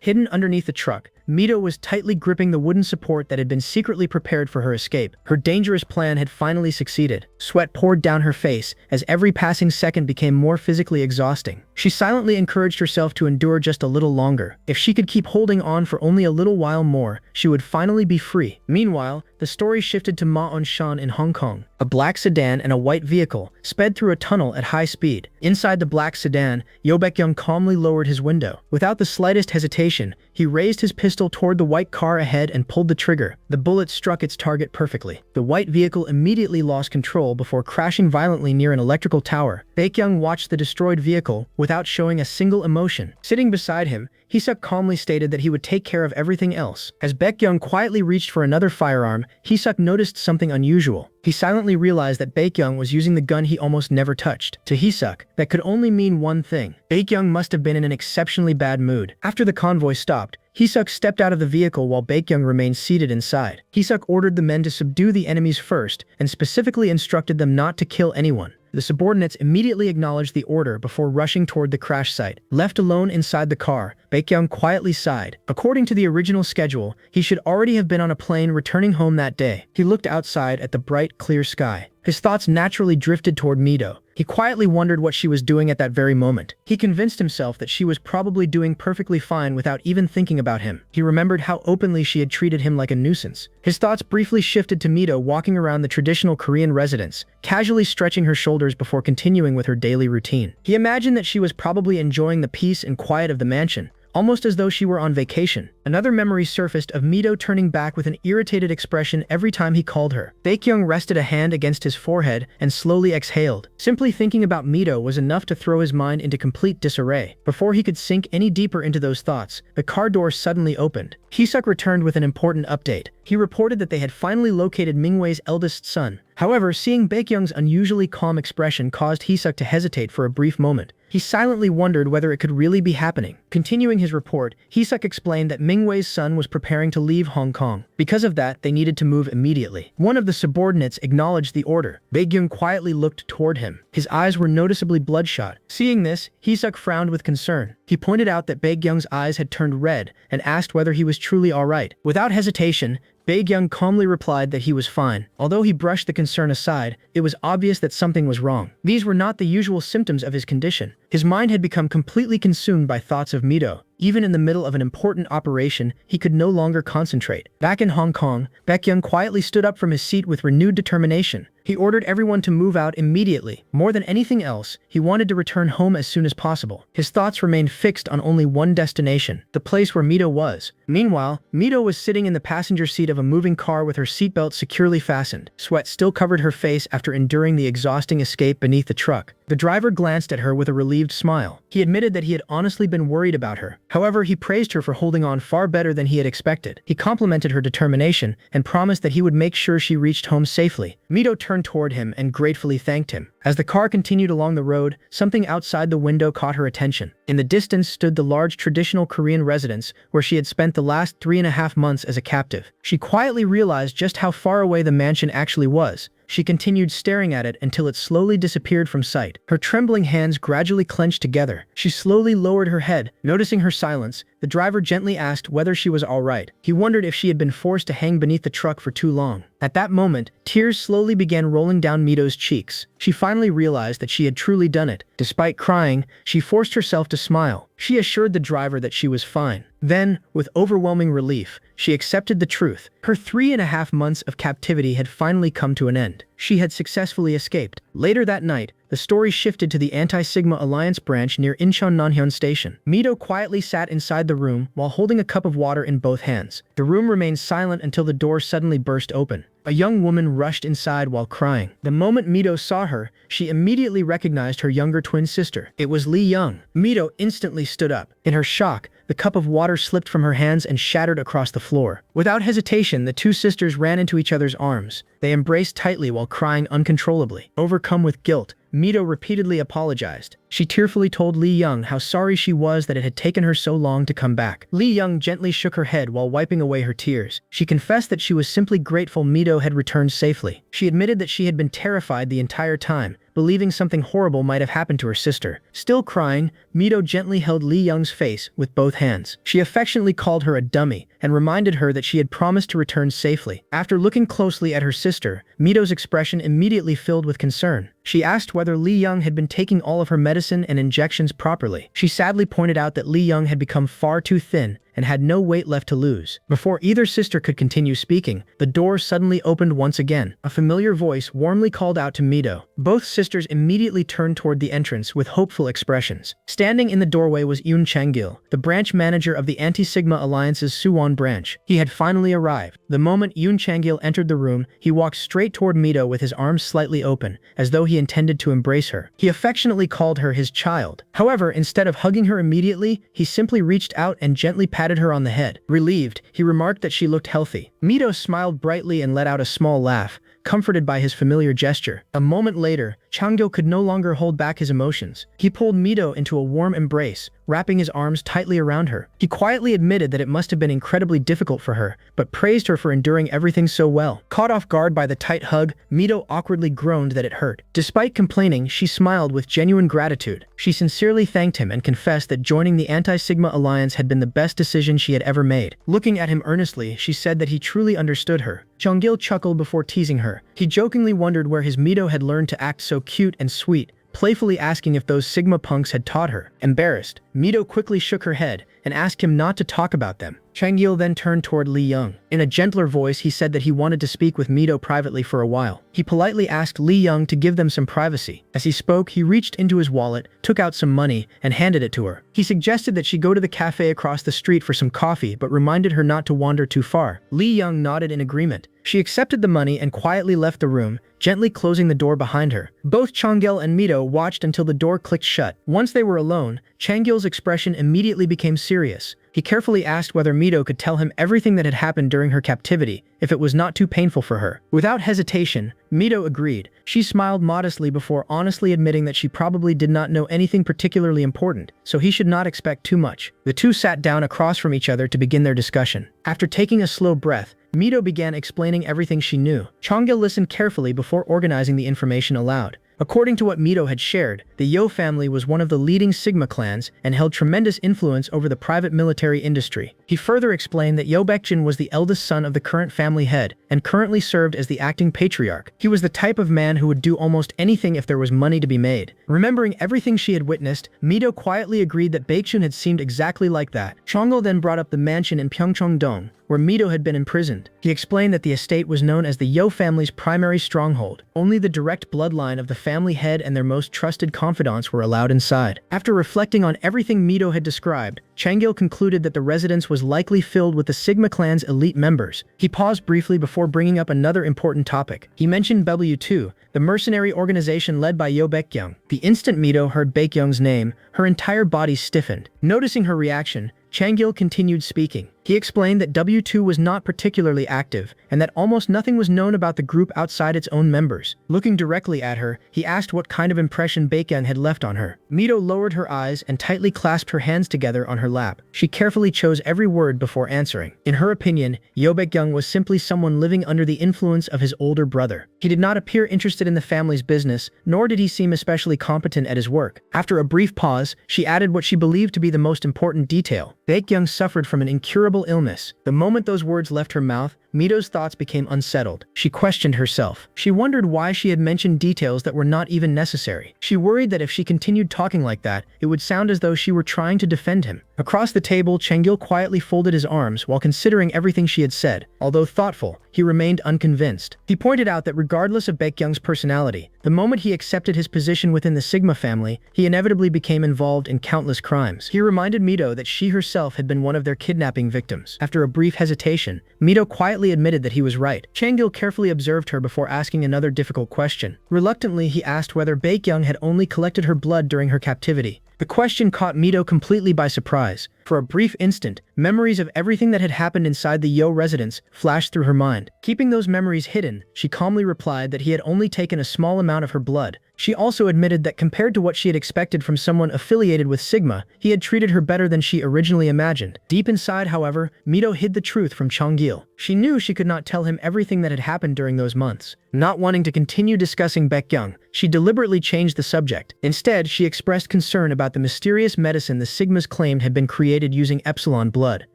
Hidden underneath the truck, Mido was tightly gripping the wooden support that had been secretly prepared for her escape. Her dangerous plan had finally succeeded. Sweat poured down her face as every passing second became more physically exhausting. She silently encouraged herself to endure just a little longer. If she could keep holding on for only a little while more, she would finally be free. Meanwhile, the story shifted to Ma On-shan in Hong Kong. A black sedan and a white vehicle sped through a tunnel at high speed. Inside the black sedan, Baekgyung calmly lowered his window. Without the slightest hesitation, he raised his pistol toward the white car ahead and pulled the trigger. The bullet struck its target perfectly. The white vehicle immediately lost control before crashing violently near an electrical tower. Baekgyung watched the destroyed vehicle without showing a single emotion. Sitting beside him, Hisuk calmly stated that he would take care of everything else. As Baekgyung quietly reached for another firearm, Hisuk noticed something unusual. He silently realized that Baekgyung was using the gun he almost never touched. To Hisuk, that could only mean one thing. Baekgyung must have been in an exceptionally bad mood. After the convoy stopped, Hisuk stepped out of the vehicle while Baekgyung remained seated inside. Hisuk ordered the men to subdue the enemies first and specifically instructed them not to kill anyone. The subordinates immediately acknowledged the order before rushing toward the crash site. Left alone inside the car, Baekgyung quietly sighed. According to the original schedule, he should already have been on a plane returning home that day. He looked outside at the bright, clear sky. His thoughts naturally drifted toward Mido. He quietly wondered what she was doing at that very moment. He convinced himself that she was probably doing perfectly fine without even thinking about him. He remembered how openly she had treated him like a nuisance. His thoughts briefly shifted to Mido walking around the traditional Korean residence, casually stretching her shoulders before continuing with her daily routine. He imagined that she was probably enjoying the peace and quiet of the mansion, almost as though she were on vacation. Another memory surfaced of Mido turning back with an irritated expression every time he called her. Baekgyung rested a hand against his forehead and slowly exhaled. Simply thinking about Mido was enough to throw his mind into complete disarray. Before he could sink any deeper into those thoughts, the car door suddenly opened. Hisuk returned with an important update. He reported that they had finally located Mingwei's eldest son. However, seeing Baekgyung's unusually calm expression caused Hisuk to hesitate for a brief moment. He silently wondered whether it could really be happening. Continuing his report, Hisuk explained that Mingwei's son was preparing to leave Hong Kong. Because of that, they needed to move immediately. One of the subordinates acknowledged the order. Baekgyung quietly looked toward him. His eyes were noticeably bloodshot. Seeing this, Hisuk frowned with concern. He pointed out that Baekgyung's eyes had turned red and asked whether he was truly all right. Without hesitation, Baekgyung calmly replied that he was fine. Although he brushed the concern aside, it was obvious that something was wrong. These were not the usual symptoms of his condition. His mind had become completely consumed by thoughts of Mido. Even in the middle of an important operation, he could no longer concentrate. Back in Hong Kong, Baekgyung quietly stood up from his seat with renewed determination. He ordered everyone to move out immediately. More than anything else, he wanted to return home as soon as possible. His thoughts remained fixed on only one destination, the place where Mido was. Meanwhile, Mido was sitting in the passenger seat of a moving car with her seatbelt securely fastened. Sweat still covered her face after enduring the exhausting escape beneath the truck. The driver glanced at her with a relieved smile. He admitted that he had honestly been worried about her. However, he praised her for holding on far better than he had expected. He complimented her determination and promised that he would make sure she reached home safely. Mido turned toward him and gratefully thanked him. As the car continued along the road, something outside the window caught her attention. In the distance stood the large traditional Korean residence where she had spent the last 3.5 months as a captive. She quietly realized just how far away the mansion actually was. She continued staring at it until it slowly disappeared from sight. Her trembling hands gradually clenched together. She slowly lowered her head. Noticing her silence, the driver gently asked whether she was all right. He wondered if she had been forced to hang beneath the truck for too long. At that moment, tears slowly began rolling down Mido's cheeks. She finally realized that she had truly done it. Despite crying, she forced herself to smile. She assured the driver that she was fine. Then, with overwhelming relief, she accepted the truth. Her 3.5 months of captivity had finally come to an end. She had successfully escaped. Later that night, the story shifted to the Anti-Sigma Alliance branch near Incheon Nanhyun Station. Mido quietly sat inside the room while holding a cup of water in both hands. The room remained silent until the door suddenly burst open. A young woman rushed inside while crying. The moment Mido saw her, she immediately recognized her younger twin sister. It was Lee Young. Mido instantly stood up. In her shock, the cup of water slipped from her hands and shattered across the floor. Without hesitation, the two sisters ran into each other's arms. They embraced tightly while crying uncontrollably. Overcome with guilt, Mido repeatedly apologized. She tearfully told Lee Young how sorry she was that it had taken her so long to come back. Lee Young gently shook her head while wiping away her tears. She confessed that she was simply grateful Mido had returned safely. She admitted that she had been terrified the entire time, believing something horrible might have happened to her sister. Still crying, Mido gently held Lee Young's face with both hands. She affectionately called her a dummy and reminded her that she had promised to return safely. After looking closely at her sister, Mido's expression immediately filled with concern. She asked whether Lee Young had been taking all of her medicine and injections properly. She sadly pointed out that Lee Young had become far too thin and had no weight left to lose. Before either sister could continue speaking, the door suddenly opened once again. A familiar voice warmly called out to Mido. Both sisters immediately turned toward the entrance with hopeful expressions. Standing in the doorway was Yoon Chang-gil, the branch manager of the Anti-Sigma Alliance's Suwon branch. He had finally arrived. The moment Yoon Chang-gil entered the room, he walked straight toward Mido with his arms slightly open, as though he intended to embrace her. He affectionately called her his child. However, instead of hugging her immediately, he simply reached out and gently patted her on the head. Relieved, he remarked that she looked healthy. Mido smiled brightly and let out a small laugh, comforted by his familiar gesture. A moment later, Changgil could no longer hold back his emotions. He pulled Mido into a warm embrace, wrapping his arms tightly around her. He quietly admitted that it must have been incredibly difficult for her, but praised her for enduring everything so well. Caught off guard by the tight hug, Mido awkwardly groaned that it hurt. Despite complaining, she smiled with genuine gratitude. She sincerely thanked him and confessed that joining the Anti-Sigma Alliance had been the best decision she had ever made. Looking at him earnestly, she said that he truly understood her. Changgil chuckled before teasing her. He jokingly wondered where his Mido had learned to act so cute and sweet, playfully asking if those Sigma punks had taught her. Embarrassed, Mido quickly shook her head and asked him not to talk about them. Changgil then turned toward Lee Young. In a gentler voice, he said that he wanted to speak with Mido privately for a while. He politely asked Lee Young to give them some privacy. As he spoke, he reached into his wallet, took out some money, and handed it to her. He suggested that she go to the cafe across the street for some coffee, but reminded her not to wander too far. Lee Young nodded in agreement. She accepted the money and quietly left the room, gently closing the door behind her. Both Changgil and Mido watched until the door clicked shut. Once they were alone, Changgil's expression immediately became serious. He carefully asked whether Mido could tell him everything that had happened during her captivity, if it was not too painful for her. Without hesitation, Mido agreed. She smiled modestly before honestly admitting that she probably did not know anything particularly important, so he should not expect too much. The two sat down across from each other to begin their discussion. After taking a slow breath, Mido began explaining everything she knew. Changgil listened carefully before organizing the information aloud. According to what Mido had shared, the Yo family was one of the leading Sigma clans and held tremendous influence over the private military industry. He further explained that Yo Baekgyung was the eldest son of the current family head and currently served as the acting patriarch. He was the type of man who would do almost anything if there was money to be made. Remembering everything she had witnessed, Mido quietly agreed that Baekgyung had seemed exactly like that. Chongo then brought up the mansion in Pyeongchang-dong, where Mido had been imprisoned. He explained that the estate was known as the Yo family's primary stronghold. Only the direct bloodline of the family head and their most trusted confidants were allowed inside. After reflecting on everything Mido had described, Changil concluded that the residence was likely filled with the Sigma clan's elite members. He paused briefly before bringing up another important topic. He mentioned W2, the mercenary organization led by Yo Baekgyung. The instant Mido heard Baekgyung's name, her entire body stiffened. Noticing her reaction, Changil continued speaking. He explained that W2 was not particularly active and that almost nothing was known about the group outside its own members. Looking directly at her, he asked what kind of impression Baekgyung had left on her. Mido lowered her eyes and tightly clasped her hands together on her lap. She carefully chose every word before answering. In her opinion, Yo Baekgyung was simply someone living under the influence of his older brother. He did not appear interested in the family's business, nor did he seem especially competent at his work. After a brief pause, she added what she believed to be the most important detail. Baekgyung suffered from an incurable illness. The moment those words left her mouth, Mido's thoughts became unsettled. She questioned herself. She wondered why she had mentioned details that were not even necessary. She worried that if she continued talking like that, it would sound as though she were trying to defend him. Across the table, Changil quietly folded his arms while considering everything she had said. Although thoughtful, he remained unconvinced. He pointed out that regardless of Baekgyung's personality, the moment he accepted his position within the Sigma family, he inevitably became involved in countless crimes. He reminded Mido that she herself had been one of their kidnapping victims. After a brief hesitation, Mido quietly admitted that he was right. Changil carefully observed her before asking another difficult question. Reluctantly, he asked whether Baekgyung had only collected her blood during her captivity. The question caught Mido completely by surprise. For a brief instant, memories of everything that had happened inside the Yo residence flashed through her mind. Keeping those memories hidden, she calmly replied that he had only taken a small amount of her blood. She also admitted that compared to what she had expected from someone affiliated with Sigma, he had treated her better than she originally imagined. Deep inside, however, Mido hid the truth from Changil. She knew she could not tell him everything that had happened during those months. Not wanting to continue discussing Baekgyung, she deliberately changed the subject. Instead, she expressed concern about the mysterious medicine the Sigmas claimed had been created using Epsilon blood.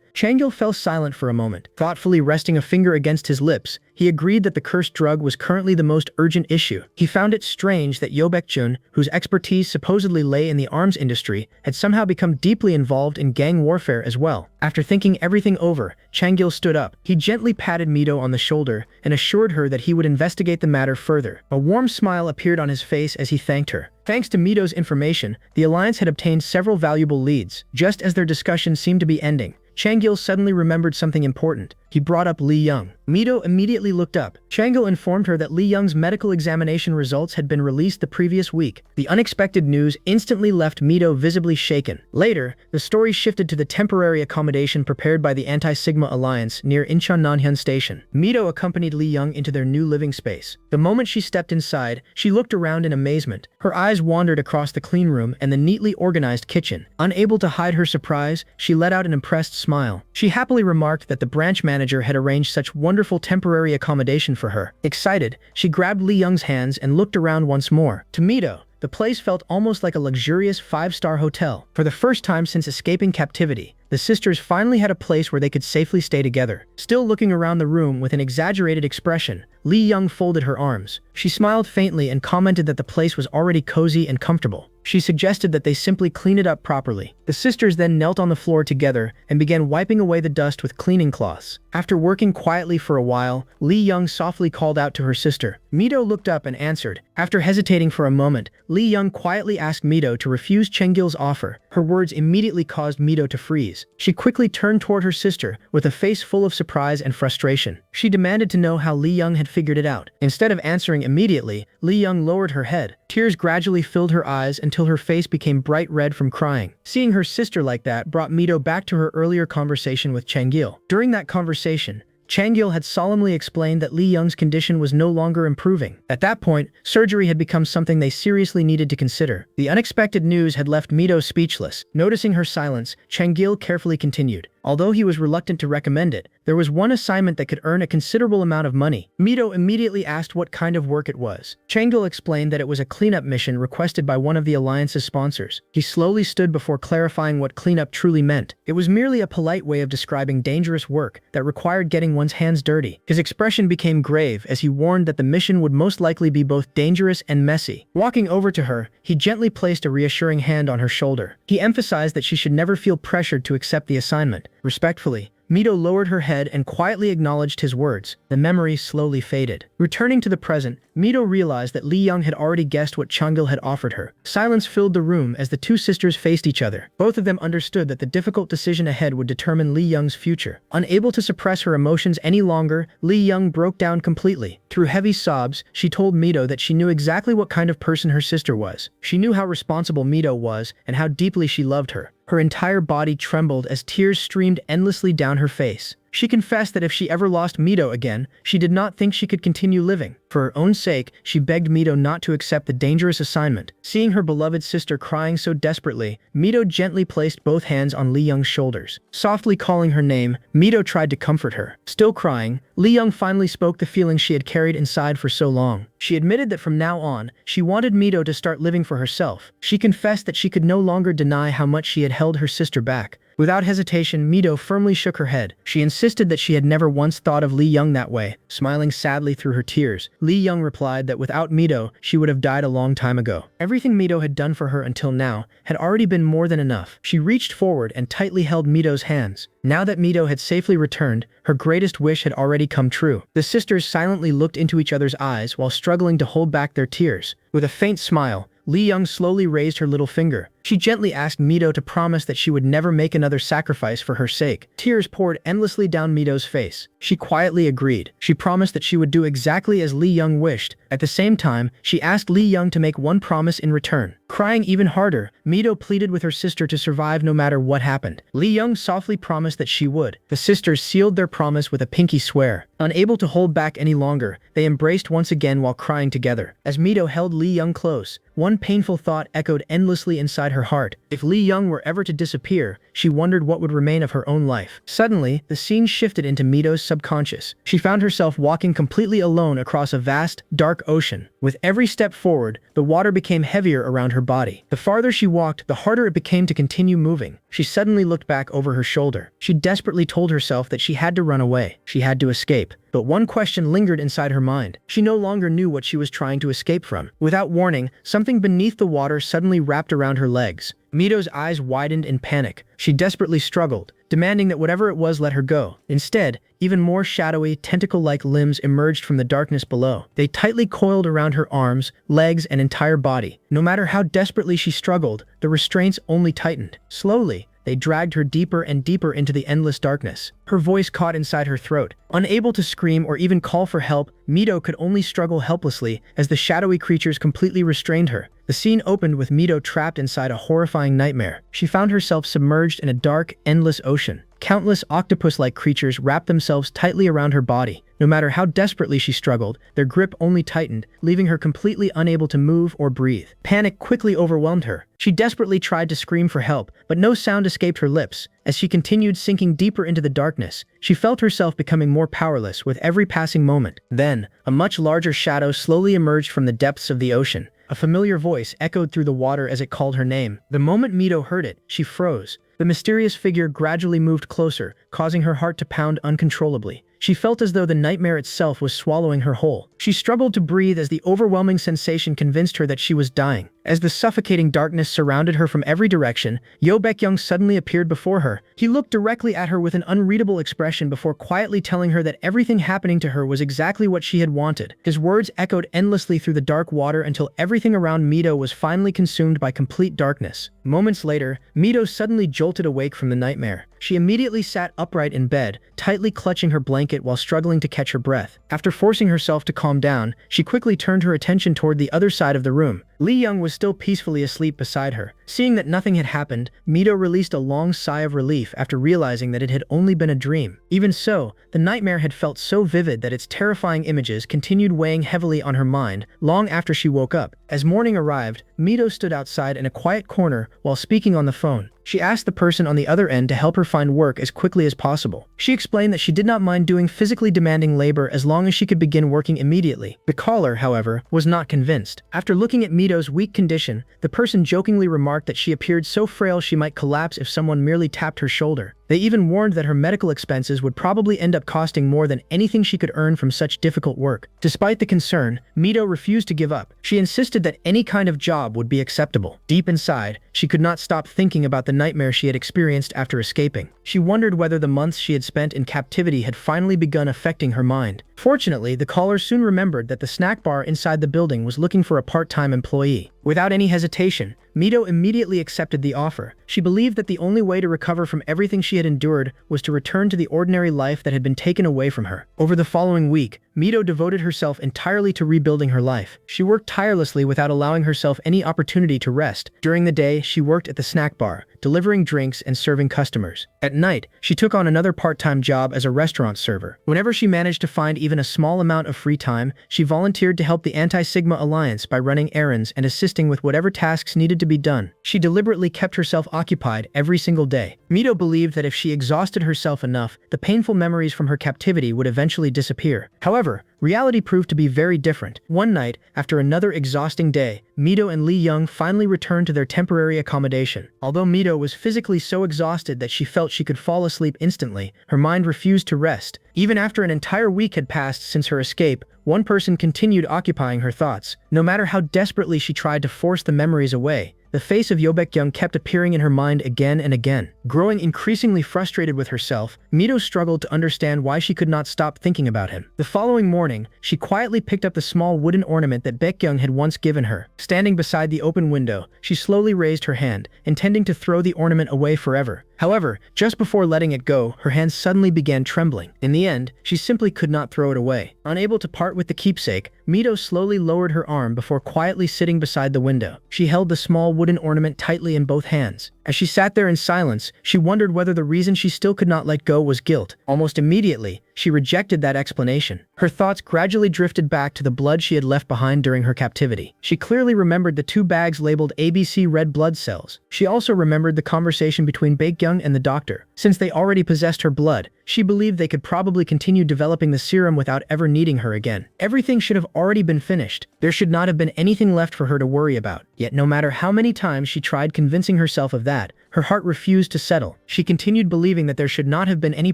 Changil fell silent for a moment. Thoughtfully resting a finger against his lips, he agreed that the cursed drug was currently the most urgent issue. He found it strange that Yo Baekgyung, whose expertise supposedly lay in the arms industry, had somehow become deeply involved in gang warfare as well. After thinking everything over, Changil stood up. He gently patted Mido on the shoulder and assured her that he would investigate the matter further. A warm smile appeared on his face as he thanked her. Thanks to Mido's information, the alliance had obtained several valuable leads. Just as their discussion seemed to be ending, Changil suddenly remembered something important. He brought up Lee Young. Mido immediately looked up. Changil informed her that Lee Young's medical examination results had been released the previous week. The unexpected news instantly left Mido visibly shaken. Later, the story shifted to the temporary accommodation prepared by the Anti-Sigma Alliance near Incheon Nanhyun Station. Mido accompanied Lee Young into their new living space. The moment she stepped inside, she looked around in amazement. Her eyes wandered across the clean room and the neatly organized kitchen. Unable to hide her surprise, she let out an impressed smile. She happily remarked that the branch manager had arranged such wonderful temporary accommodation for her. Excited, she grabbed Lee Young's hands and looked around once more. To Mido, the place felt almost like a luxurious five-star hotel. For the first time since escaping captivity, the sisters finally had a place where they could safely stay together. Still looking around the room with an exaggerated expression, Lee Young folded her arms. She smiled faintly and commented that the place was already cozy and comfortable. She suggested that they simply clean it up properly. The sisters then knelt on the floor together and began wiping away the dust with cleaning cloths. After working quietly for a while, Lee Young softly called out to her sister. Mido looked up and answered. After hesitating for a moment, Lee Young quietly asked Mido to refuse Changil's offer. Her words immediately caused Mido to freeze. She quickly turned toward her sister with a face full of surprise and frustration. She demanded to know how Lee Young had figured it out. Instead of answering immediately, Lee Young lowered her head. Tears gradually filled her eyes until her face became bright red from crying. Seeing her sister like that brought Mido back to her earlier conversation with Changil. During that conversation, Changil had solemnly explained that Lee Young's condition was no longer improving. At that point, surgery had become something they seriously needed to consider. The unexpected news had left Mido speechless. Noticing her silence, Changil carefully continued. Although he was reluctant to recommend it, there was one assignment that could earn a considerable amount of money. Mido immediately asked what kind of work it was. Changdul explained that it was a cleanup mission requested by one of the alliance's sponsors. He slowly stood before clarifying what cleanup truly meant. It was merely a polite way of describing dangerous work that required getting one's hands dirty. His expression became grave as he warned that the mission would most likely be both dangerous and messy. Walking over to her, he gently placed a reassuring hand on her shoulder. He emphasized that she should never feel pressured to accept the assignment. Respectfully, Mido lowered her head and quietly acknowledged his words. The memory slowly faded. Returning to the present, Mido realized that Lee Young had already guessed what Changil had offered her. Silence filled the room as the two sisters faced each other. Both of them understood that the difficult decision ahead would determine Lee Young's future. Unable to suppress her emotions any longer, Lee Young broke down completely. Through heavy sobs, she told Mido that she knew exactly what kind of person her sister was. She knew how responsible Mido was and how deeply she loved her. Her entire body trembled as tears streamed endlessly down her face. She confessed that if she ever lost Mido again, she did not think she could continue living. For her own sake, she begged Mido not to accept the dangerous assignment. Seeing her beloved sister crying so desperately, Mido gently placed both hands on Lee Young's shoulders. Softly calling her name, Mido tried to comfort her. Still crying, Lee Young finally spoke the feelings she had carried inside for so long. She admitted that from now on, she wanted Mido to start living for herself. She confessed that she could no longer deny how much she had held her sister back. Without hesitation, Mido firmly shook her head. She insisted that she had never once thought of Lee Young that way. Smiling sadly through her tears, Lee Young replied that without Mido, she would have died a long time ago. Everything Mido had done for her until now had already been more than enough. She reached forward and tightly held Mido's hands. Now that Mido had safely returned, her greatest wish had already come true. The sisters silently looked into each other's eyes while struggling to hold back their tears. With a faint smile, Lee Young slowly raised her little finger. She gently asked Mido to promise that she would never make another sacrifice for her sake. Tears poured endlessly down Mido's face. She quietly agreed. She promised that she would do exactly as Lee Young wished. At the same time, she asked Lee Young to make one promise in return. Crying even harder, Mido pleaded with her sister to survive no matter what happened. Lee Young softly promised that she would. The sisters sealed their promise with a pinky swear. Unable to hold back any longer, they embraced once again while crying together. As Mido held Lee Young close, one painful thought echoed endlessly inside her heart. If Lee Young were ever to disappear, she wondered what would remain of her own life. Suddenly, the scene shifted into Mido's subconscious. She found herself walking completely alone across a vast, dark ocean. With every step forward, the water became heavier around her body. The farther she walked, the harder it became to continue moving. She suddenly looked back over her shoulder. She desperately told herself that she had to run away. She had to escape. But one question lingered inside her mind. She no longer knew what she was trying to escape from. Without warning, something beneath the water suddenly wrapped around her legs. Mido's eyes widened in panic. She desperately struggled, demanding that whatever it was let her go. Instead, even more shadowy, tentacle-like limbs emerged from the darkness below. They tightly coiled around her arms, legs, and entire body. No matter how desperately she struggled, the restraints only tightened. Slowly, they dragged her deeper and deeper into the endless darkness. Her voice caught inside her throat. Unable to scream or even call for help, Mido could only struggle helplessly as the shadowy creatures completely restrained her. The scene opened with Mido trapped inside a horrifying nightmare. She found herself submerged in a dark, endless ocean. Countless octopus-like creatures wrapped themselves tightly around her body. No matter how desperately she struggled, their grip only tightened, leaving her completely unable to move or breathe. Panic quickly overwhelmed her. She desperately tried to scream for help, but no sound escaped her lips. As she continued sinking deeper into the darkness, she felt herself becoming more powerless with every passing moment. Then, a much larger shadow slowly emerged from the depths of the ocean. A familiar voice echoed through the water as it called her name. The moment Mido heard it, she froze. The mysterious figure gradually moved closer, causing her heart to pound uncontrollably. She felt as though the nightmare itself was swallowing her whole. She struggled to breathe as the overwhelming sensation convinced her that she was dying. As the suffocating darkness surrounded her from every direction, Baekgyung suddenly appeared before her. He looked directly at her with an unreadable expression before quietly telling her that everything happening to her was exactly what she had wanted. His words echoed endlessly through the dark water until everything around Mido was finally consumed by complete darkness. Moments later, Mido suddenly jolted awake from the nightmare. She immediately sat upright in bed, tightly clutching her blanket while struggling to catch her breath. After forcing herself to calm down, she quickly turned her attention toward the other side of the room. Lee Young was still peacefully asleep beside her. Seeing that nothing had happened, Mido released a long sigh of relief after realizing that it had only been a dream. Even so, the nightmare had felt so vivid that its terrifying images continued weighing heavily on her mind long after she woke up. As morning arrived, Mido stood outside in a quiet corner while speaking on the phone. She asked the person on the other end to help her find work as quickly as possible. She explained that she did not mind doing physically demanding labor as long as she could begin working immediately. The caller, however, was not convinced. After looking at Mido's weak condition, the person jokingly remarked that she appeared so frail she might collapse if someone merely tapped her shoulder. They even warned that her medical expenses would probably end up costing more than anything she could earn from such difficult work. Despite the concern, Mido refused to give up. She insisted that any kind of job would be acceptable. Deep inside, she could not stop thinking about the nightmare she had experienced after escaping. She wondered whether the months she had spent in captivity had finally begun affecting her mind. Fortunately, the caller soon remembered that the snack bar inside the building was looking for a part-time employee. Without any hesitation, Mido immediately accepted the offer. She believed that the only way to recover from everything she had endured was to return to the ordinary life that had been taken away from her. Over the following week, Mido devoted herself entirely to rebuilding her life. She worked tirelessly without allowing herself any opportunity to rest. During the day, she worked at the snack bar, delivering drinks and serving customers. At night, she took on another part-time job as a restaurant server. Whenever she managed to find even a small amount of free time, she volunteered to help the Anti-Sigma Alliance by running errands and assisting with whatever tasks needed to be done. She deliberately kept herself occupied every single day. Mido believed that if she exhausted herself enough, the painful memories from her captivity would eventually disappear. However, reality proved to be very different. One night, after another exhausting day, Mido and Lee Young finally returned to their temporary accommodation. Although Mido was physically so exhausted that she felt she could fall asleep instantly, her mind refused to rest. Even after an entire week had passed since her escape, one person continued occupying her thoughts. No matter how desperately she tried to force the memories away, the face of Baekgyung kept appearing in her mind again and again. Growing increasingly frustrated with herself, Mido struggled to understand why she could not stop thinking about him. The following morning, she quietly picked up the small wooden ornament that Baekgyung had once given her. Standing beside the open window, she slowly raised her hand, intending to throw the ornament away forever. However, just before letting it go, her hands suddenly began trembling. In the end, she simply could not throw it away. Unable to part with the keepsake, Mido slowly lowered her arm before quietly sitting beside the window. She held the small wooden ornament tightly in both hands. As she sat there in silence, she wondered whether the reason she still could not let go was guilt. Almost immediately, she rejected that explanation. Her thoughts gradually drifted back to the blood she had left behind during her captivity. She clearly remembered the 2 bags labeled ABC red blood cells. She also remembered the conversation between Baekgyung and the doctor. Since they already possessed her blood, she believed they could probably continue developing the serum without ever needing her again. Everything should have already been finished. There should not have been anything left for her to worry about. Yet no matter how many times she tried convincing herself of that, her heart refused to settle. She continued believing that there should not have been any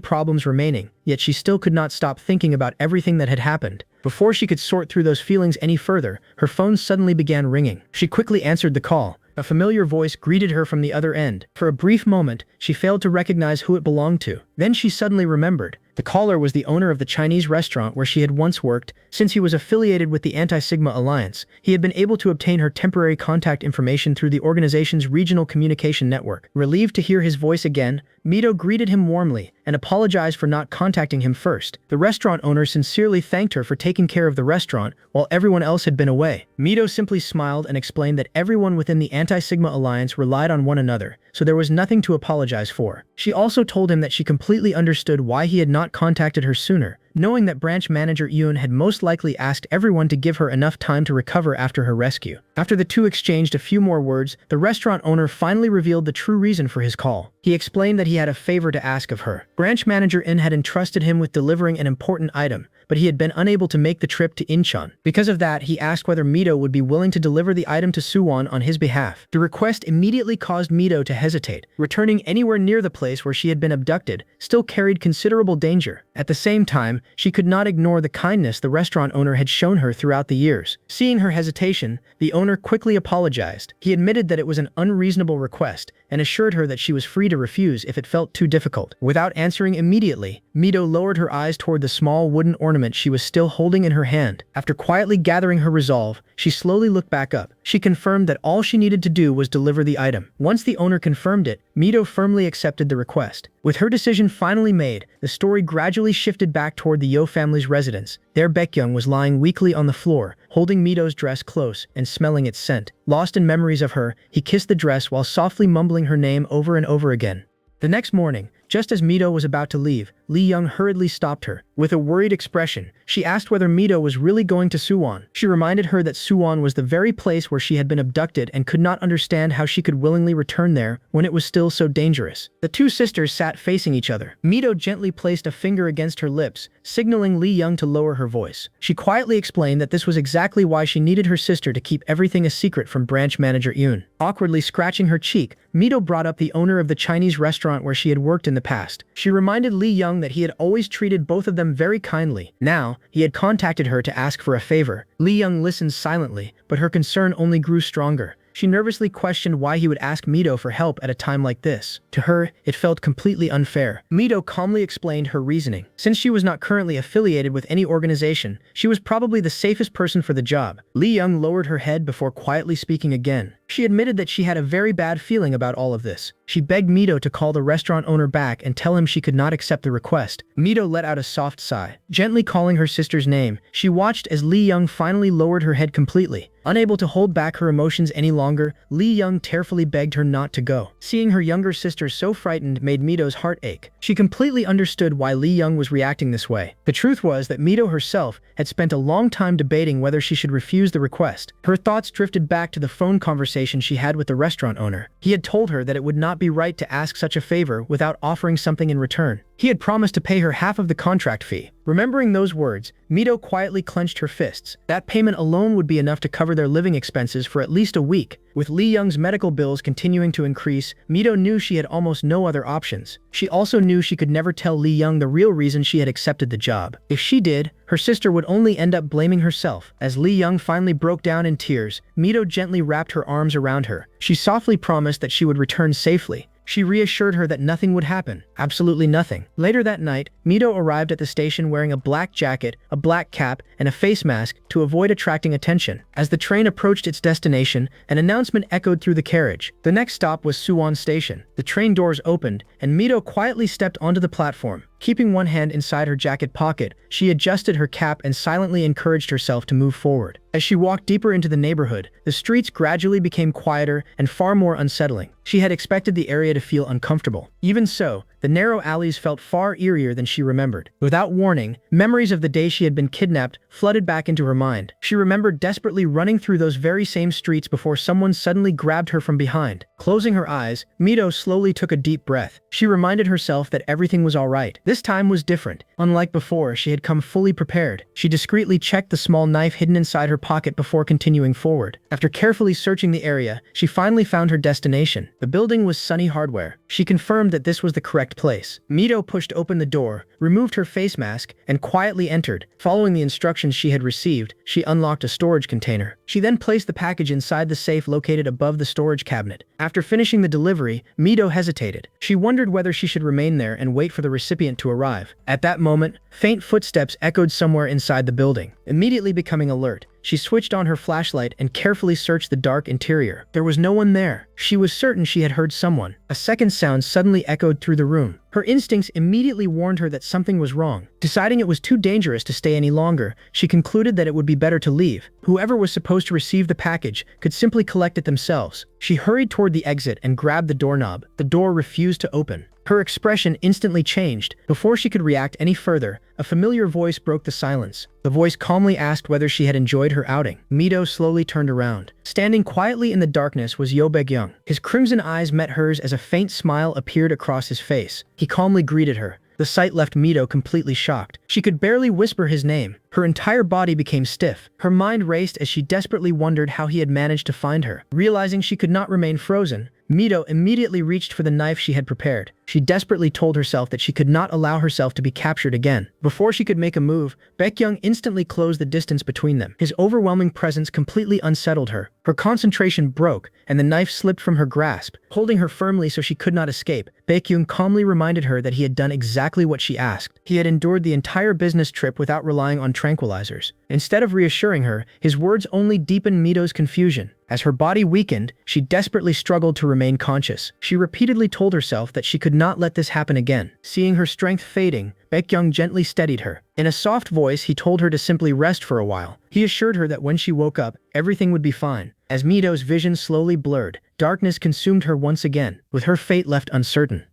problems remaining, yet she still could not stop thinking about everything that had happened. Before she could sort through those feelings any further, her phone suddenly began ringing. She quickly answered the call. A familiar voice greeted her from the other end. For a brief moment, she failed to recognize who it belonged to. Then she suddenly remembered. The caller was the owner of the Chinese restaurant where she had once worked. Since he was affiliated with the Anti-Sigma Alliance, he had been able to obtain her temporary contact information through the organization's regional communication network. Relieved to hear his voice again, Mido greeted him warmly and apologized for not contacting him first. The restaurant owner sincerely thanked her for taking care of the restaurant while everyone else had been away. Mido simply smiled and explained that everyone within the Anti-Sigma Alliance relied on one another, so there was nothing to apologize for. She also told him that she completely understood why he had not contacted her sooner, knowing that branch manager Yoon had most likely asked everyone to give her enough time to recover after her rescue. After the two exchanged a few more words, the restaurant owner finally revealed the true reason for his call. He explained that he had a favor to ask of her. Branch manager In had entrusted him with delivering an important item, but he had been unable to make the trip to Incheon. Because of that, he asked whether Mido would be willing to deliver the item to Suwon on his behalf. The request immediately caused Mido to hesitate. Returning anywhere near the place where she had been abducted still carried considerable danger. At the same time, she could not ignore the kindness the restaurant owner had shown her throughout the years. Seeing her hesitation, the owner quickly apologized. He admitted that it was an unreasonable request and assured her that she was free to refuse if it felt too difficult. Without answering immediately, Mido lowered her eyes toward the small wooden ornament she was still holding in her hand. After quietly gathering her resolve, she slowly looked back up. She confirmed that all she needed to do was deliver the item. Once the owner confirmed it, Mido firmly accepted the request. With her decision finally made, the story gradually shifted back toward the Yo family's residence. There Baekgyung was lying weakly on the floor, holding Mido's dress close and smelling its scent. Lost in memories of her, he kissed the dress while softly mumbling her name over and over again. The next morning, just as Mido was about to leave, Lee Young hurriedly stopped her. With a worried expression, she asked whether Mido was really going to Suwon. She reminded her that Suwon was the very place where she had been abducted and could not understand how she could willingly return there when it was still so dangerous. The two sisters sat facing each other. Mido gently placed a finger against her lips, signaling Lee Young to lower her voice. She quietly explained that this was exactly why she needed her sister to keep everything a secret from branch manager Yoon. Awkwardly scratching her cheek, Mido brought up the owner of the Chinese restaurant where she had worked in the past. She reminded Lee Young that he had always treated both of them very kindly. Now, he had contacted her to ask for a favor. Lee Young listened silently, but her concern only grew stronger. She nervously questioned why he would ask Mido for help at a time like this. To her, it felt completely unfair. Mido calmly explained her reasoning. Since she was not currently affiliated with any organization, she was probably the safest person for the job. Lee Young lowered her head before quietly speaking again. She admitted that she had a very bad feeling about all of this. She begged Mido to call the restaurant owner back and tell him she could not accept the request. Mido let out a soft sigh. Gently calling her sister's name, she watched as Lee Young finally lowered her head completely. Unable to hold back her emotions any longer, Lee Young tearfully begged her not to go. Seeing her younger sister so frightened made Mido's heart ache. She completely understood why Lee Young was reacting this way. The truth was that Mido herself had spent a long time debating whether she should refuse the request. Her thoughts drifted back to the phone conversation she had with the restaurant owner. He had told her that it would not be right to ask such a favor without offering something in return. He had promised to pay her half of the contract fee. Remembering those words, Mido quietly clenched her fists. That payment alone would be enough to cover their living expenses for at least a week. With Lee Young's medical bills continuing to increase, Mido knew she had almost no other options. She also knew she could never tell Lee Young the real reason she had accepted the job. If she did, her sister would only end up blaming herself. As Lee Young finally broke down in tears, Mido gently wrapped her arms around her. She softly promised that she would return safely. She reassured her that nothing would happen. Absolutely nothing. Later that night, Mido arrived at the station wearing a black jacket, a black cap, and a face mask to avoid attracting attention. As the train approached its destination, an announcement echoed through the carriage. The next stop was Suwon Station. The train doors opened, and Mido quietly stepped onto the platform. Keeping one hand inside her jacket pocket, she adjusted her cap and silently encouraged herself to move forward. As she walked deeper into the neighborhood, the streets gradually became quieter and far more unsettling. She had expected the area to feel uncomfortable. Even so, the narrow alleys felt far eerier than she remembered. Without warning, memories of the day she had been kidnapped flooded back into her mind. She remembered desperately running through those very same streets before someone suddenly grabbed her from behind. Closing her eyes, Mido slowly took a deep breath. She reminded herself that everything was all right. This time was different. Unlike before, she had come fully prepared. She discreetly checked the small knife hidden inside her pocket before continuing forward. After carefully searching the area, she finally found her destination. The building was Sunny Hardware. She confirmed that this was the correct place. Mido pushed open the door, removed her face mask, and quietly entered. Following the instructions she had received, she unlocked a storage container. She then placed the package inside the safe located above the storage cabinet. After finishing the delivery, Mido hesitated. She wondered whether she should remain there and wait for the recipient to arrive. At that moment, faint footsteps echoed somewhere inside the building. Immediately becoming alert, she switched on her flashlight and carefully searched the dark interior. There was no one there. She was certain she had heard someone. A second sound suddenly echoed through the room. Her instincts immediately warned her that something was wrong. Deciding it was too dangerous to stay any longer, she concluded that it would be better to leave. Whoever was supposed to receive the package could simply collect it themselves. She hurried toward the exit and grabbed the doorknob. The door refused to open. Her expression instantly changed. Before she could react any further, a familiar voice broke the silence. The voice calmly asked whether she had enjoyed her outing. Mido slowly turned around. Standing quietly in the darkness was Baekgyung. His crimson eyes met hers as a faint smile appeared across his face. He calmly greeted her. The sight left Mido completely shocked. She could barely whisper his name. Her entire body became stiff. Her mind raced as she desperately wondered how he had managed to find her. Realizing she could not remain frozen, Mido immediately reached for the knife she had prepared. She desperately told herself that she could not allow herself to be captured again. Before she could make a move, Baekgyung instantly closed the distance between them. His overwhelming presence completely unsettled her. Her concentration broke, and the knife slipped from her grasp. Holding her firmly so she could not escape, Baekgyung calmly reminded her that he had done exactly what she asked. He had endured the entire business trip without relying on tranquilizers. Instead of reassuring her, his words only deepened Mido's confusion. As her body weakened, she desperately struggled to remain conscious. She repeatedly told herself that she could not let this happen again. Seeing her strength fading, Baekgyung gently steadied her. In a soft voice, he told her to simply rest for a while. He assured her that when she woke up, everything would be fine. As Mido's vision slowly blurred, darkness consumed her once again, with her fate left uncertain.